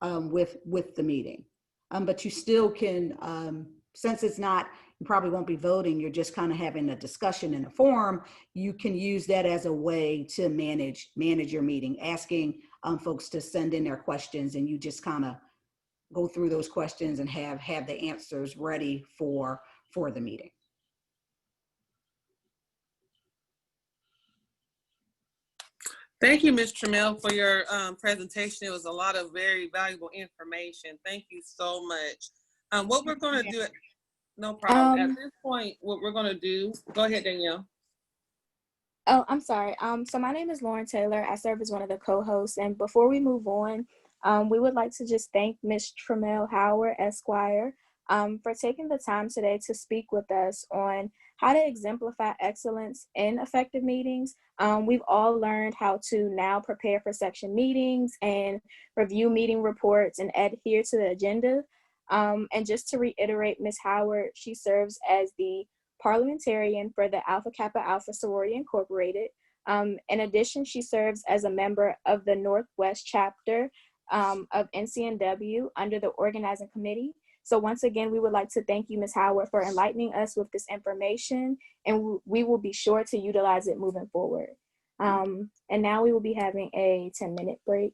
with the meeting. But you still can, since it's not, you probably won't be voting, you're just kind of having a discussion in a forum, you can use that as a way to manage your meeting, asking folks to send in their questions, and you just kind of go through those questions and have the answers ready for the meeting. Thank you, Ms. Tremelle, for your presentation. It was a lot of very valuable information. Thank you so much. What we're going to do, no problem. At this point, what we're going to do, go ahead, Danielle. Oh, I'm sorry. So my name is Lauren Taylor. I serve as one of the co-hosts. And before we move on, we would like to just thank Ms. Tremelle Howard, Esquire, for taking the time today to speak with us on how to exemplify excellence in effective meetings. We've all learned how to now prepare for section meetings and review meeting reports and adhere to the agenda. And just to reiterate, Ms. Howard, she serves as the Parliamentarian for the Alpha Kappa Alpha Sorority Incorporated. In addition, she serves as a member of the Northwest chapter of NCNW under the organizing committee. So once again, we would like to thank you, Ms. Howard, for enlightening us with this information, and we will be sure to utilize it moving forward. And now we will be having a 10-minute break.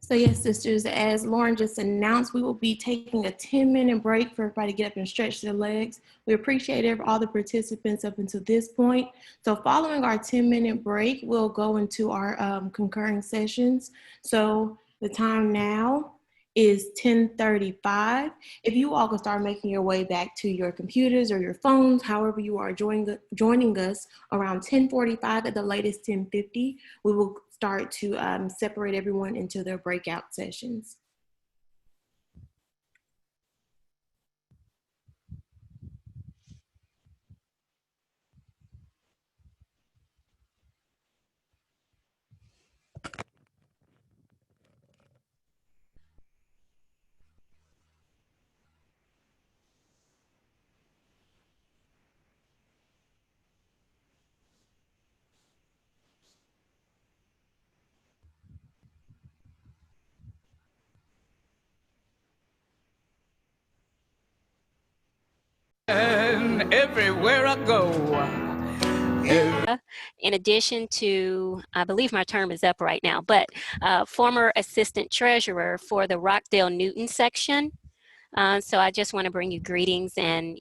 So yes, sisters, as Lauren just announced, we will be taking a 10-minute break for everybody to get up and stretch their legs. We appreciate all the participants up until this point. So following our 10-minute break, we'll go into our concurring sessions. So the time now is 10:35. If you all can start making your way back to your computers or your phones, however you are joining us around 10:45 at the latest 10:50, we will start to separate everyone into their breakout sessions. everywhere I go. In addition to, I believe my term is up right now, but former assistant treasurer for the Rockdale Newton section. So I just want to bring you greetings, and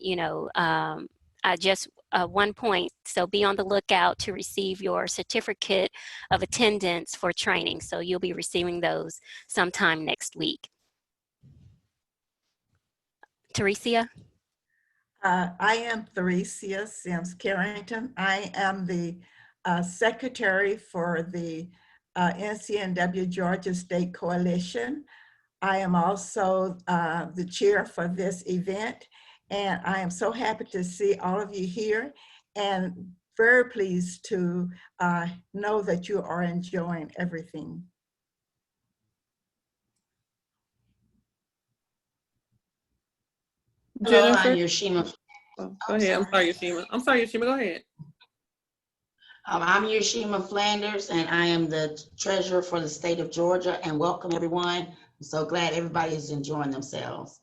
I just one point, so be on the lookout to receive your certificate of attendance for training. So you'll be receiving those sometime next week. Theresia? I am Theresia Sims Carrington. I am the secretary for the NCNW Georgia State Coalition. I am also the chair for this event, and I am so happy to see all of you here and very pleased to know that you are enjoying everything. Hello, Jennifer? I'm Yoshima. Oh, go ahead. I'm sorry, Yoshima. Go ahead. I'm Yoshima Flanders, and I am the treasurer for the state of Georgia, and welcome everyone. I'm so glad everybody is enjoying themselves.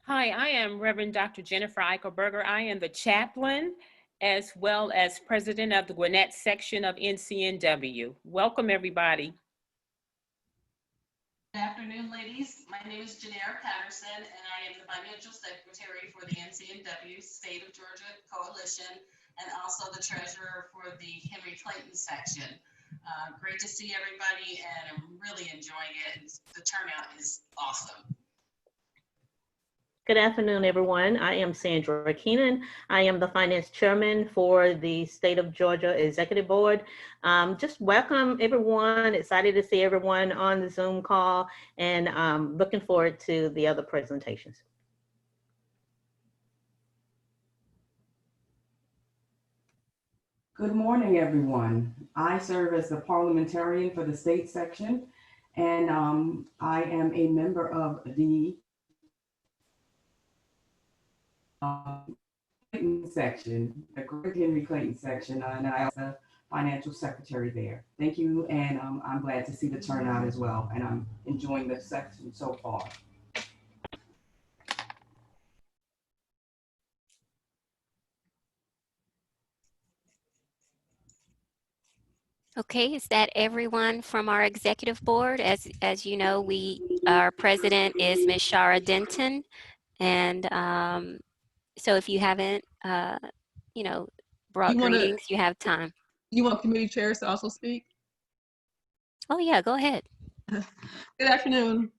Hi, I am Reverend Dr. Jennifer Eichelberger. I am the chaplain as well as president of the Gwinnett section of NCNW. Welcome, everybody. Good afternoon, ladies. My name is Janera Patterson, and I am the financial secretary for the NCNW State of Georgia Coalition, and also the treasurer for the Henry Clayton section. Great to see everybody, and I'm really enjoying it. The turnout is awesome. Good afternoon, everyone. I am Sandra Keenan. I am the finance chairman for the State of Georgia Executive Board. Just welcome everyone. Excited to see everyone on the Zoom call, and looking forward to the other presentations. Good morning, everyone. I serve as the Parliamentarian for the state section, and I am a member of the Clayton section, the Great Henry Clayton section, and I was the financial secretary there. Thank you, and I'm glad to see the turnout as well, and I'm enjoying the section so far. Okay, is that everyone from our executive board? As you know, our president is Ms. Sharah Denton, and so if you haven't, brought greetings, you have time. You want committee chairs to also speak? Oh yeah, go ahead. Good afternoon.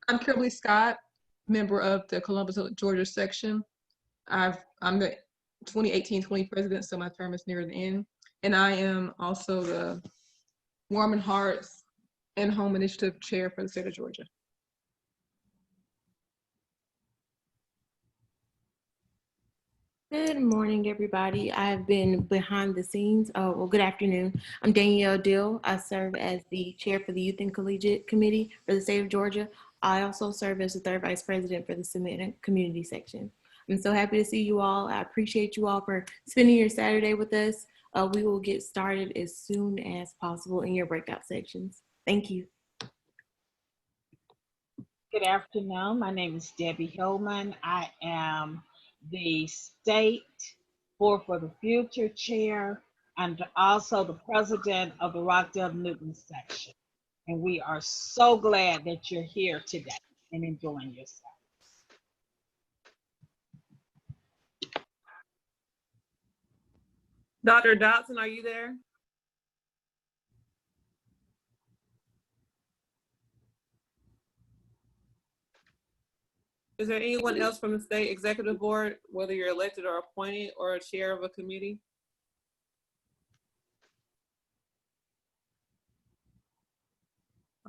I'm Kimberly Scott, member of the Columbus, Georgia section. I'm the 2018-20 president, so my term is near the end. And I am also the Warm and Hearts and Home Initiative chair for the state of Georgia. Good morning, everybody. I've been behind the scenes. Well, good afternoon. I'm Danielle Dill. I serve as the chair for the Youth and Collegiate Committee for the state of Georgia. I also serve as the third vice president for the Summit Community section. I'm so happy to see you all. I appreciate you all for spending your Saturday with us. We will get started as soon as possible in your breakout sections. Thank you. Good afternoon. My name is Debbie Hillman. I am the State Board for the Future chair and also the president of the Rockdale Newton section. And we are so glad that you're here today and enjoying yourself. Dr. Dotson, are you there? Is there anyone else from the state executive board, whether you're elected or appointed or a chair of a committee?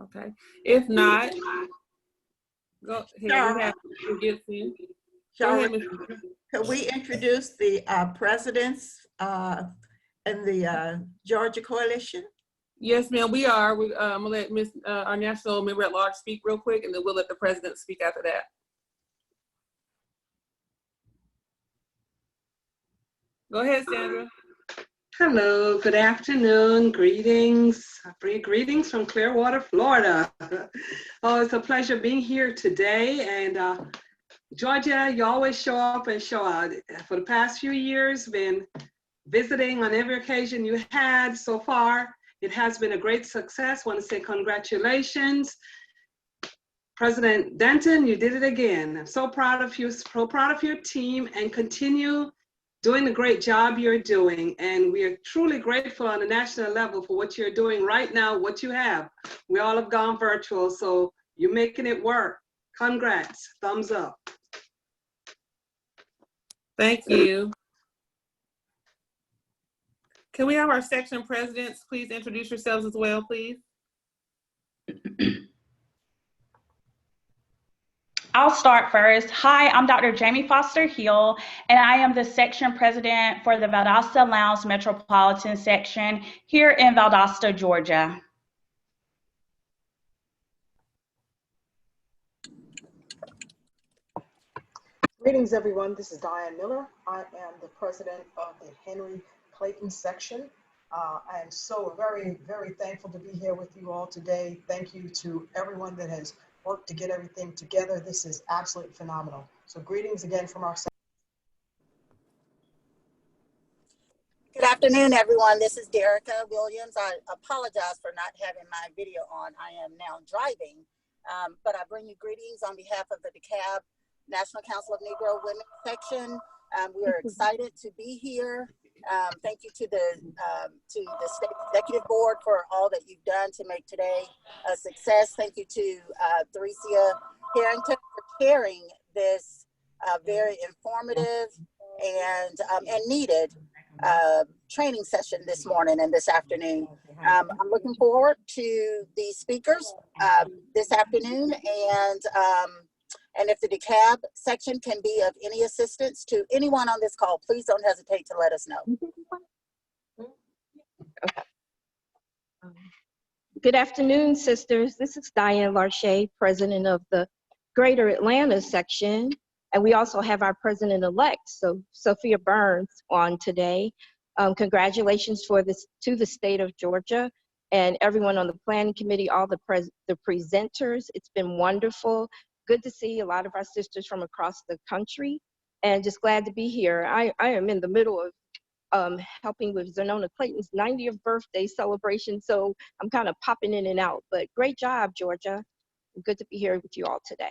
Okay, if not, go ahead. Could we introduce the presidents in the Georgia Coalition? Yes, ma'am, we are. I'm gonna let our national member at large speak real quick, and then we'll let the president speak after that. Go ahead, Sandra. Hello, good afternoon, greetings. I bring greetings from Clearwater, Florida. Oh, it's a pleasure being here today, and Georgia, you always show up and show out. For the past few years, been visiting on every occasion you had so far. It has been a great success. Want to say congratulations. President Denton, you did it again. I'm so proud of you, so proud of your team, and continue doing the great job you're doing. And we are truly grateful on the national level for what you're doing right now, what you have. We all have gone virtual, so you're making it work. Congrats, thumbs up. Thank you. Can we have our section presidents please introduce yourselves as well, please? I'll start first. Hi, I'm Dr. Jamie Foster Hill, and I am the section president for the Valdosta Lowndes Metropolitan Section here in Valdosta, Georgia. Greetings, everyone. This is Diane Miller. I am the president of the Henry Clayton section. I am so very, very thankful to be here with you all today. Thank you to everyone that has worked to get everything together. This is absolutely phenomenal. So greetings again from our section. Good afternoon, everyone. This is Derica Williams. I apologize for not having my video on. I am now driving, but I bring you greetings on behalf of the DeKalb National Council of Negro Women section. We are excited to be here. Thank you to the State Executive Board for all that you've done to make today a success. Thank you to Theresia Carrington for chairing this very informative and needed training session this morning and this afternoon. I'm looking forward to the speakers this afternoon, and if the DeKalb section can be of any assistance to anyone on this call, please don't hesitate to let us know. Okay. Good afternoon, sisters. This is Diane Larche, president of the Greater Atlanta section. And we also have our president-elect, so Sophia Burns, on today. Congratulations to the state of Georgia and everyone on the planning committee, all the presenters. It's been wonderful. Good to see a lot of our sisters from across the country, and just glad to be here. I am in the middle of helping with Zenona Clayton's 90th birthday celebration, so I'm kind of popping in and out, but great job, Georgia. Good to be here with you all today.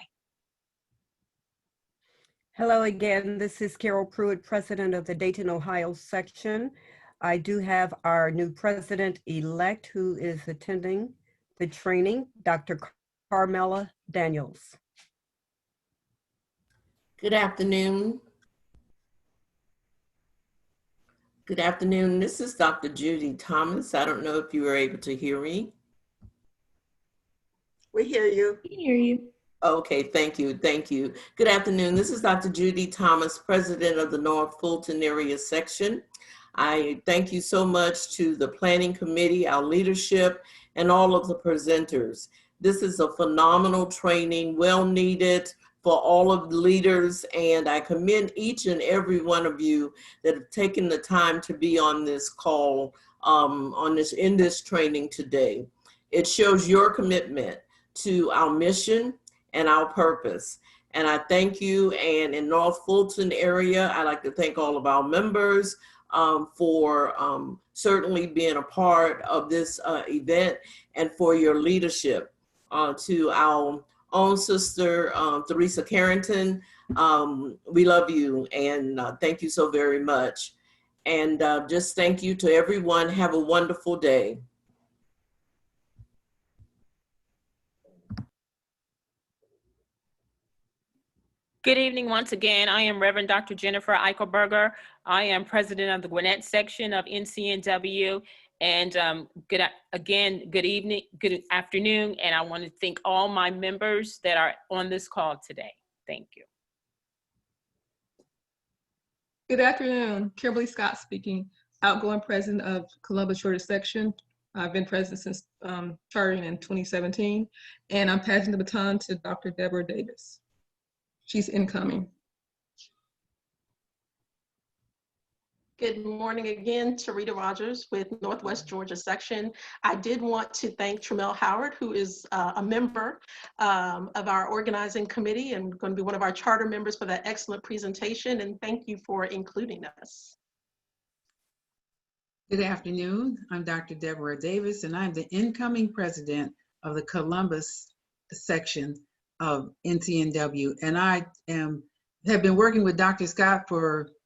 Hello again, this is Carol Pruitt, president of the Dayton, Ohio section. I do have our new president-elect who is attending the training, Dr. Carmela Daniels. Good afternoon. Good afternoon. This is Dr. Judy Thomas. I don't know if you were able to hear me. We hear you. We hear you. Okay, thank you. Thank you. Good afternoon. This is Dr. Judy Thomas, president of the North Fulton area section. I thank you so much to the planning committee, our leadership, and all of the presenters. This is a phenomenal training, well needed for all of the leaders, and I commend each and every one of you that have taken the time to be on this call, in this training today. It shows your commitment to our mission and our purpose. And I thank you. And in North Fulton area, I'd like to thank all of our members for certainly being a part of this event and for your leadership. To our own sister, Theresia Carrington, we love you and thank you so very much. And just thank you to everyone. Have a wonderful day. Good evening once again. I am Reverend Dr. Jennifer Eichelberger. I am president of the Gwinnett section of NCNW. And good evening, good afternoon. And I want to thank all my members that are on this call today. Thank you. Good afternoon. Kimberly Scott speaking, outgoing president of Columbus Georgia section. I've been president since chartering in 2017. And I'm passing the baton to Dr. Deborah Davis. She's incoming. Good morning again, Tarita Rogers with Northwest Georgia section. I did want to thank Tremelle Howard, who is a member of our organizing committee and going to be one of our charter members, for that excellent presentation, and thank you for including us. Good afternoon. I'm Dr. Deborah Davis, and I'm the incoming president of the Columbus section of NCNW. And I have been working with Dr. Scott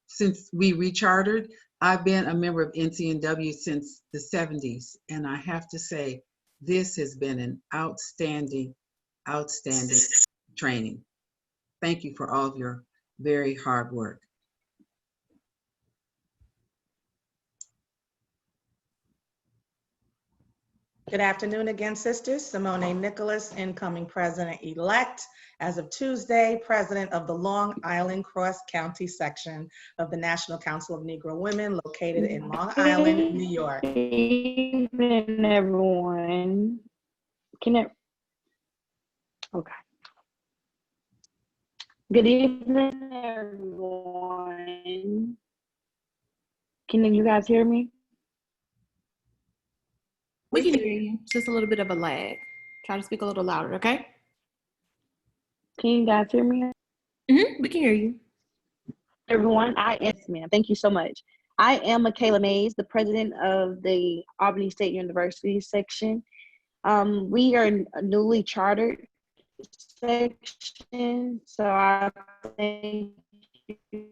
since we rechartered. I've been a member of NCNW since the 70s, and I have to say, this has been an outstanding training. Thank you for all of your very hard work. Good afternoon again, sisters. Simone Nicholas, incoming president-elect. As of Tuesday, president of the Long Island Cross County section of the National Council of Negro Women, located in Long Island, New York. Good evening, everyone. Okay. Good evening, everyone. Can you guys hear me? We can hear you. Just a little bit of a lag. Try to speak a little louder, okay? Can you guys hear me? We can hear you. Everyone, yes, ma'am. Thank you so much. I am Michaela Mays, the president of the Albany State University section. We are a newly chartered section, so I thank you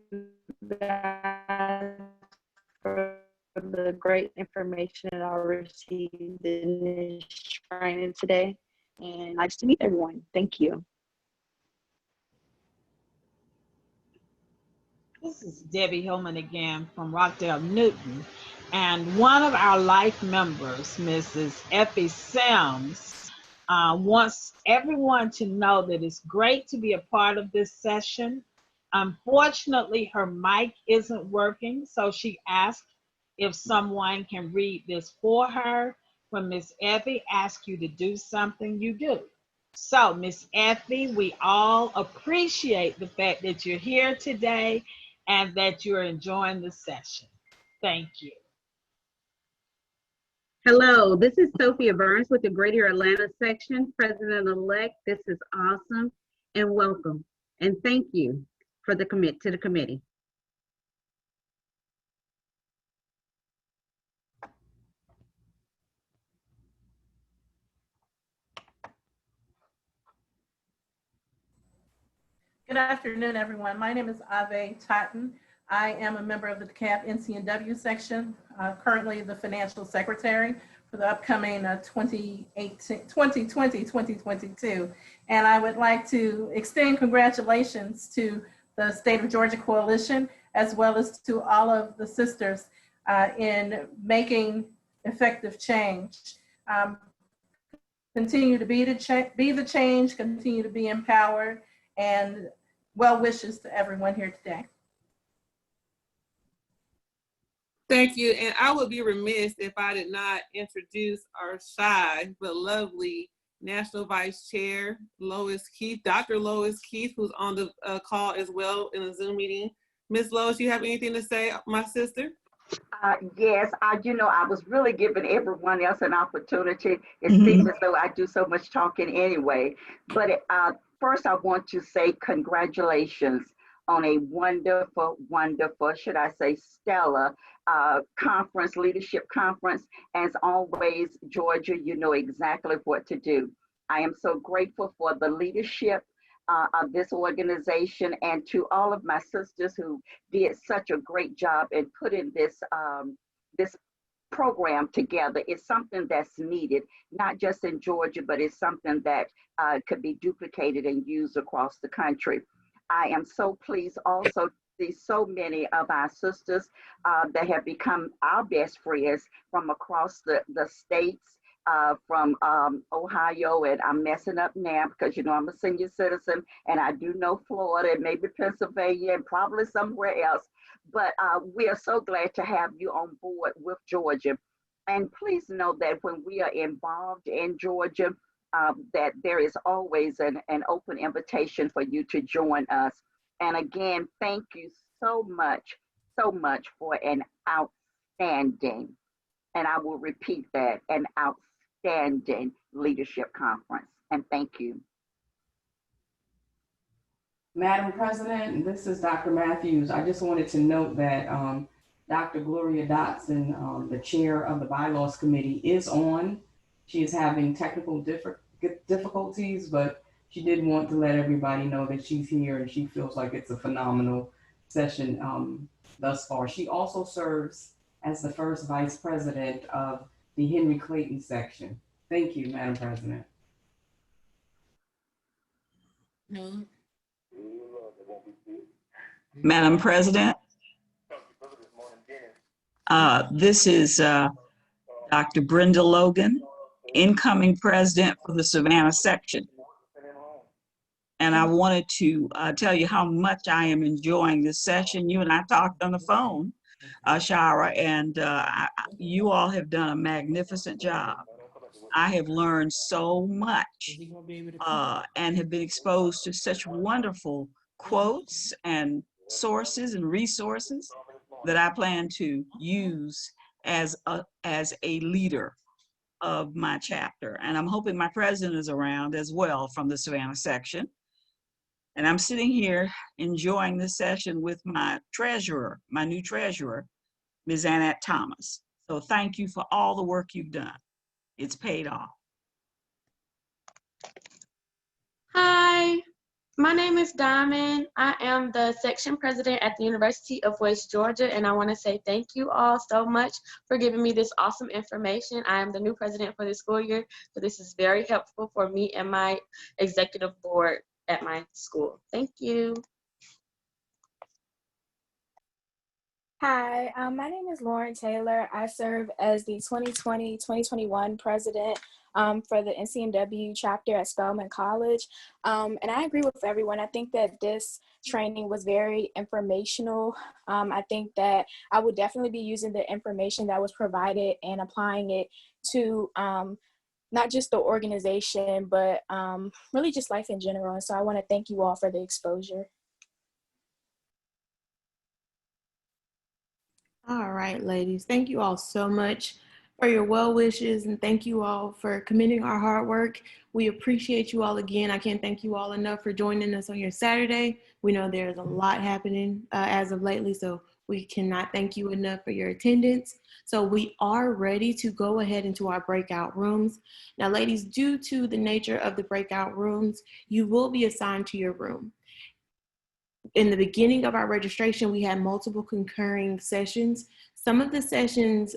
guys for the great information that I received in this training today. And nice to meet everyone. Thank you. This is Debbie Hillman again from Rockdale, Newton. And one of our life members, Mrs. Effie Sims, wants everyone to know that it's great to be a part of this session. Unfortunately, her mic isn't working, so she asked if someone can read this for her. When Miss Effie asks you to do something, you do. So, Miss Effie, we all appreciate the fact that you're here today and that you're enjoying the session. Thank you. Hello, this is Sophia Burns with the Greater Atlanta section, president-elect. This is awesome, and welcome, and thank you for the committee. Good afternoon, everyone. My name is Ave Totten. I am a member of the DeKalb NCNW section, currently the financial secretary for the upcoming 2020-2022. And I would like to extend congratulations to the State of Georgia Coalition, as well as to all of the sisters in making effective change. Continue to be the change, continue to be empowered, and well wishes to everyone here today. Thank you. And I would be remiss if I did not introduce our shy but lovely National Vice Chair, Lois Keith, Dr. Lois Keith, who's on the call as well in a Zoom meeting. Ms. Lois, you have anything to say, my sister? Yes, I was really giving everyone else an opportunity. It seems as though I do so much talking anyway. But first, I want to say congratulations on a wonderful, should I say, stellar conference, leadership conference. As always, Georgia, you know exactly what to do. I am so grateful for the leadership of this organization, and to all of my sisters who did such a great job in putting this this program together. It's something that's needed, not just in Georgia, but it's something that could be duplicated and used across the country. I am so pleased also to see so many of our sisters that have become our best friends from across the states. From Ohio, and I'm messing up now because, you know, I'm a senior citizen and I do know Florida and maybe Pennsylvania and probably somewhere else. But we are so glad to have you on board with Georgia. And please know that when we are involved in Georgia, that there is always an open invitation for you to join us. And again, thank you so much so much for an outstanding, and I will repeat that, an outstanding leadership conference. And thank you. Madam President, this is Dr. Matthews. I just wanted to note that Dr. Gloria Dotson, the chair of the Bylaws Committee, is on. She is having technical difficulties, but she did want to let everybody know that she's here and she feels like it's a phenomenal session thus far. She also serves as the first vice president of the Henry Clayton section. Thank you, Madam President. Madam President, this is Dr. Brenda Logan, incoming president for the Savannah section. And I wanted to tell you how much I am enjoying this session. You and I talked on the phone, Sharah, and you all have done a magnificent job. I have learned so much and have been exposed to such wonderful quotes and sources and resources that I plan to use as a leader of my chapter. And I'm hoping my president is around as well from the Savannah section. And I'm sitting here enjoying this session with my treasurer, my new treasurer, Ms. Annette Thomas. So thank you for all the work you've done. It's paid off. Hi, my name is Diamond. I am the section president at the University of West Georgia, and I want to say thank you all so much for giving me this awesome information. I am the new president for this school year, so this is very helpful for me and my executive board at my school. Thank you. Hi, my name is Lauren Taylor. I serve as the 2020-2021 president for the NCNW chapter at Spelman College. And I agree with everyone. I think that this training was very informational. I think that I would definitely be using the information that was provided and applying it to not just the organization, but really just life in general. And so I want to thank you all for the exposure. All right, ladies, thank you all so much for your well wishes, and thank you all for commending our hard work. We appreciate you all again. I can't thank you all enough for joining us on your Saturday. We know there's a lot happening as of lately, so we cannot thank you enough for your attendance. So we are ready to go ahead into our breakout rooms. Now, ladies, due to the nature of the breakout rooms, you will be assigned to your room. In the beginning of our registration, we had multiple concurring sessions. Some of the sessions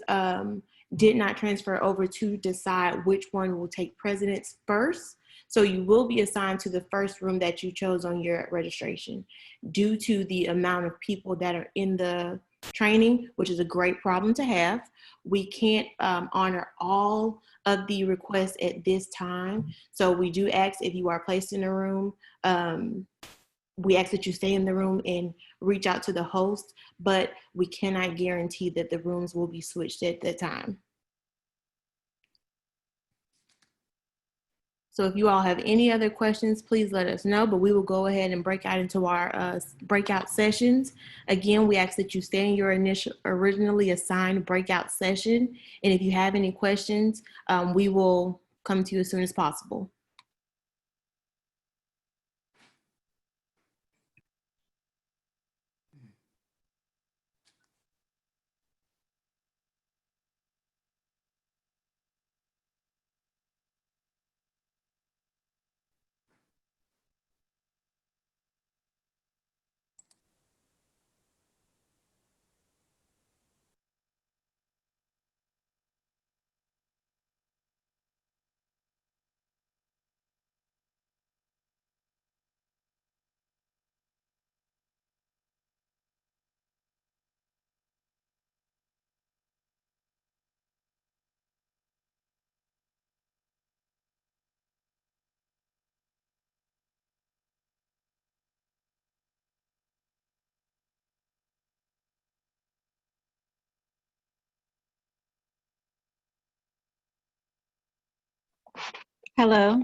did not transfer over to decide which one will take precedence first. So you will be assigned to the first room that you chose on your registration. Due to the amount of people that are in the training, which is a great problem to have, we can't honor all of the requests at this time. So we do ask, if you are placed in a room, we ask that you stay in the room and reach out to the host, but we cannot guarantee that the rooms will be switched at that time. So if you all have any other questions, please let us know, but we will go ahead and break out into our breakout sessions. Again, we ask that you stay in your originally assigned breakout session. And if you have any questions, we will come to you as soon as possible. Hello.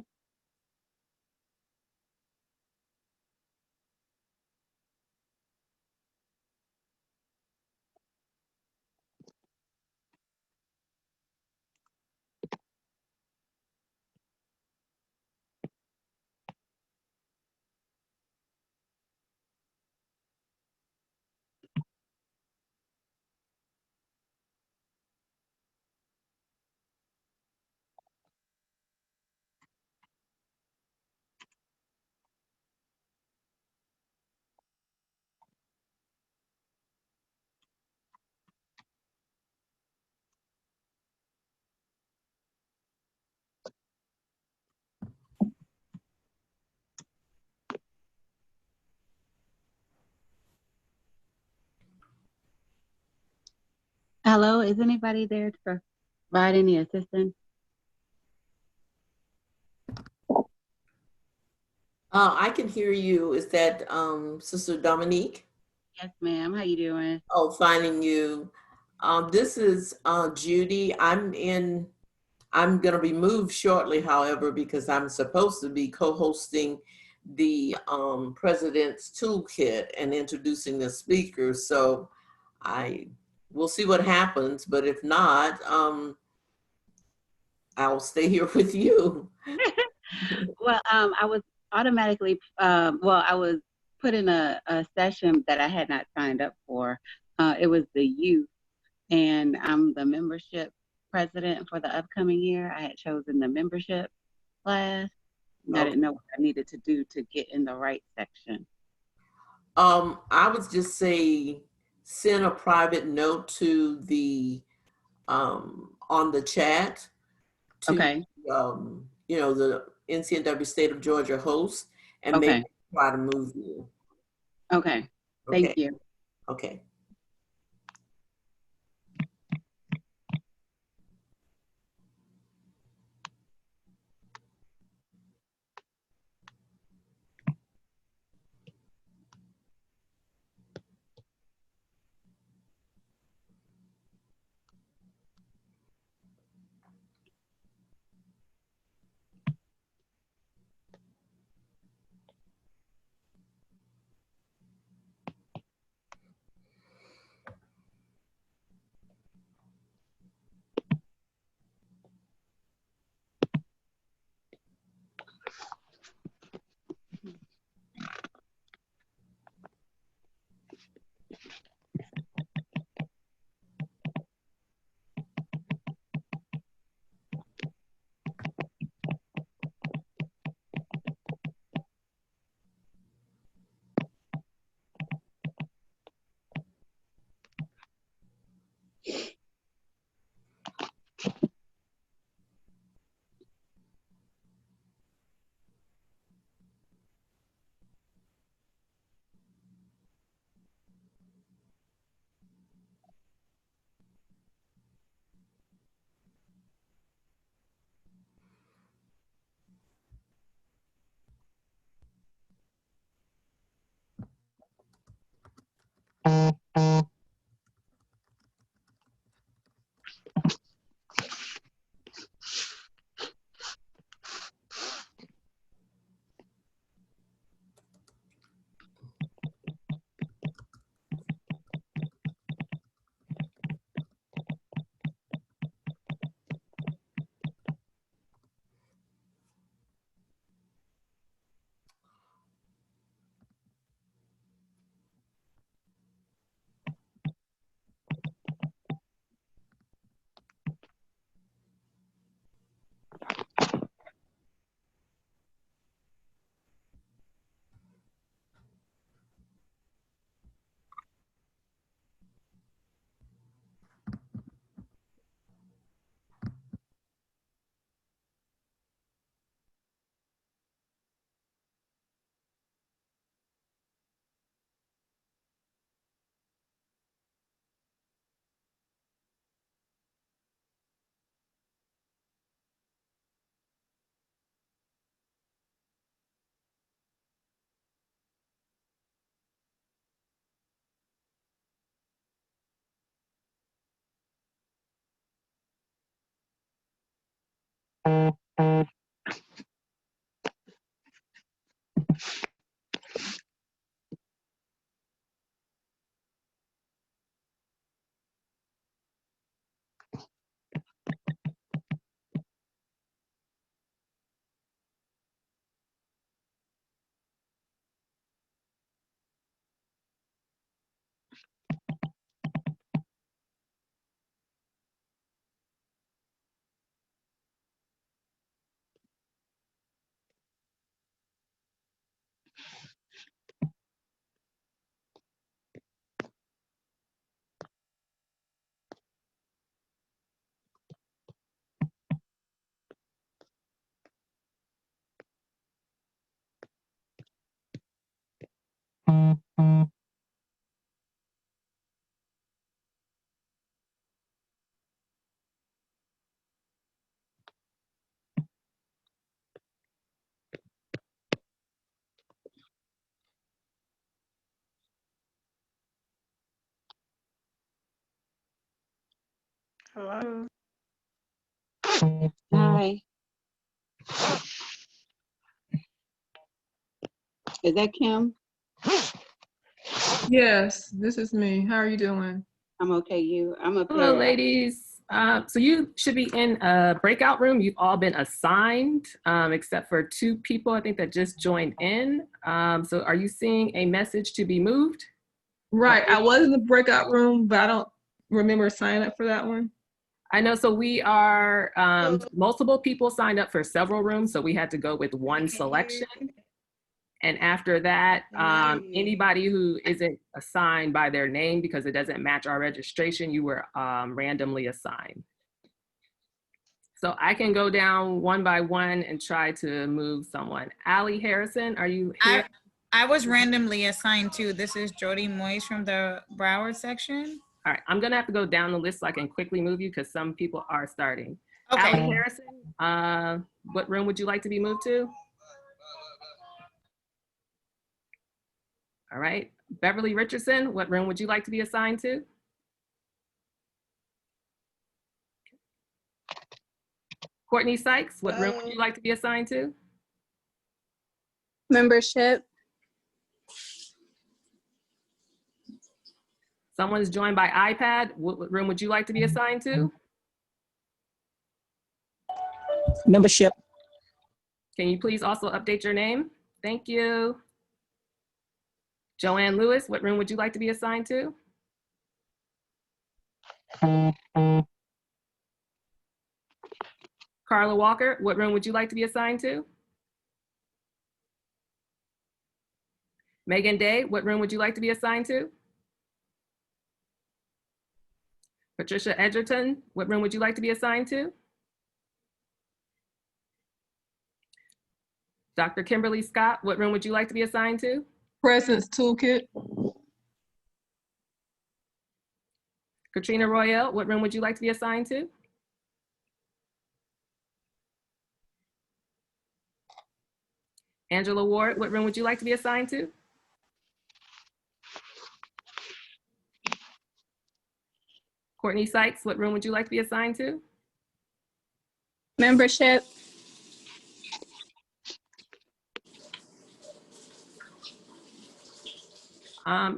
Hello, is anybody there to provide any assistance? I can hear you. Is that Sister Dominique? Yes, ma'am. How you doing? Oh, finding you. This is Judy. I'm going to be moved shortly, however, because I'm supposed to be co-hosting the President's Toolkit and introducing the speakers. So we'll see what happens, but if not, I'll stay here with you. Well, I was automatically, I was put in a session that I had not signed up for. It was the youth, and I'm the membership president for the upcoming year. I had chosen the membership class. And I didn't know what I needed to do to get in the right section. I would just say send a private note to the on the chat to the NCNW State of Georgia host, and maybe try to move you. Okay. Thank you. Okay. Hello. Hi. Is that Kim? Yes, this is me. How are you doing? I'm okay. I'm up Hello, here. ladies. So you should be in a breakout room. You've all been assigned, except for 2 people, I think, that just joined in. So are you seeing a message to be moved? Right. I was in the breakout room, but I don't remember signing up for that one. I know, so we are, multiple people signed up for several rooms, so we had to go with one selection. And after that, anybody who isn't assigned by their name because it doesn't match our registration, you were randomly assigned. So I can go down one by one and try to move someone. Allie Harrison, are you here? I was randomly assigned to. This is Jody Moyes from the Broward section. All right, I'm gonna have to go down the list so I can quickly move you because some people are starting. Okay. Allie Harrison, what room would you like to be moved to? All right, Beverly Richardson, what room would you like to be assigned to? Courtney Sykes, what room would you like to be assigned to? Membership. Someone's joined by iPad. What room would you like to be assigned to? Membership. Can you please also update your name? Thank you. Joanne Lewis, what room would you like to be assigned to? Carla Walker, what room would you like to be assigned to? Megan Day, what room would you like to be assigned to? Patricia Edgerton, what room would you like to be assigned to? Dr. Kimberly Scott, what room would you like to be assigned to? Presence Toolkit. Katrina Royale, what room would you like to be assigned to? Angela Ward, what room would you like to be assigned to? Courtney Sykes, what room would you like to be assigned to? Membership.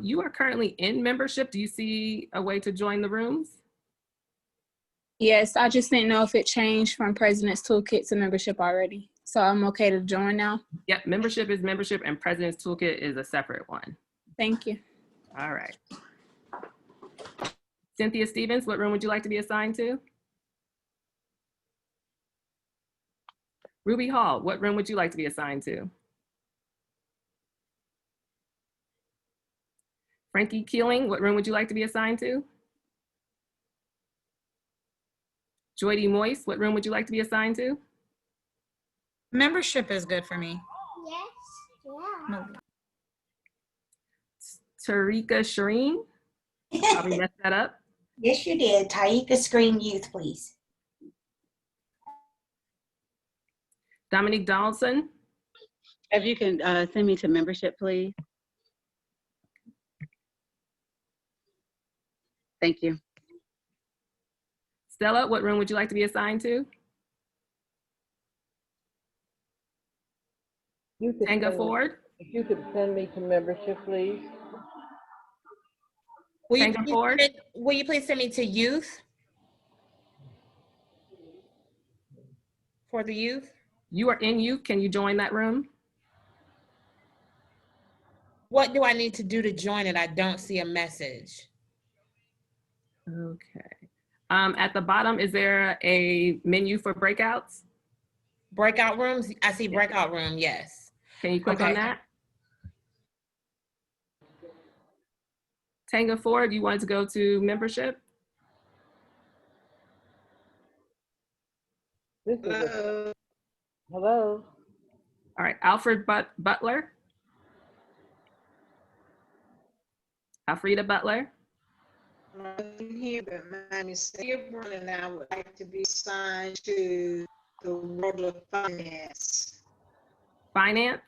You are currently in membership. Do you see a way to join the rooms? Yes, I just didn't know if it changed from President's Toolkit to membership already. So I'm okay to join now. Yep, membership is membership and President's Toolkit is a separate one. Thank you. All right. Cynthia Stevens, what room would you like to be assigned to? Ruby Hall, what room would you like to be assigned to? Frankie Keeling, what room would you like to be assigned to? Joydy Moyes, what room would you like to be assigned to? Membership is good for me. Yes. Tarika Shireen, probably messed that up. Yes, you did. Taika Screen Youth, please. Dominique Donaldson. If you can send me to membership, please. Thank you. Stella, what room would you like to be assigned to? Tanga Ford. If you could send me to membership, please. Will you, Tanga Ford. will you please send me to youth? For the youth? You are in youth. Can you join that room? What do I need to do to join it? I don't see a message. Okay. At the bottom, is there a menu for breakouts? Breakout rooms? I see breakout room, yes. Can you click on that? Tanga Ford, you wanted to go to membership? Hello. All right, Alfred Butler. Alfreda Butler. I'm here, but my name is Deborah, and I would like to be assigned to the World of Finance. Finance?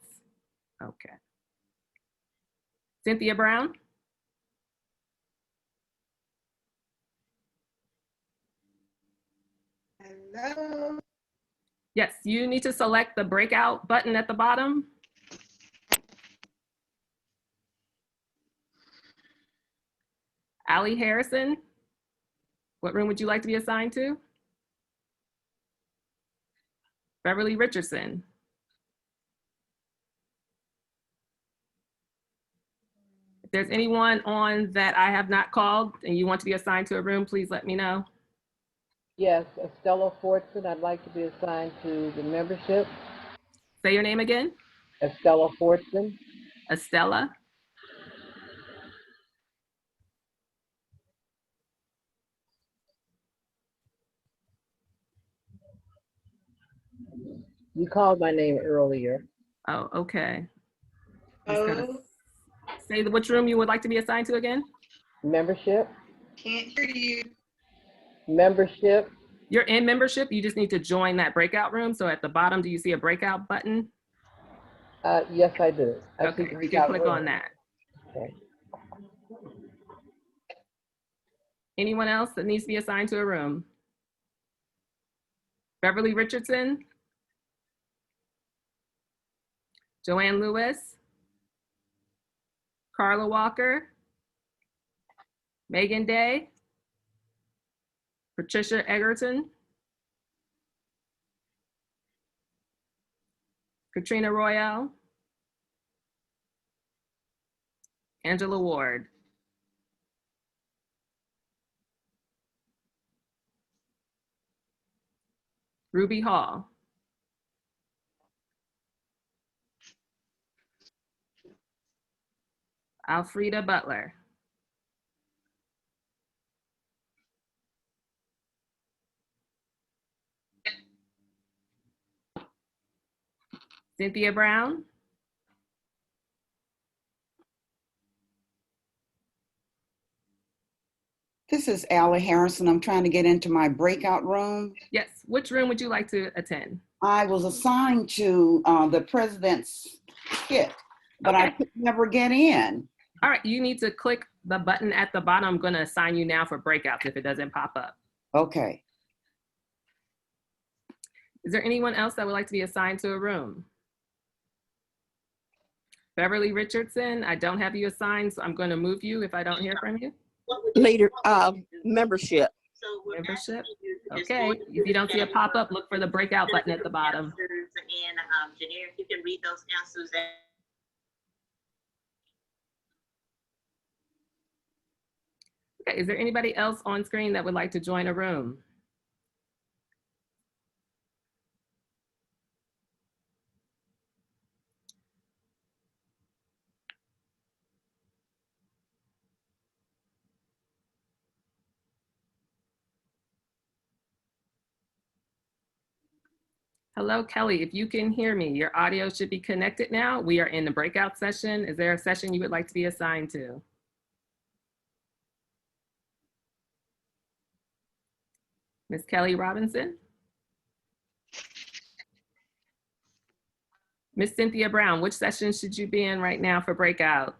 Okay. Cynthia Brown? Hello. Yes, you need to select the breakout button at the bottom. Allie Harrison, what room would you like to be assigned to? Beverly Richardson. If there's anyone on that I have not called and you want to be assigned to a room, please let me know. Yes, Estella Fortson. I'd like to be assigned to the membership. Say your name again. Estella Fortson. Estella. You called my name earlier. Oh, okay. Say which room you would like to be assigned to again. Membership. Can't hear you. Membership. You're in membership. You just need to join that breakout room. So at the bottom, do you see a breakout button? Yes, I do. Okay, you can click on that. Okay. Anyone else that needs to be assigned to a room? Beverly Richardson? Joanne Lewis? Carla Walker? Megan Day? Patricia Egerton? Katrina Royale? Angela Ward? Ruby Hall? Alfreda Butler? Cynthia Brown? This is Allie Harrison. I'm trying to get into my breakout room. Yes, which room would you like to attend? I was assigned to the president's kit, but I could never get in. All right, you need to click the button at the bottom. I'm gonna assign you now for breakouts if it doesn't pop up. Okay. Is there anyone else that would like to be assigned to a room? Beverly Richardson, I don't have you assigned, so I'm gonna move you if I don't hear from you. Later, membership. Membership, okay. If you don't see a pop-up, look for the breakout button at the bottom. And Janine, if you can read those answers. Okay, is there anybody else on screen that would like to join a room? Hello, Kelly, if you can hear me, your audio should be connected now. We are in the breakout session. Is there a session you would like to be assigned to? Ms. Kelly Robinson? Ms. Cynthia Brown, which session should you be in right now for breakouts?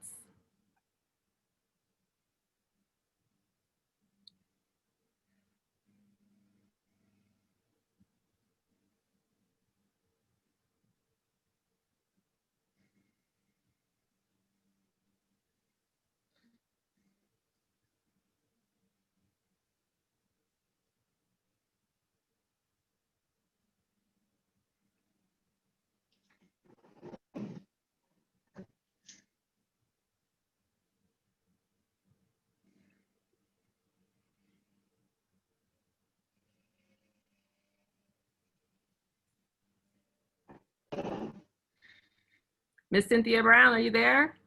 Ms. Cynthia Brown, are you there?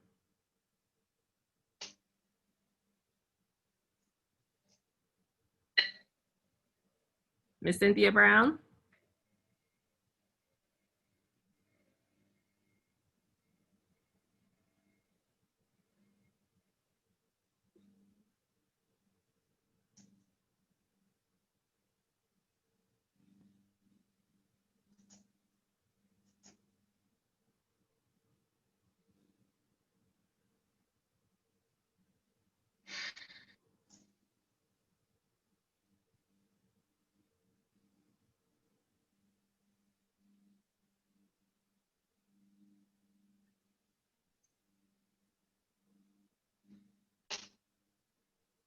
Ms. Cynthia Brown?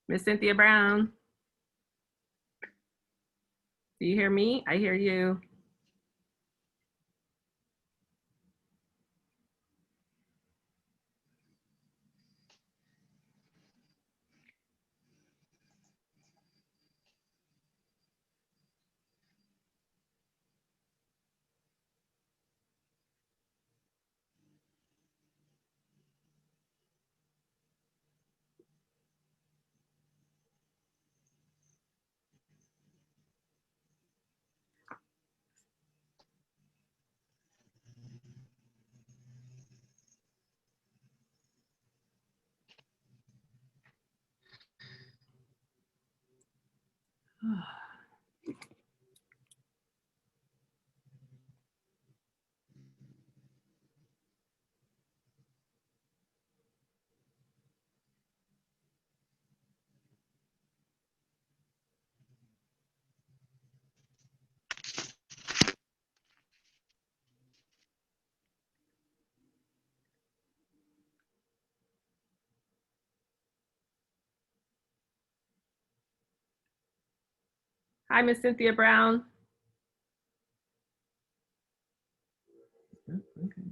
Miss Cynthia Brown. Do you hear me? I hear you. Hi, Miss Cynthia Brown. Okay.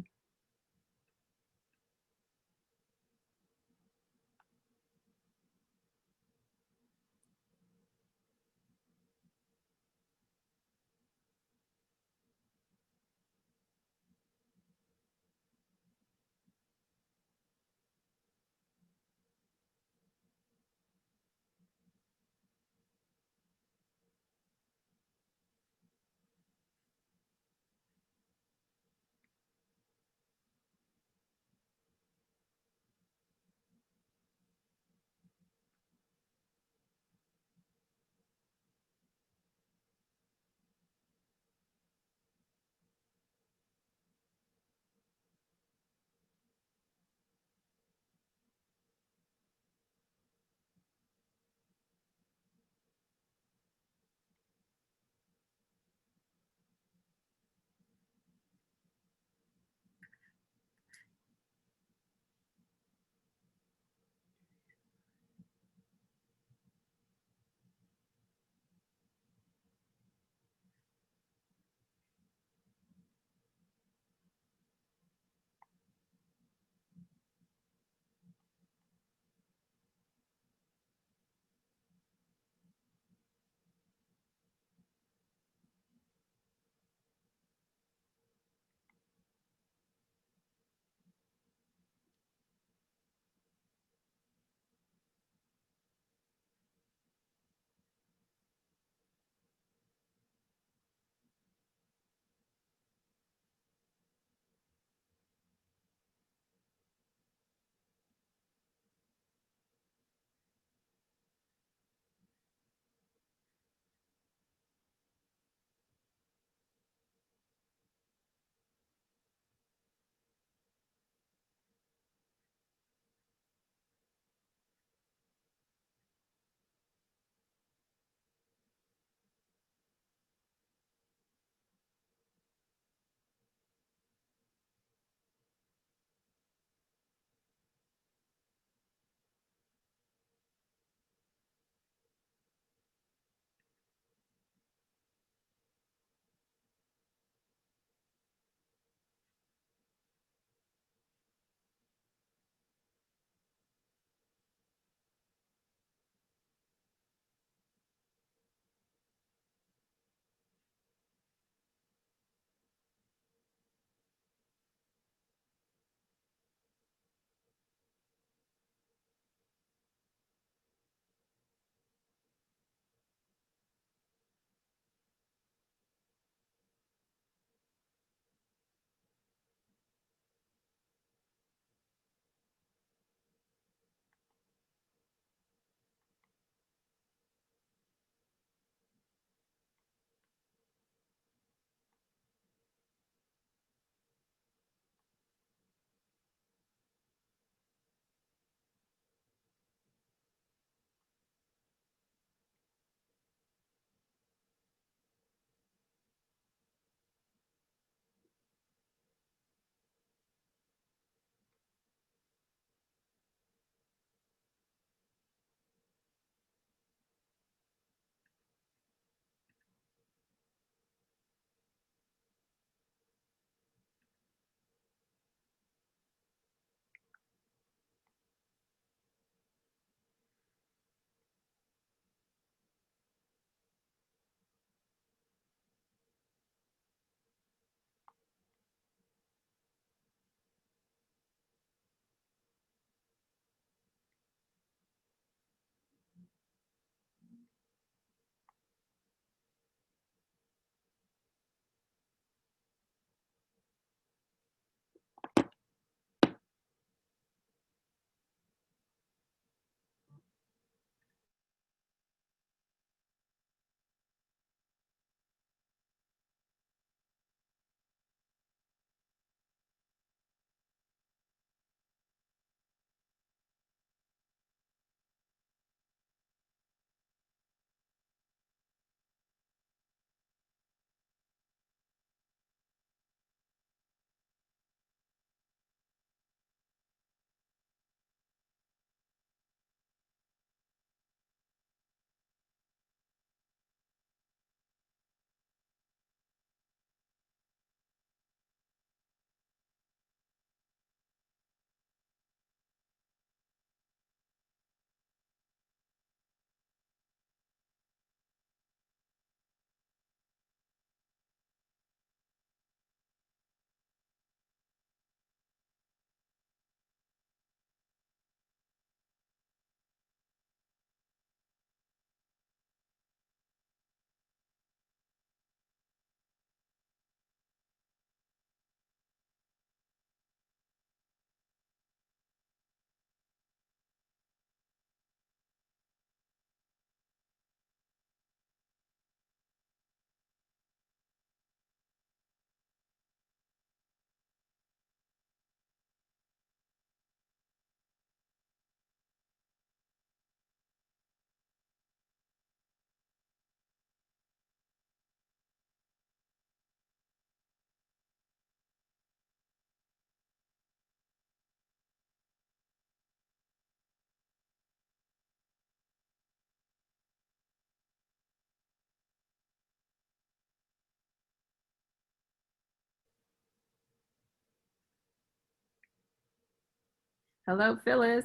Hello, Phyllis.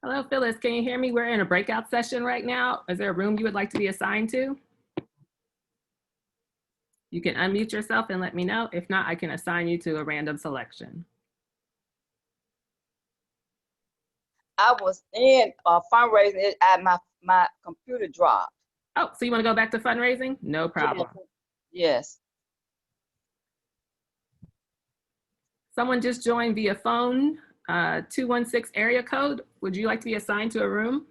Hello, Phyllis. Can you hear me? We're in a breakout session right now. Is there a room you would like to be assigned to? You can unmute yourself and let me know. If not, I can assign you to a random selection. I was in fundraising at my computer dropped. Oh, so you want to go back to fundraising? No problem. Yes. Someone just joined via phone, 216 area code. Would you like to be assigned to a room?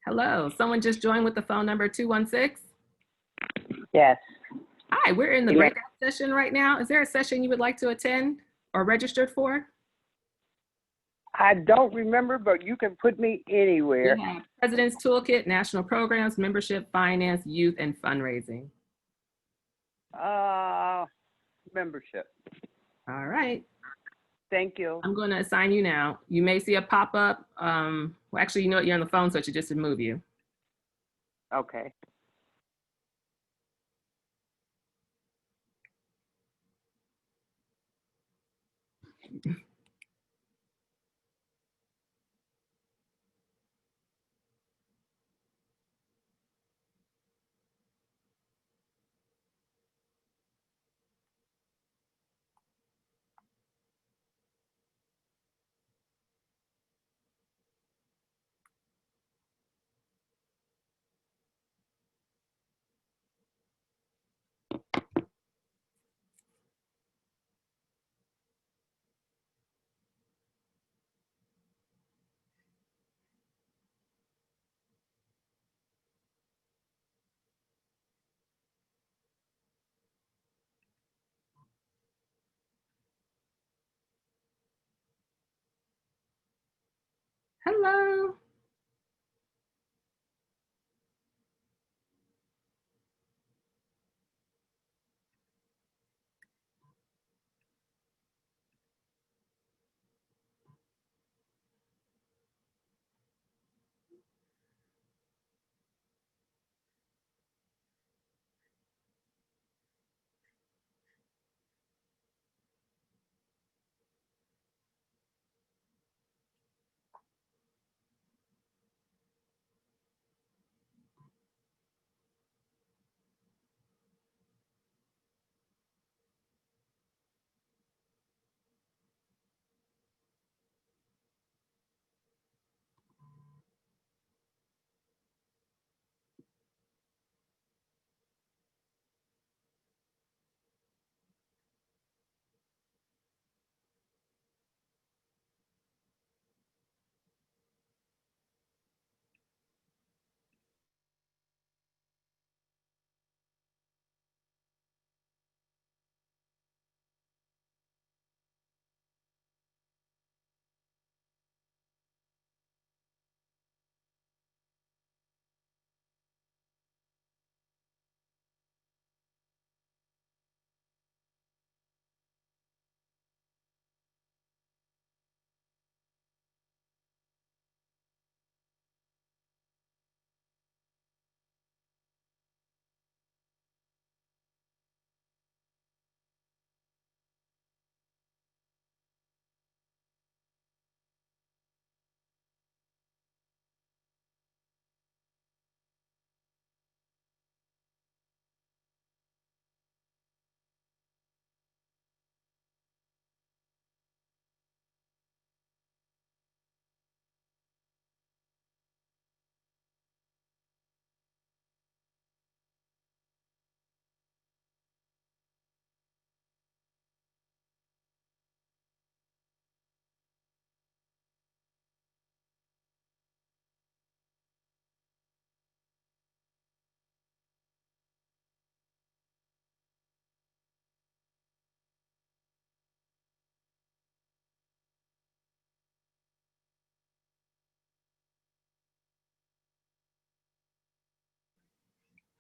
Hello, someone just joined with the phone number 216. Yes. Hi, we're in the breakout session right now. Is there a session you would like to attend or registered for? I don't remember, but you can put me anywhere. We have President's Toolkit, National Programs, Membership, Finance, Youth, and Fundraising. Membership. All right. Thank you. I'm going to assign you now. You may see a pop-up. Well, actually, you know what? You're on the phone, so it should just move you. Okay. Hello.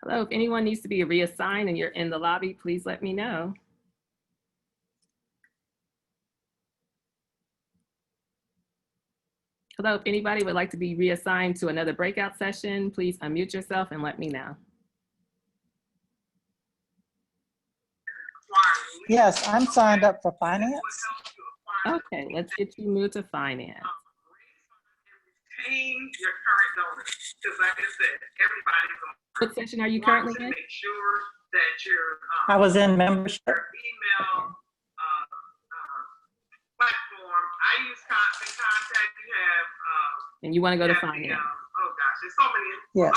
Hello, if anyone needs to be reassigned and you're in the lobby, please let me know. Hello, if anybody would like to be reassigned to another breakout session, please unmute yourself and let me know. Yes, I'm signed up for finance. Okay, let's get you moved to finance. Retain your current donors, because like I said, everybody's on. What session are you currently in? Make sure that your I was in membership. email platform. I use Constant Contact. You have And you want to go to the, finance? oh gosh, there's so many. Yes.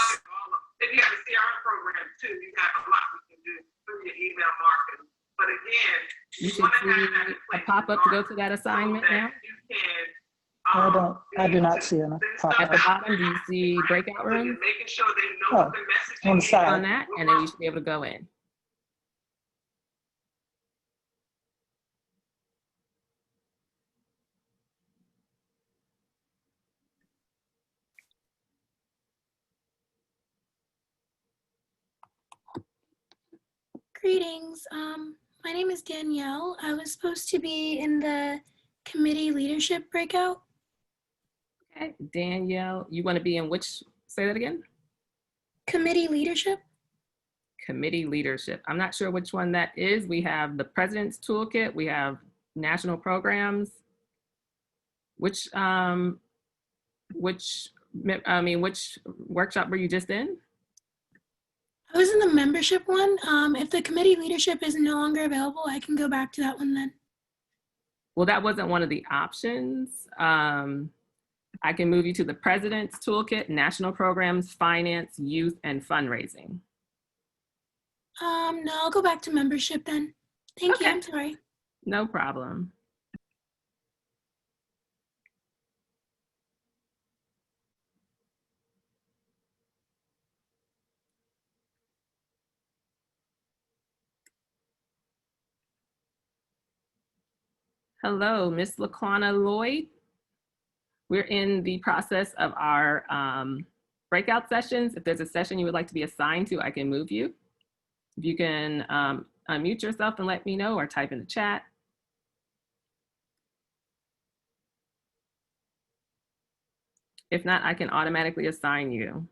If you have a CRM program too, you have a lot you can do through your email marketing. But again, you should see a pop-up to go to that assignment now. You can. I do not see enough. At the bottom, do you see breakout rooms? Making sure they know Oh, the messaging on the side. On that, and then you should be able to go in. Greetings. My name is Danielle. I was supposed to be in the committee leadership breakout. Okay, Danielle, you want to be in which, say that again? Committee leadership? Committee leadership. I'm not sure which one that is. We have the President's Toolkit. We have national programs. Which workshop were you just in? I was in the membership one. If the committee leadership is no longer available, I can go back to that one then. Well, that wasn't one of the options. I can move you to the President's Toolkit, national programs, finance, youth, and fundraising. No, I'll go back to membership then. Thank you, I'm sorry. No problem. Hello, Miss Laquana Lloyd. We're in the process of our breakout sessions. If there's a session you would like to be assigned to, I can move you. If you can unmute yourself and let me know, or type in the chat. If not, I can automatically assign you.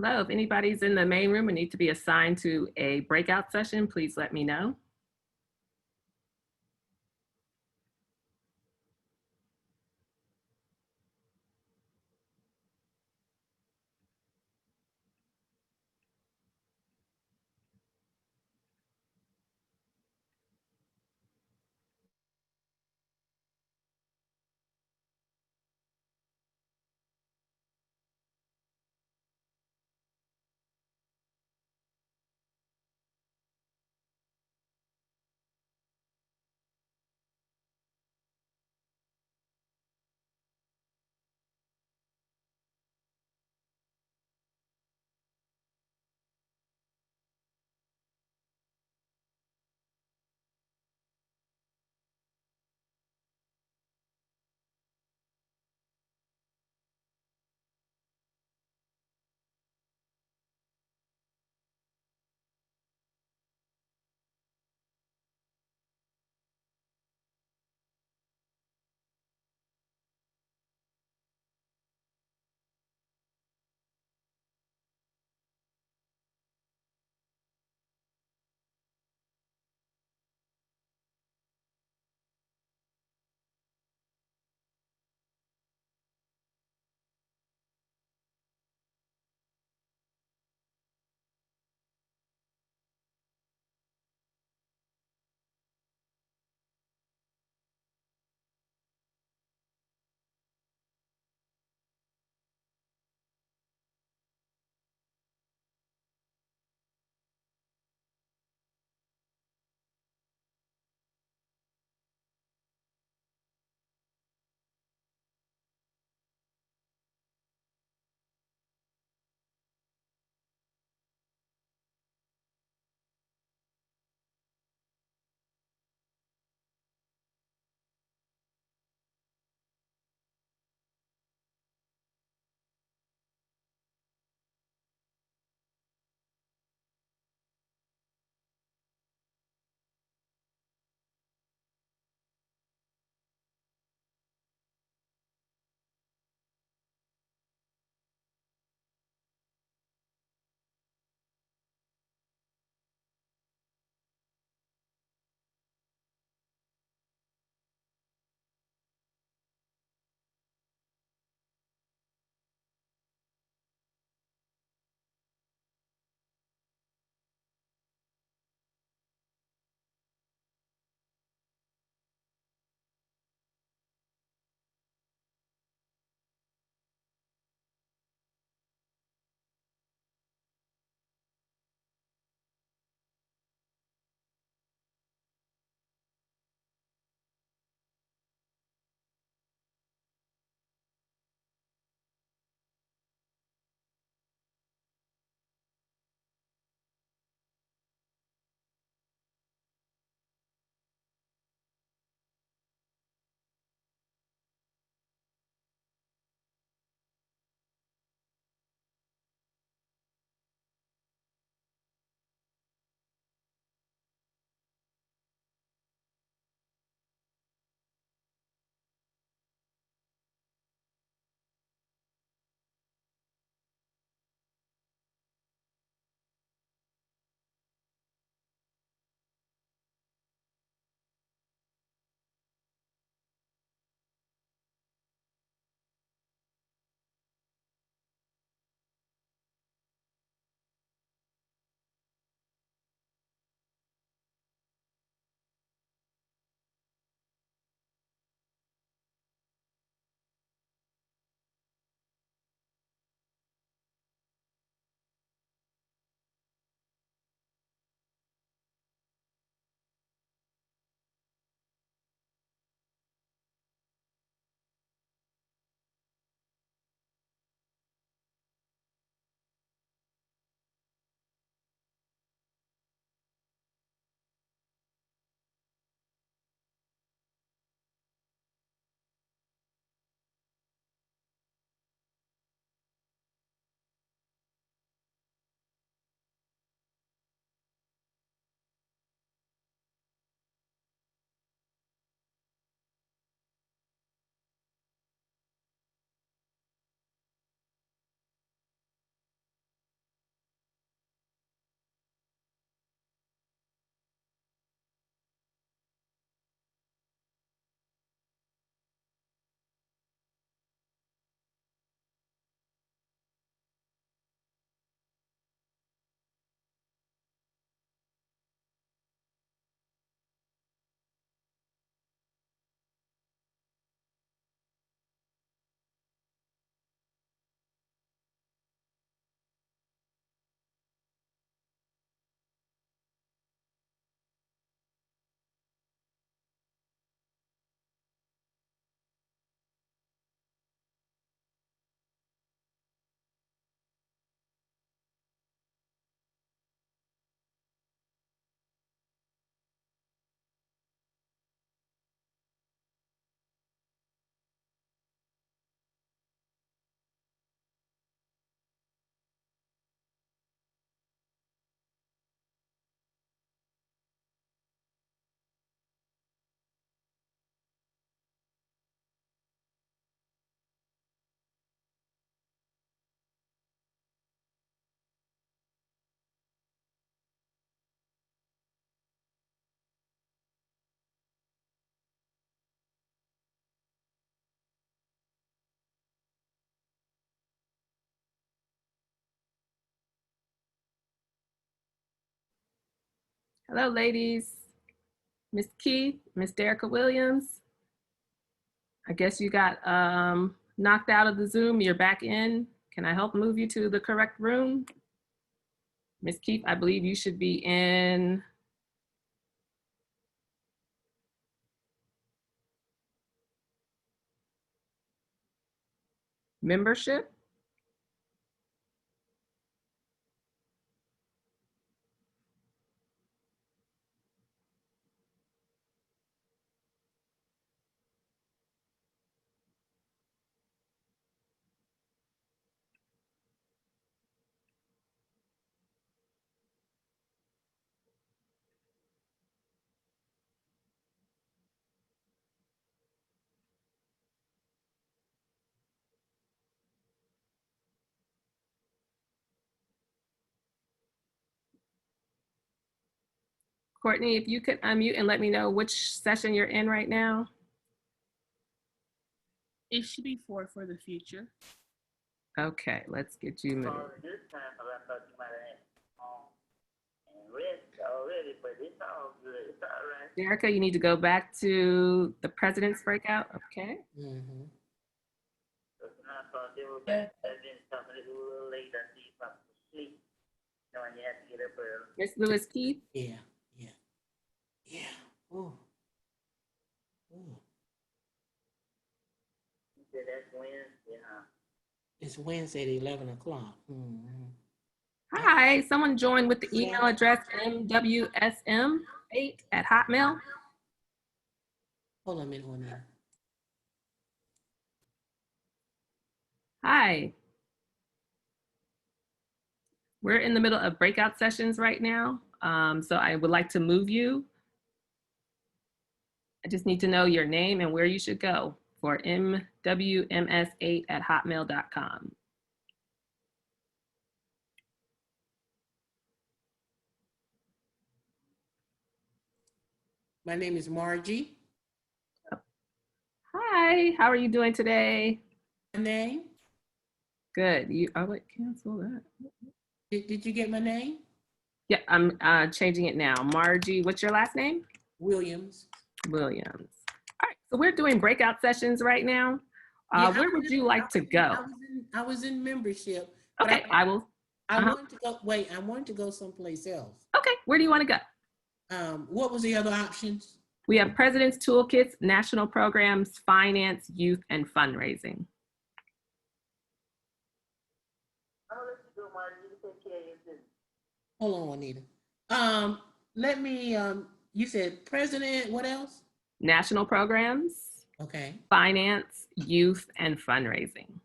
Hello, if anybody's in the main room and need to be assigned to a breakout session, please let me know. Hello, ladies. Miss Keith, Miss Derica Williams. I guess you got knocked out of the Zoom. You're back in. Can I help move you to the correct room? Miss Keith, I believe you should be in membership. Courtney, if you could unmute and let me know which session you're in right now. It should be for the future. Okay, let's get you moved. Derica, you need to go back to the president's breakout. Okay. Miss Lewis Keith. Yeah. Ooh. It's Wednesday at 11 o'clock. Hi, someone joined with the email address mwsm8@hotmail. Hold on a minute. Hi. We're in the middle of breakout sessions right now. So I would like to move you. I just need to know your name and where you should go for mwms8@hotmail.com. My name is Margie. Hi, how are you doing today? My name? Good. I would cancel that. Did you get my name? Yeah, I'm changing it now. Margie, what's your last name? Williams. Williams. All right, so we're doing breakout sessions right now. Where would you like to go? I was in membership. Okay, I will. I wanted to go, I wanted to go someplace else. Okay, where do you want to go? What was the other options? We have President's Toolkits, National Programs, Finance, Youth, and Fundraising. Hold on, Juanita. Let me, you said president, what else? National Programs. Okay. Finance, Youth, and Fundraising.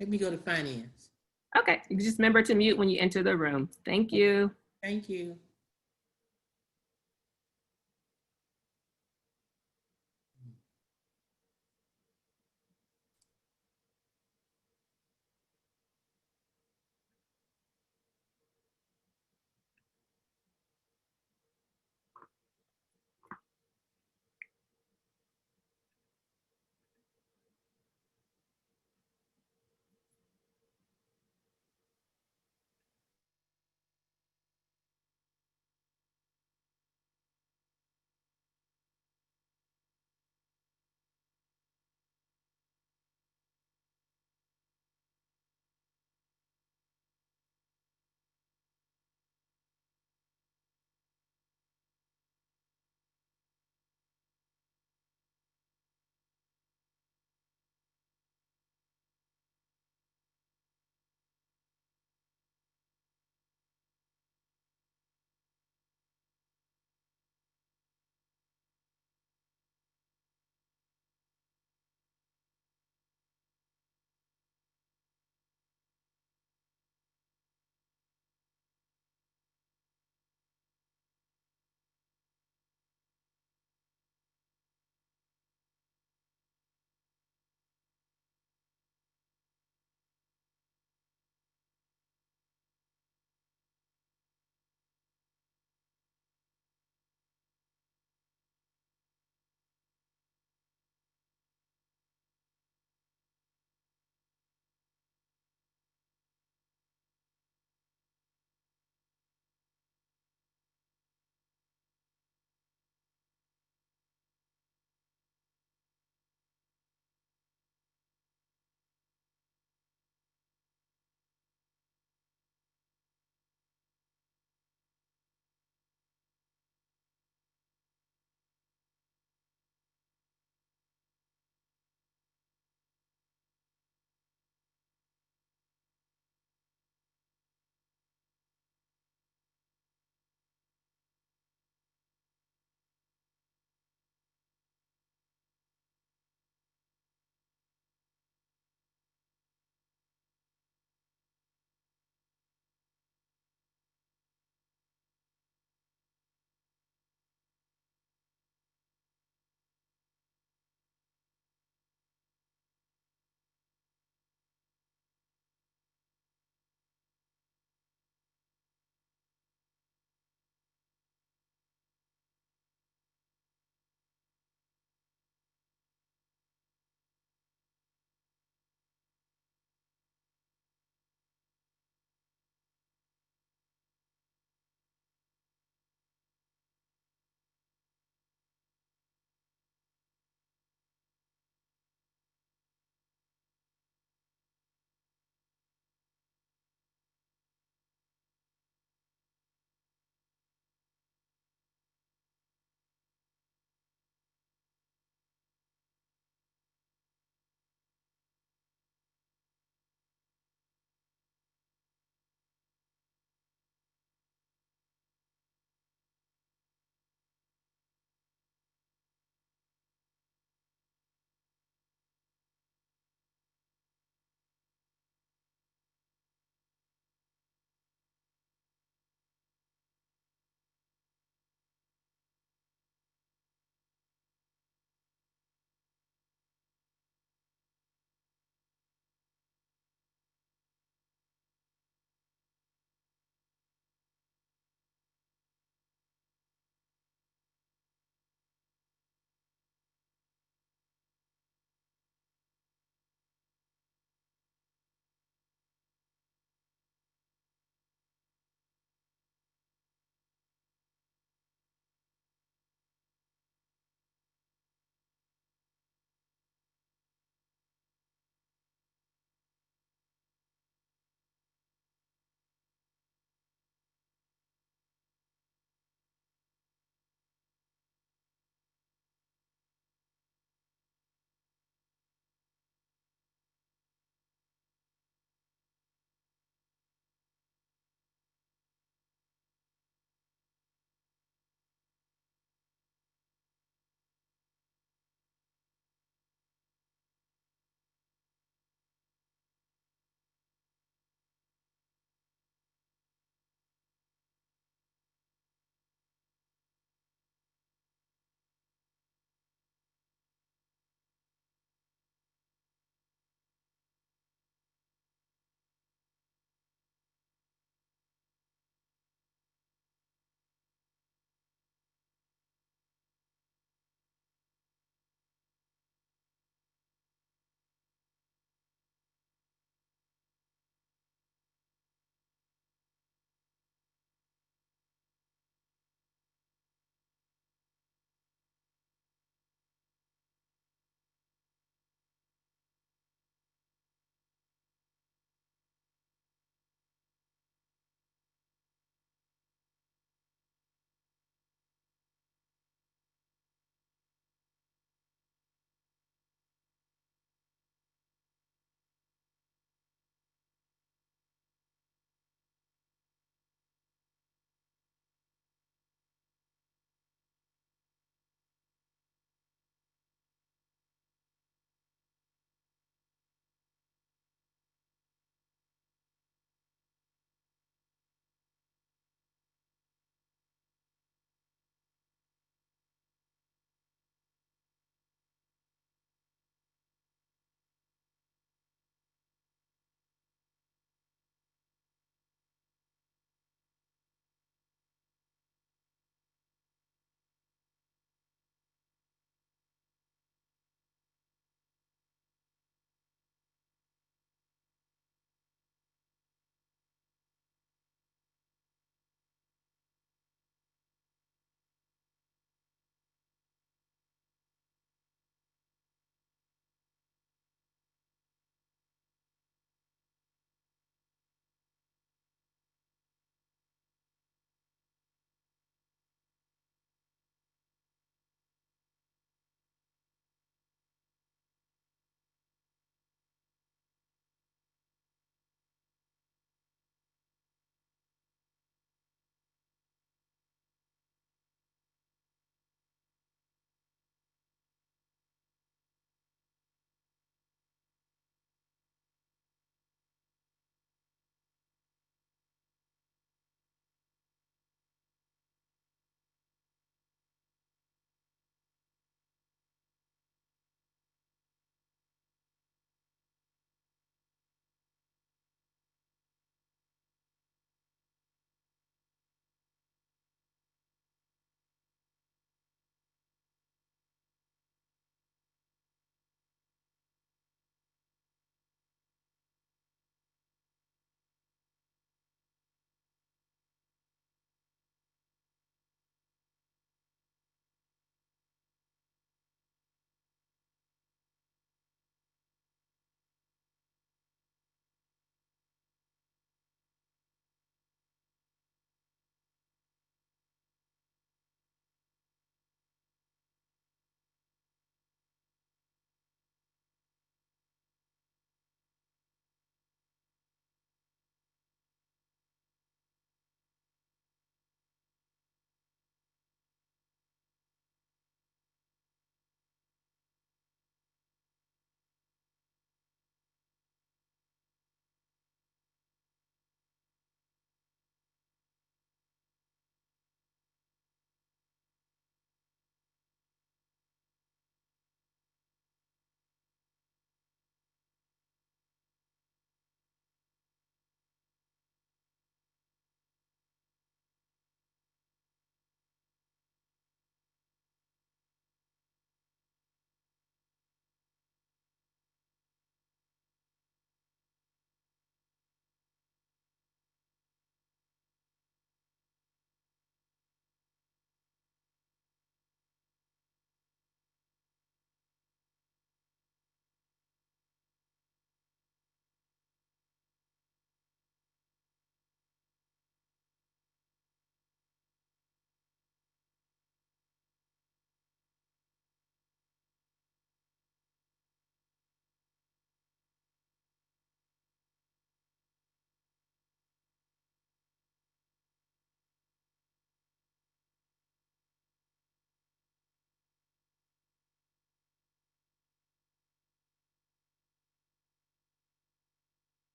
Let me go to finance. Okay, you just remember to mute when you enter the room. Thank you. Thank you.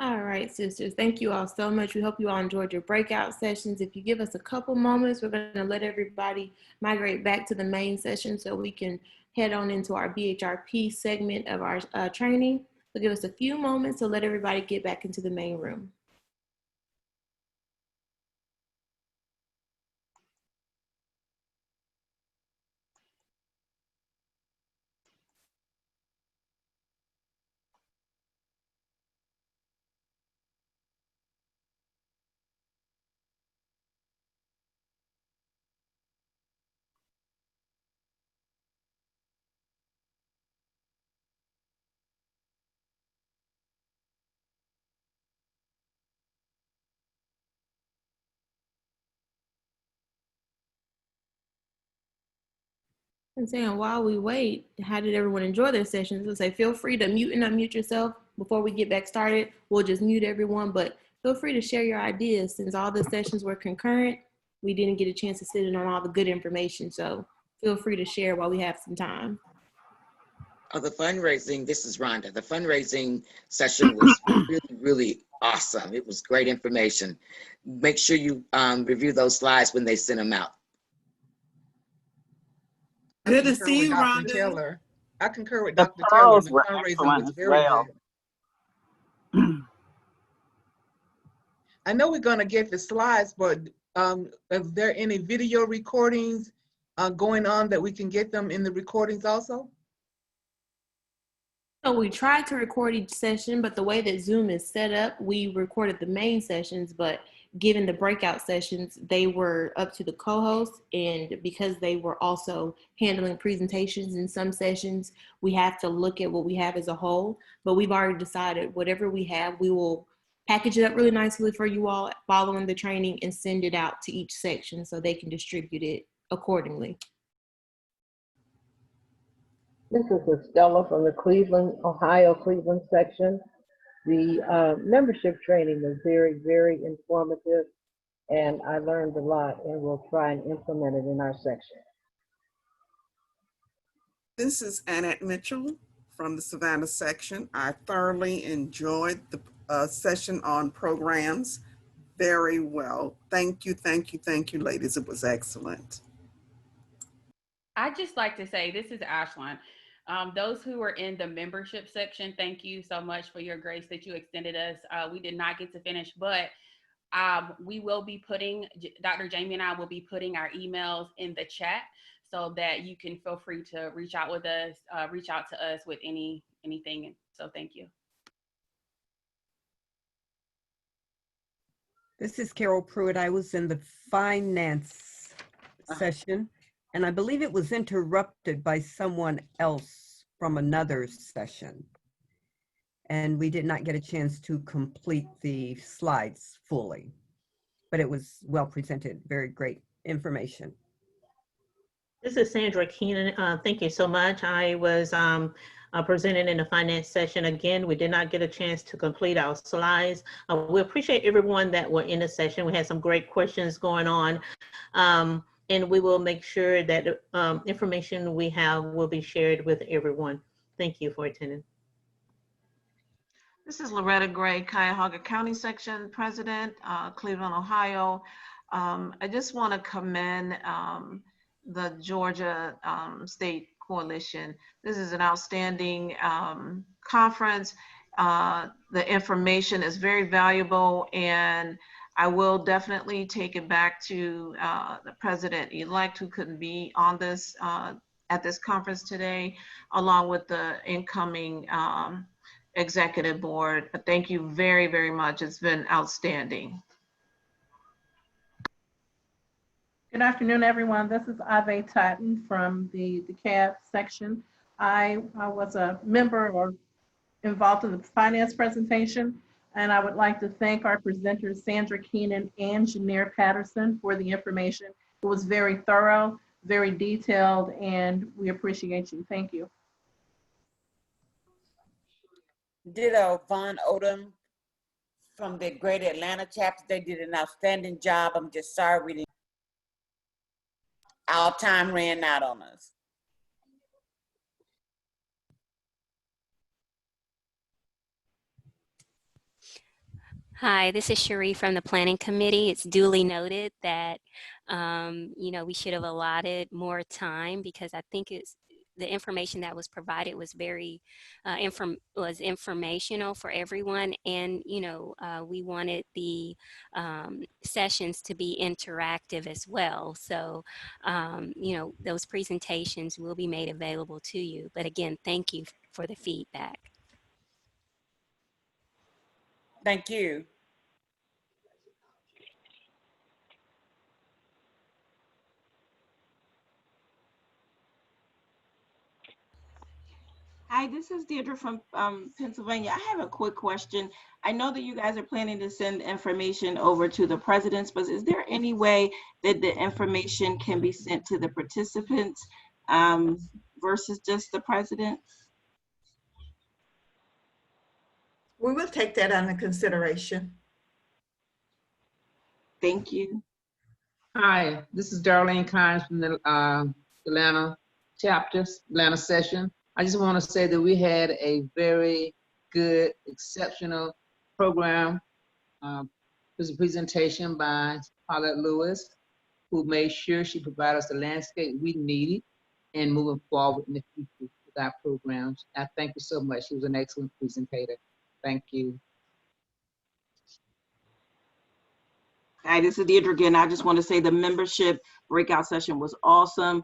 All right, sisters. Thank you all so much. We hope you all enjoyed your breakout sessions. If you give us a couple moments, we're going to let everybody migrate back to the main session so we can head on into our BHRP segment of our training. So give us a few moments to let everybody get back into the main room. And saying while we wait, how did everyone enjoy their sessions? We'll say feel free to mute and unmute yourself before we get back started. We'll just mute everyone, but feel free to share your ideas. Since all the sessions were concurrent, we didn't get a chance to sit in on all the good information. So feel free to share while we have some time. The fundraising, this is Rhonda. The fundraising session was really awesome. It was great information. Make sure you review those slides when they send them out. Good to see you, Dr. Rhonda. Taylor. I concur with The Dr. Taylor. pearls The were fundraising excellent was as very well. good. I know we're going to get the slides, but is there any video recordings going on that we can get them in the recordings also? So we tried to record each session, but the way that Zoom is set up, we recorded the main sessions, but given the breakout sessions, they were up to the co-hosts, and because they were also handling presentations in some sessions, we have to look at what we have as a whole. But we've already decided whatever we have, we will package it up really nicely for you all following the training and send it out to each section so they can distribute it accordingly. This is Estella from the Cleveland, Ohio, Cleveland section. The membership training was very, very informative, and I learned a lot, and we'll try and implement it in our section. This is Annette Mitchell from the Savannah section. I thoroughly enjoyed the session on programs very well. Thank you, thank you, thank you, ladies. It was excellent. I'd just like to say, this is Ashlyn. Those who were in the membership section, thank you so much for your grace that you extended us. We did not get to finish, but we will be putting, Dr. Jamie and I will be putting our emails in the chat so that you can feel free to reach out with us, reach out to us with anything. So thank you. This is Carol Pruitt. I was in the finance session, and I believe it was interrupted by someone else from another session. And we did not get a chance to complete the slides fully, but it was well presented, very great information. This is Sandra Keenan. Thank you so much. I was presenting in the finance session. Again, we did not get a chance to complete our slides. We appreciate everyone that were in the session. We had some great questions going on. And we will make sure that information we have will be shared with everyone. Thank you for attending. This is Loretta Gray, Cuyahoga County Section President, Cleveland, Ohio. I just want to commend the Georgia State Coalition. This is an outstanding conference. The information is very valuable, and I will definitely take it back to the president-elect who couldn't be on this at this conference today, along with the incoming executive board. Thank you very, very much. It's been outstanding. Good afternoon, everyone. This is Ave Totten from the CAB section. I was a member or involved in the finance presentation, and I would like to thank our presenters, Sandra Keenan and Janere Patterson, for the information. It was very thorough, very detailed, and we appreciate you. Thank you. Ditto, Von Odom from the Greater Atlanta chapter. They did an outstanding job. I'm just sorry we didn't. Our time ran out on us. Hi, this is Cherie from the Planning Committee. It's duly noted that, we should have allotted more time because I think the information that was provided was very informational for everyone, and we wanted the sessions to be interactive as well. So, those presentations will be made available to you. But again, thank you for the feedback. Thank you. Hi, this is Deirdre from Pennsylvania. I have a quick question. I know that you guys are planning to send information over to the presidents, but is there any way that the information can be sent to the participants versus just the presidents? We will take that under consideration. Thank you. Hi, this is Darlene Kynes from the Atlanta chapter, Atlanta session. I just want to say that we had a very good, exceptional program. There's a presentation by Paulette Lewis, who made sure she provided us the landscape we needed and moving forward in the future with our programs. I thank you so much. She was an excellent presentator. Thank you. Hi, this is Deirdre again. I just want to say the membership breakout session was awesome.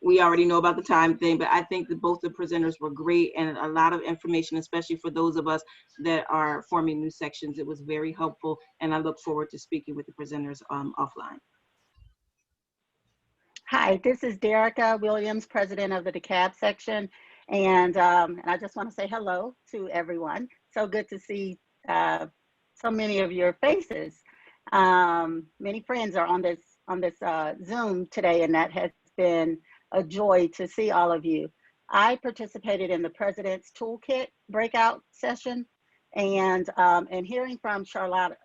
We already know about the time thing, but I think that both the presenters were great and a lot of information, especially for those of us that are forming new sections. It was very helpful, and I look forward to speaking with the presenters offline. Hi, this is Derica Williams, president of the DeKalb section, and I just want to say hello to everyone. So good to see so many of your faces. Many friends are on this Zoom today, and that has been a joy to see all of you. I participated in the President's Toolkit breakout session, and hearing from Charletta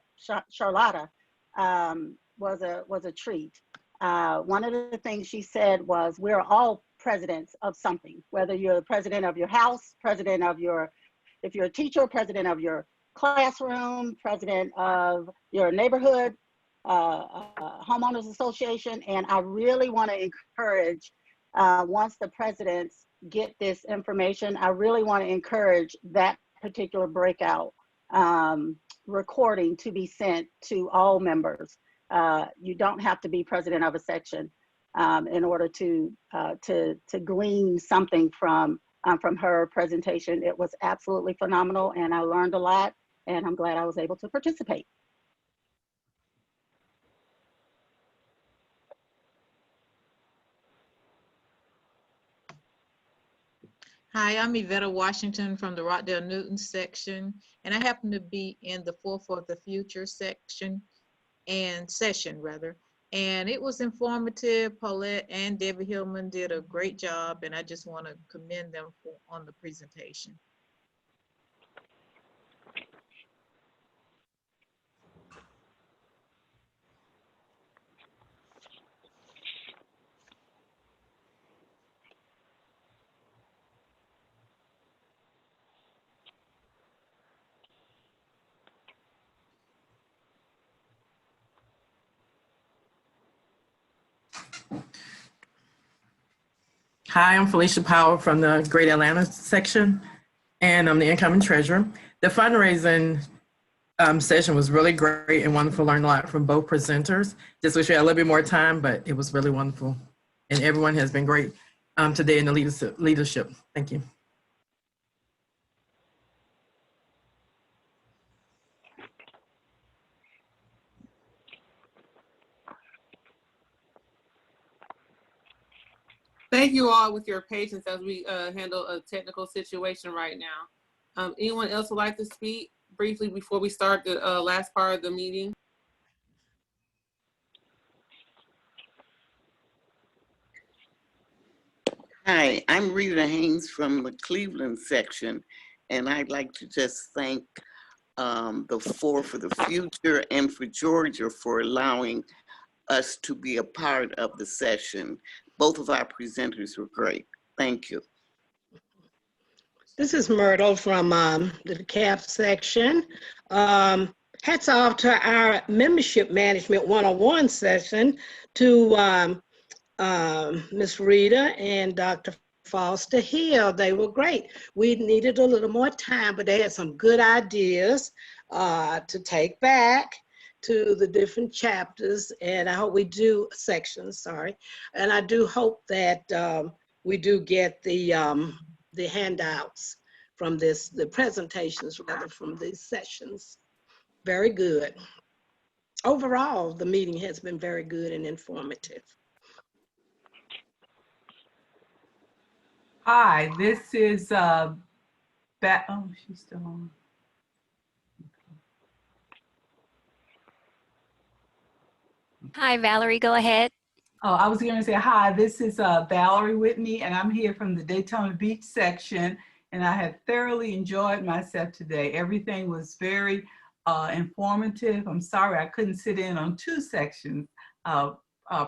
was a treat. One of the things she said was, we're all presidents of something, whether you're the president of your house, president of if you're a teacher, president of your classroom, president of your neighborhood, homeowners association. And I really want to encourage, once the presidents get this information, I really want to encourage that particular breakout recording to be sent to all members. You don't have to be president of a section in order to glean something from her presentation. It was absolutely phenomenal, and I learned a lot, and I'm glad I was able to participate. Hi, I'm Yvetta Washington from the Rockdale Newton section, and I happen to be in the For the Future section and session rather. And it was informative. Paulette and Debbie Hillman did a great job, and I just want to commend them on the presentation. Hi, I'm Felicia Powell from the Greater Atlanta section, and I'm the incoming treasurer. The fundraising session was really great and wonderful. Learned a lot from both presenters. Just wish we had a little bit more time, but it was really wonderful. And everyone has been great today in the leadership. Thank you. Thank you all with your patience as we handle a technical situation right now. Anyone else would like to speak briefly before we start the last part of the meeting? Hi, I'm Rita Haynes from the Cleveland section, and I'd like to just thank the For the Future and for Georgia for allowing us to be a part of the session. Both of our presenters were great. Thank you. This is Myrtle from the CAP section. Hats off to our Membership Management 101 session to Ms. Rita and Dr. Foster Hill. They were great. We needed a little more time, but they had some good ideas to take back to the different chapters, and I hope we do sections, sorry. And I do hope that we do get the handouts from this, the presentations rather, from these sessions. Very good. Overall, the meeting has been very good and informative. Hi, this is oh, she's still on. Hi, Valerie, go ahead. Oh, I was going to say hi, this is Valerie Whitney, and I'm here from the Daytona Beach section, and I have thoroughly enjoyed myself today. Everything was very informative. I'm sorry I couldn't sit in on 2 sections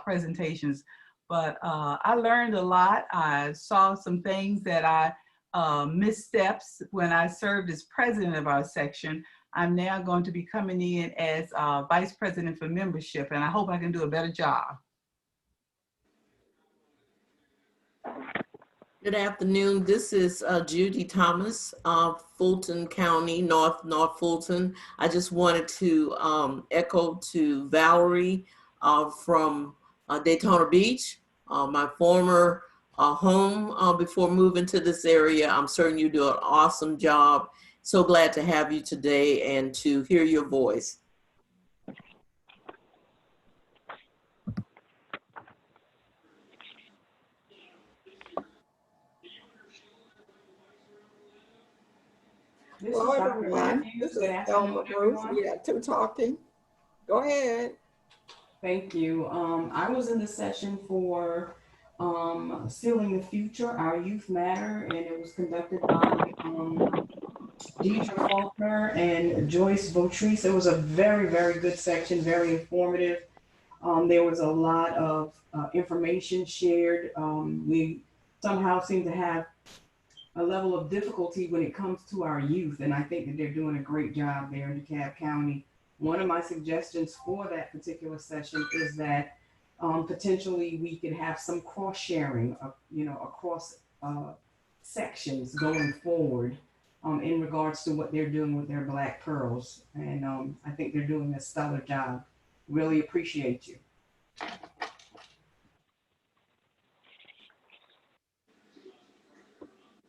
presentations, but I learned a lot. I saw some things that I missteps when I served as president of our section. I'm now going to be coming in as vice president for membership, and I hope I can do a better job. Good afternoon. This is Judy Thomas of Fulton County, North Fulton. I just wanted to echo to Valerie from Daytona Beach, my former home before moving to this area. I'm certain you do an awesome job. So glad to have you today and to hear your voice. Hello, everyone. This is Elma Bruce. We got 2 talking. Go ahead. Thank you. I was in the session for Sealing the Future, Our Youth Matter, and it was conducted by Deidre Faulkner and Joyce Vautrice. It was a very, very good section, very informative. There was a lot of information shared. We somehow seem to have a level of difficulty when it comes to our youth, and I think that they're doing a great job there in DeKalb County. One of my suggestions for that particular session is that potentially we could have some cross-sharing, across sections going forward in regards to what they're doing with their Black Pearls. And I think they're doing a stellar job. Really appreciate you.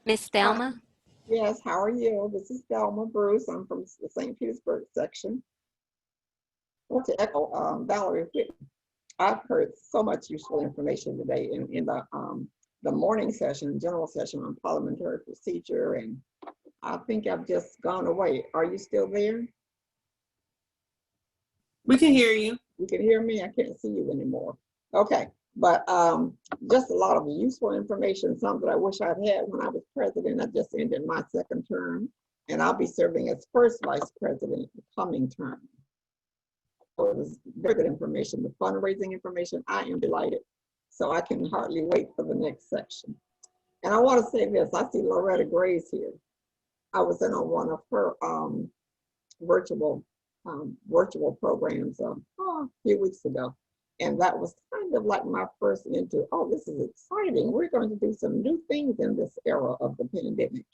Miss Thelma? Yes, how are you? This is Thelma Bruce. I'm from the St. Petersburg section. I want to echo Valerie Whitney. I've heard so much useful information today in the morning session, general session on parliamentary procedure, and I think I've just gone away. Are you still there? We can hear you. You can hear me? I can't see you anymore. Okay, but just a lot of useful information, some that I wish I'd had when I was president. I just ended my 2nd term, and I'll be serving as 1st vice president the coming term. So it was very good information. The fundraising information, I am delighted. So I can hardly wait for the next section. And I want to say this, I see Loretta Grace here. I was in on one of her virtual programs a few weeks ago. And that was kind of like my first into, oh, this is exciting. We're going to do some new things in this era of the pandemic.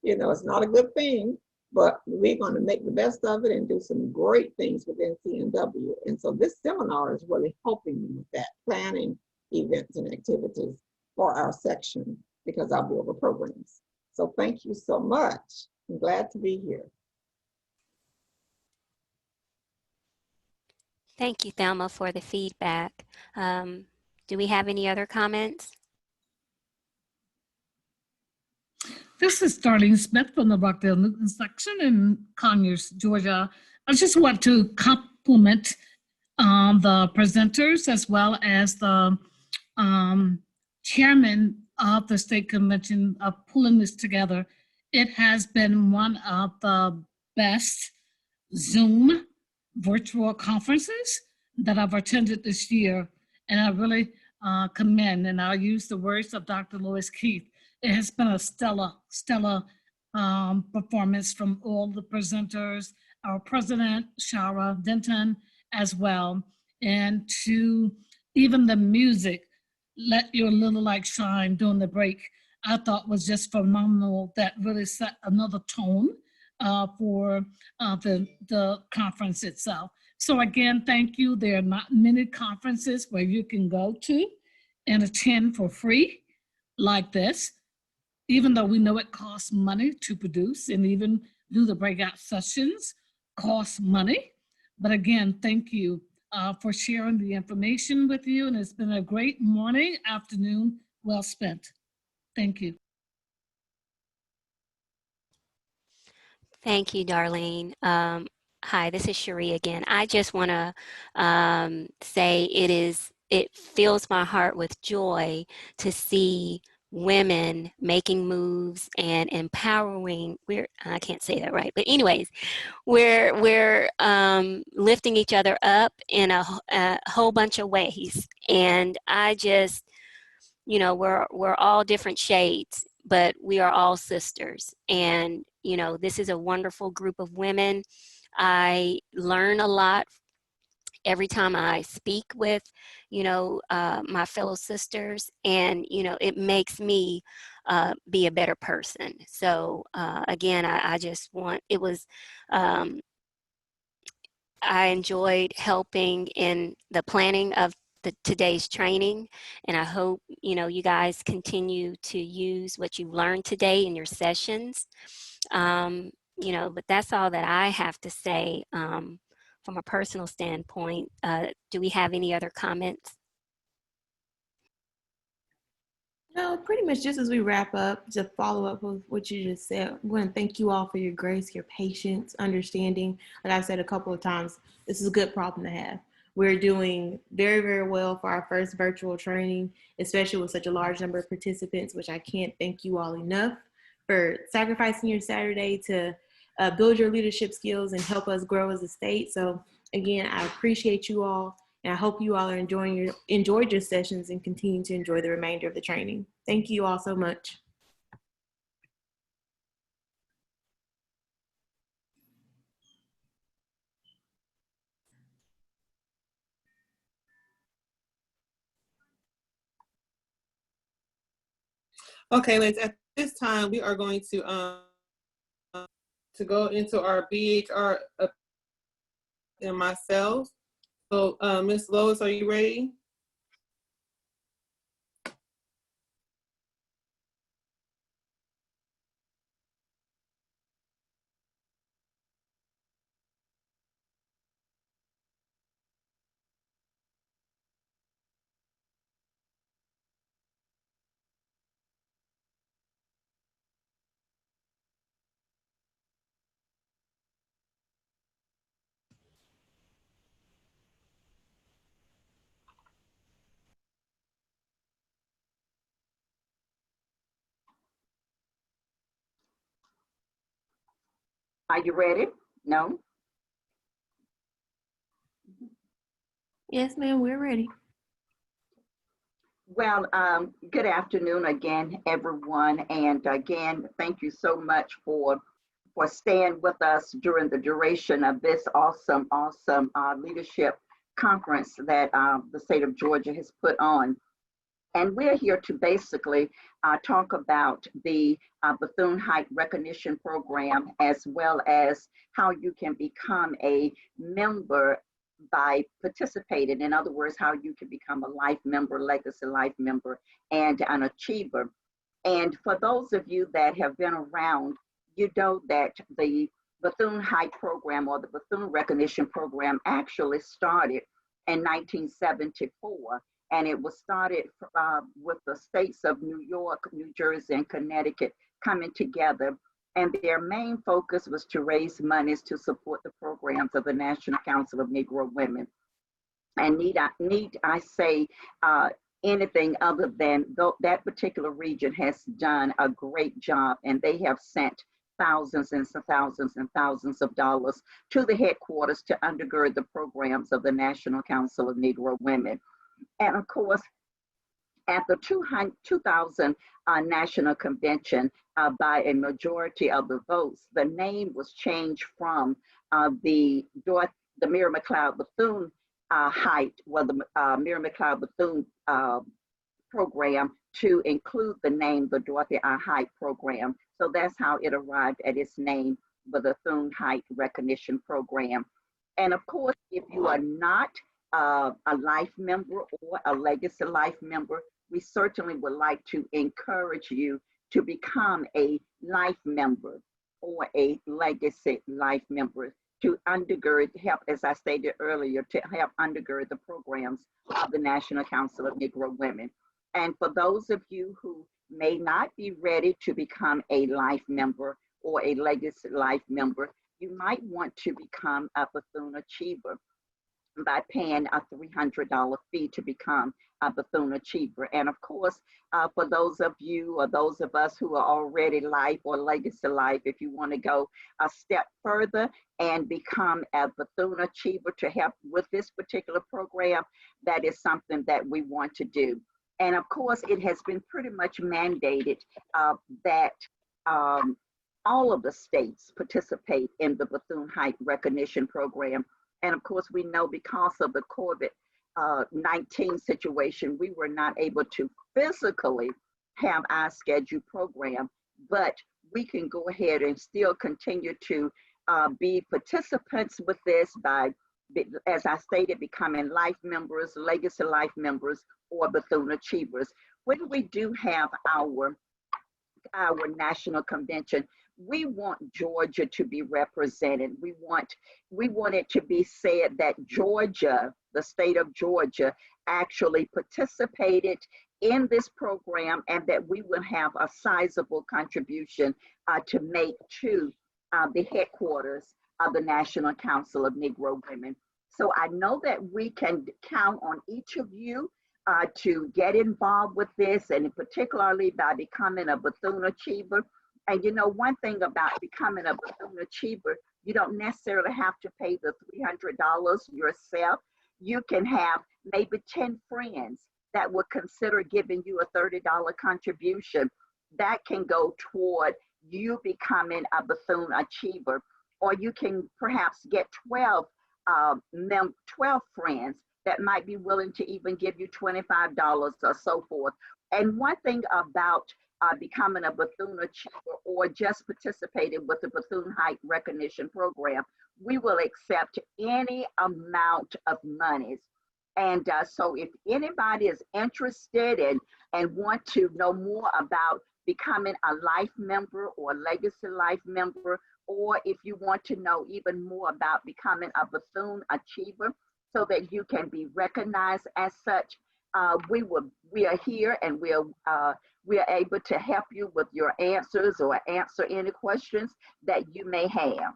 You know, it's not a good thing, but we're going to make the best of it and do some great things with NCNW. And so this seminar is really helping me with that, planning events and activities for our section because I'll be over programs. So thank you so much. I'm glad to be here. Thank you, Thelma, for the feedback. Do we have any other comments? This is Darlene Smith from the Rockdale Newton section in Conyers, Georgia. I just want to compliment the presenters as well as the chairman of the state convention of pulling this together. It has been one of the best Zoom virtual conferences that I've attended this year. And I really commend, and I'll use the words of Dr. Lois Keith, it has been a stellar performance from all the presenters, our president, Sharah Denton, as well, and to even the music, Let Your Little Light Shine during the break, I thought was just phenomenal. That really set another tone for the conference itself. So again, thank you. There are not many conferences where you can go to and attend for free like this, even though we know it costs money to produce and even do the breakout sessions cost money. But again, thank you for sharing the information with you. And it's been a great morning, afternoon, well spent. Thank you. Thank you, Darlene. Hi, this is Sharee again. I just want to say it fills my heart with joy to see women making moves and empowering. I can't say that right, but anyways, we're lifting each other up in a whole bunch of ways. And I just, you know, we're all different shades, but we are all sisters. And, you know, this is a wonderful group of women. I learn a lot every time I speak with, you know, my fellow sisters, and, you know, it makes me be a better person. So again, I just want, it was, I enjoyed helping in the planning of today's training, and I hope, you know, you guys continue to use what you've learned today in your sessions. You know, but that's all that I have to say from a personal standpoint. Do we have any other comments? No, pretty much just as we wrap up, to follow up with what you just said, I want to thank you all for your grace, your patience, understanding. Like I said a couple of times, this is a good problem to have. We're doing very, very well for our first virtual training, especially with such a large number of participants, which I can't thank you all enough for sacrificing your Saturday to build your leadership skills and help us grow as a state. So again, I appreciate you all, and I hope you all are enjoyed your sessions and continue to enjoy the remainder of the training. Thank you all so much. Okay, ladies, at this time, we are going to go into our BHR and myself. So, Ms. Lois, are you ready? Are you ready? No? Yes, ma'am, we're ready. Well, good afternoon again, everyone. And again, thank you so much for staying with us during the duration of this awesome leadership conference that the state of Georgia has put on. And we're here to basically talk about the Bethune-Heights Recognition Program, as well as how you can become a member by participating. In other words, how you can become a life member, legacy life member, and an achiever. And for those of you that have been around, you know that the Bethune-Heights program, or the Bethune Recognition Program, actually started in 1974. And it was started with the states of New York, New Jersey, and Connecticut coming together. And their main focus was to raise monies to support the programs of the National Council of Negro Women. And need I say anything other than that particular region has done a great job, and they have sent thousands and thousands and thousands of dollars to the headquarters to undergird the programs of the National Council of Negro Women. And of course, At the 2000 National Convention, by a majority of the votes, the name was changed from the Mary McLeod Bethune Height, well, the Mary McLeod Bethune program, to include the name the Dorothy R. Height program. So that's how it arrived at its name, the Bethune Height Recognition Program. And of course, if you are not a life member or a legacy life member, we certainly would like to encourage you to become a life member or a legacy life member to undergird, help, as I stated earlier, to help undergird the programs of the National Council of Negro Women. And for those of you who may not be ready to become a life member or a legacy life member, you might want to become a Bethune Achiever by paying a $300 fee to become a Bethune Achiever. And of course, for those of you or those of us who are already life or legacy life, if you want to go a step further and become a Bethune Achiever to help with this particular program, that is something that we want to do. And of course, it has been pretty much mandated that all of the states participate in the Bethune Height Recognition Program. And of course, we know because of the COVID-19 situation, we were not able to physically have our scheduled program, but we can go ahead and still continue to be participants with this by, as I stated, becoming life members, legacy life members, or Bethune Achievers. When we do have our national convention, we want Georgia to be represented. We want it to be said that Georgia, the state of Georgia, actually participated in this program and that we will have a sizable contribution to make to the headquarters of the National Council of Negro Women. So I know that we can count on each of you to get involved with this, and particularly by becoming a Bethune Achiever. And you know, one thing about becoming a Bethune Achiever, you don't necessarily have to pay the $300 yourself. You can have maybe 10 friends that would consider giving you a $30 contribution. That can go toward you becoming a Bethune Achiever. Or you can perhaps get 12 friends that might be willing to even give you $25 or so forth. And one thing about becoming a Bethune Achiever or just participating with the Bethune Height Recognition Program, we will accept any amount of monies. And so if anybody is interested and want to know more about becoming a life member or legacy life member, or if you want to know even more about becoming a Bethune Achiever so that you can be recognized as such, we are here and we are able to help you with your answers or answer any questions that you may have.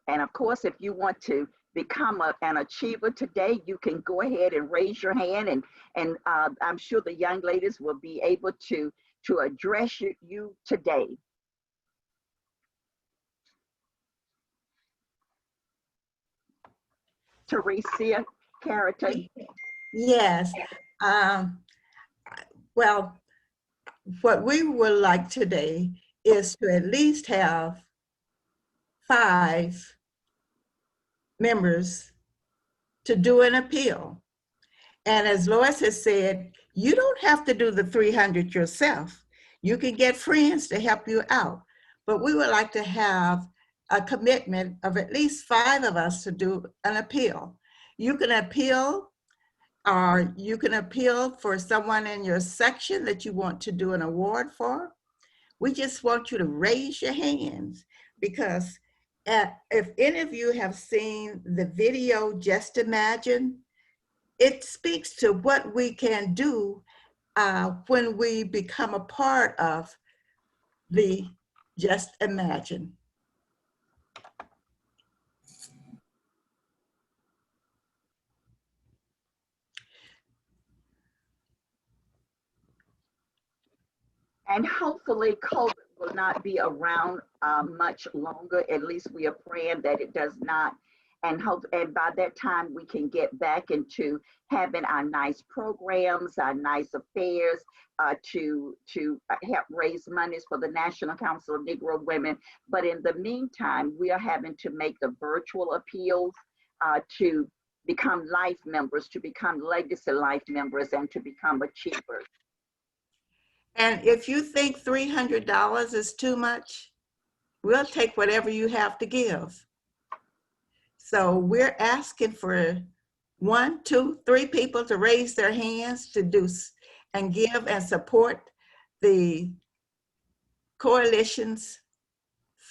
And of course, if you want to become an achiever today, you can go ahead and raise your hand, and I'm sure the young ladies will be able to address you today. Theresia Carrington. Yes. Well, what we would like today is to at least have 5 members to do an appeal. And as Lois has said, you don't have to do the 300 yourself. You can get friends to help you out. But we would like to have a commitment of at least 5 of us to do an appeal. You can appeal, or you can appeal for someone in your section that you want to do an award for. We just want you to raise your hands, because if any of you have seen the video, Just Imagine, it speaks to what we can do when we become a part of the Just Imagine. And hopefully COVID will not be around much longer. At least we are praying that it does not. and hope, and by that time we can get back into having our nice programs, our nice affairs, to help raise monies for the National Council of Negro Women. But in the meantime, we are having to make the virtual appeals to become life members, to become legacy life members, and to become achievers. And if you think $300 is too much, we'll take whatever you have to give. So we're asking for 1, 2, 3 people to raise their hands to do and give and support the coalition's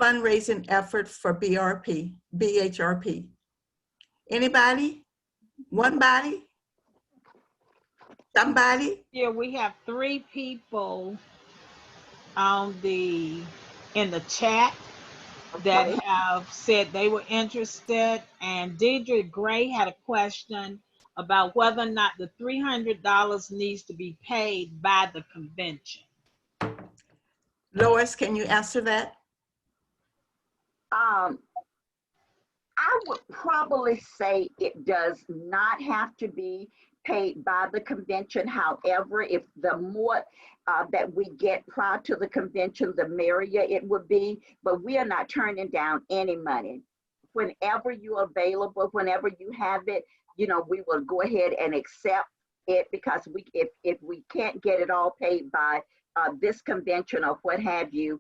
fundraising effort for BHRP. Anybody? One body? Somebody? Yeah, we have 3 people on in the chat that have said they were interested, and Deidre Gray had a question about whether or not the $300 needs to be paid by the convention. Lois, can you answer that? I would probably say it does not have to be paid by the convention. However, if the more that we get prior to the convention, the merrier it would be. But we are not turning down any money. Whenever you're available, whenever you have it, you know, we will go ahead and accept it, because if we can't get it all paid by this convention or what have you,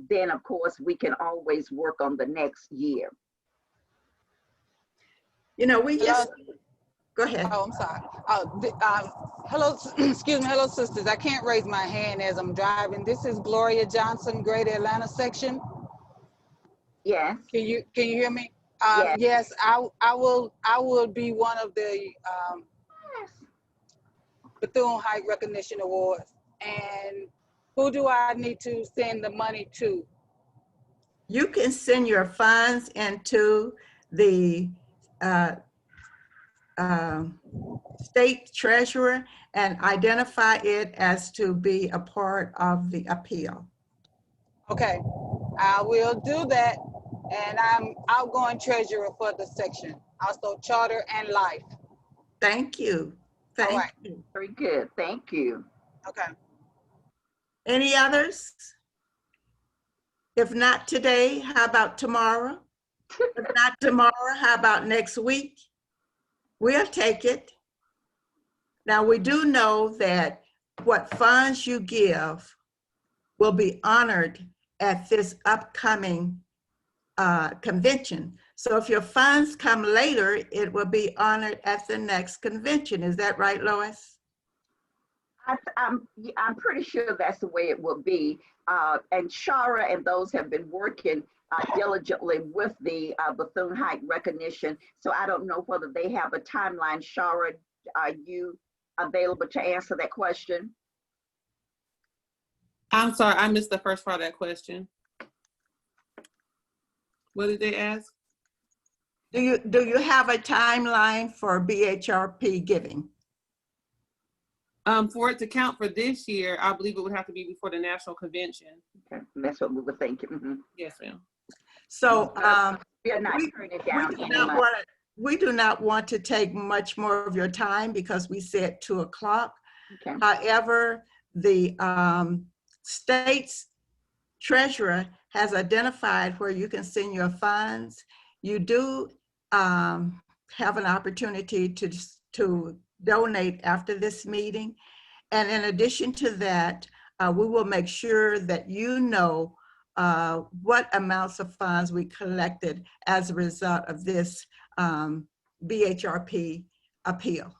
then of course we can always work on the next year. You know, we just, go ahead. Oh, I'm sorry. Hello, excuse me, hello sisters. I can't raise my hand as I'm driving. This is Gloria Johnson, Greater Atlanta section. Yes. Can you hear me? Yes. Yes, I will be one of the Bethune-Heights Recognition Awards. And who do I need to send the money to? You can send your funds into the state treasurer and identify it as to be a part of the appeal. Okay, I will do that. And I'm outgoing treasurer for the section, also charter and life. Thank you. Thank you. Very good. Thank you. Okay. Any others? If not today, how about tomorrow? If not tomorrow, how about next week? We'll take it. Now, we do know that what funds you give will be honored at this upcoming convention. So if your funds come later, it will be honored at the next convention. Is that right, Lois? I'm pretty sure that's the way it will be. And Sharah and those have been working diligently with the Bethune-Heights recognition. So I don't know whether they have a timeline. Sharah, are you available to answer that question? I'm sorry, I missed the first part of that question. What did they ask? Do you have a timeline for BHRP giving? For it to count for this year, I believe it would have to be before the national convention. Okay, that's what we were thinking. Mm-hmm. Yes, ma'am. So we are not turning it down. We do not want to take much more of your time because we said 2 o'clock. Okay. However, the state's treasurer has identified where you can send your funds. You do have an opportunity to donate after this meeting. And in addition to that, we will make sure that you know what amounts of funds we collected as a result of this BHRP appeal.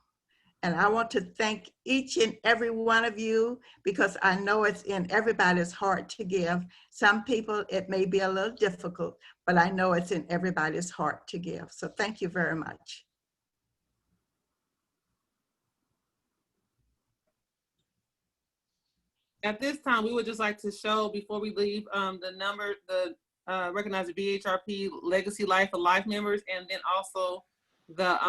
And I want to thank each and every one of you, because I know it's in everybody's heart to give. Some people, it may be a little difficult, but I know it's in everybody's heart to give. So thank you very much. At this time, we would just like to show, before we leave, recognize the BHRP Legacy Life of Life members, and then also the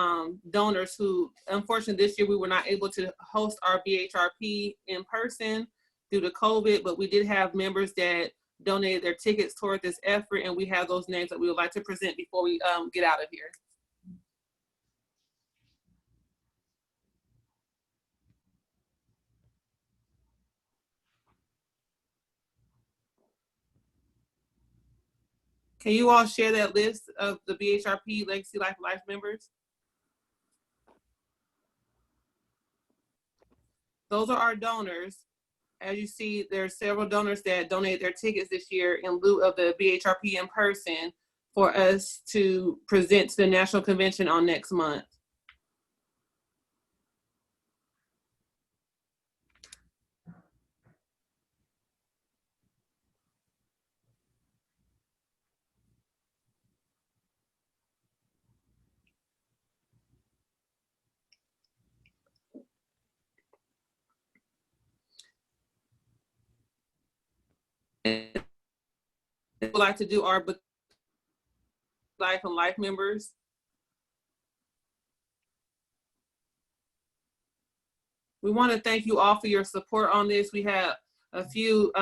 donors who, unfortunately this year we were not able to host our BHRP in person due to COVID, but we did have members that donated their tickets toward this effort, and we have those names that we would like to present before we get out of here. Can you all share that list of the BHRP Legacy Life Life members? Those are our donors. As you see, there are several donors that donated their tickets this year in lieu of the BHRP in person for us to present to the National Convention on next month. We'd like to do our Life and Life members. We want to thank you all for your support on this. We had a few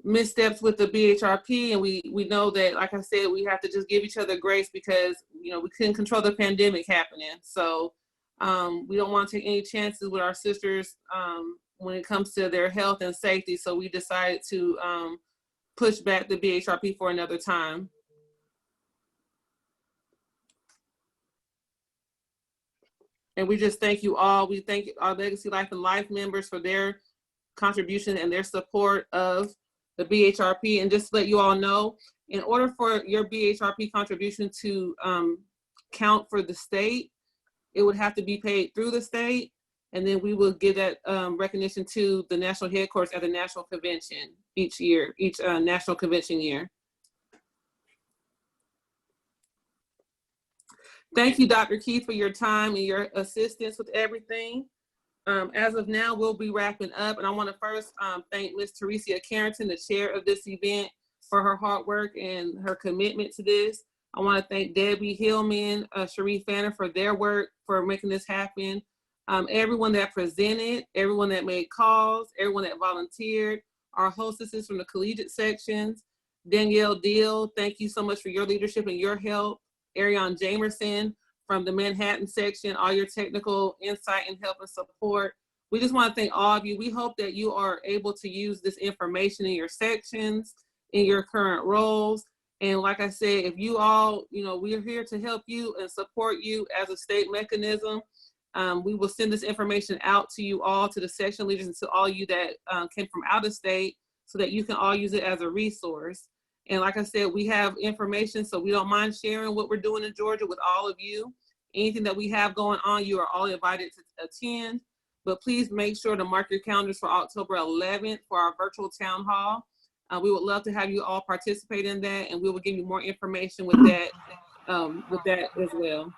missteps with the BHRP, and we know that, like I said, we have to just give each other grace because, you know, we couldn't control the pandemic happening. So we don't want to take any chances with our sisters when it comes to their health and safety. So we decided to push back the BHRP for another time. And we just thank you all. We thank our Legacy Life and Life members for their contribution and their support of the BHRP. And just to let you all know, in order for your BHRP contribution to count for the state, it would have to be paid through the state. And then we will give that recognition to the national headquarters at the national convention each year, each national convention year. Thank you, Dr. Keith, for your time and your assistance with everything. As of now, we'll be wrapping up. And I want to first thank Ms. Theresia Carrington, the chair of this event, for her hard work and her commitment to this. I want to thank Debbie Hillman, Sharif Fanner for their work for making this happen. Everyone that presented, everyone that made calls, everyone that volunteered, our hostesses from the collegiate sections, Danielle Deal, thank you so much for your leadership and your help. Ariane Jamerson from the Manhattan section, all your technical insight and help and support. We just want to thank all of you. We hope that you are able to use this information in your sections, in your current roles. And like I said, if you all, you know, we're here to help you and support you as a state mechanism. We will send this information out to you all, to the section leaders, and to all you that came from out of state, so that you can all use it as a resource. And like I said, we have information, so we don't mind sharing what we're doing in Georgia with all of you. Anything that we have going on, you are all invited to attend. But please make sure to mark your calendars for October 11th for our virtual town hall. We would love to have you all participate in that, and we will give you more information with that as well.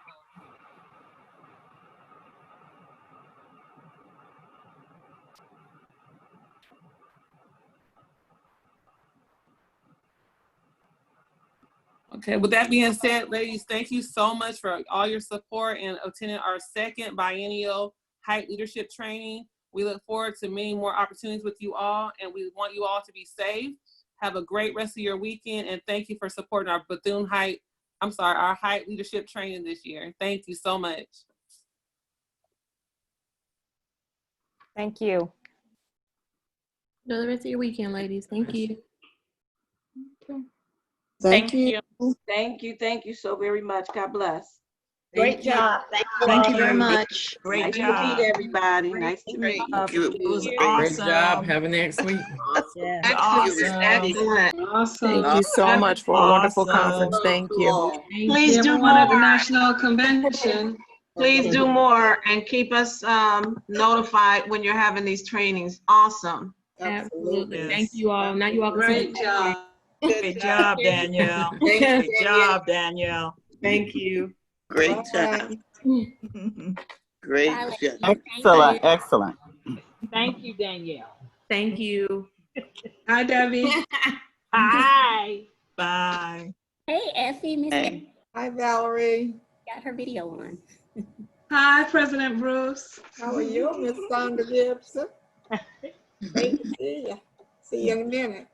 Okay, with that being said, ladies, thank you so much for all your support and attending our second biennial Height Leadership Training. We look forward to many more opportunities with you all, and we want you all to be safe. Have a great rest of your weekend, and thank you for supporting our our Height Leadership Training this year. Thank you so much. Thank you. Enjoy the rest of your weekend, ladies. Thank you. Okay. Thank you. Thank you so very much. God bless. Great job. Thank you very much. Great nice job. To meet everybody. Nice to meet you. It was Great job. Have a next week. Yeah. Awesome. Thank you so much for a wonderful conference. Thank you. Please do more at the National Convention. Please do more and keep us notified when you're having these trainings. Awesome. Absolutely. Thank you all. Now you all can Great job. Good job, Danielle. Good job, Danielle. Thank you. Great job. Great job. Excellent, excellent. Thank you, Danielle. Thank you. Hi, Debbie. Hi. Bye. Hey, Effie, Miss Debbie Hi, Valerie. got her video on. Hi, President Bruce. How are you, Miss Sandra Gibson? Great to see you. See you in a minute.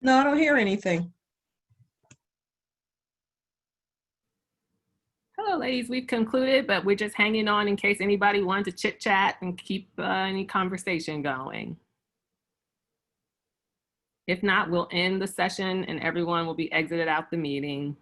No, I don't hear anything. Hello, ladies. We've concluded, but we're just hanging on in case anybody wanted to chit chat and keep any conversation going. If not, we'll end the session and everyone will be exited out the meeting.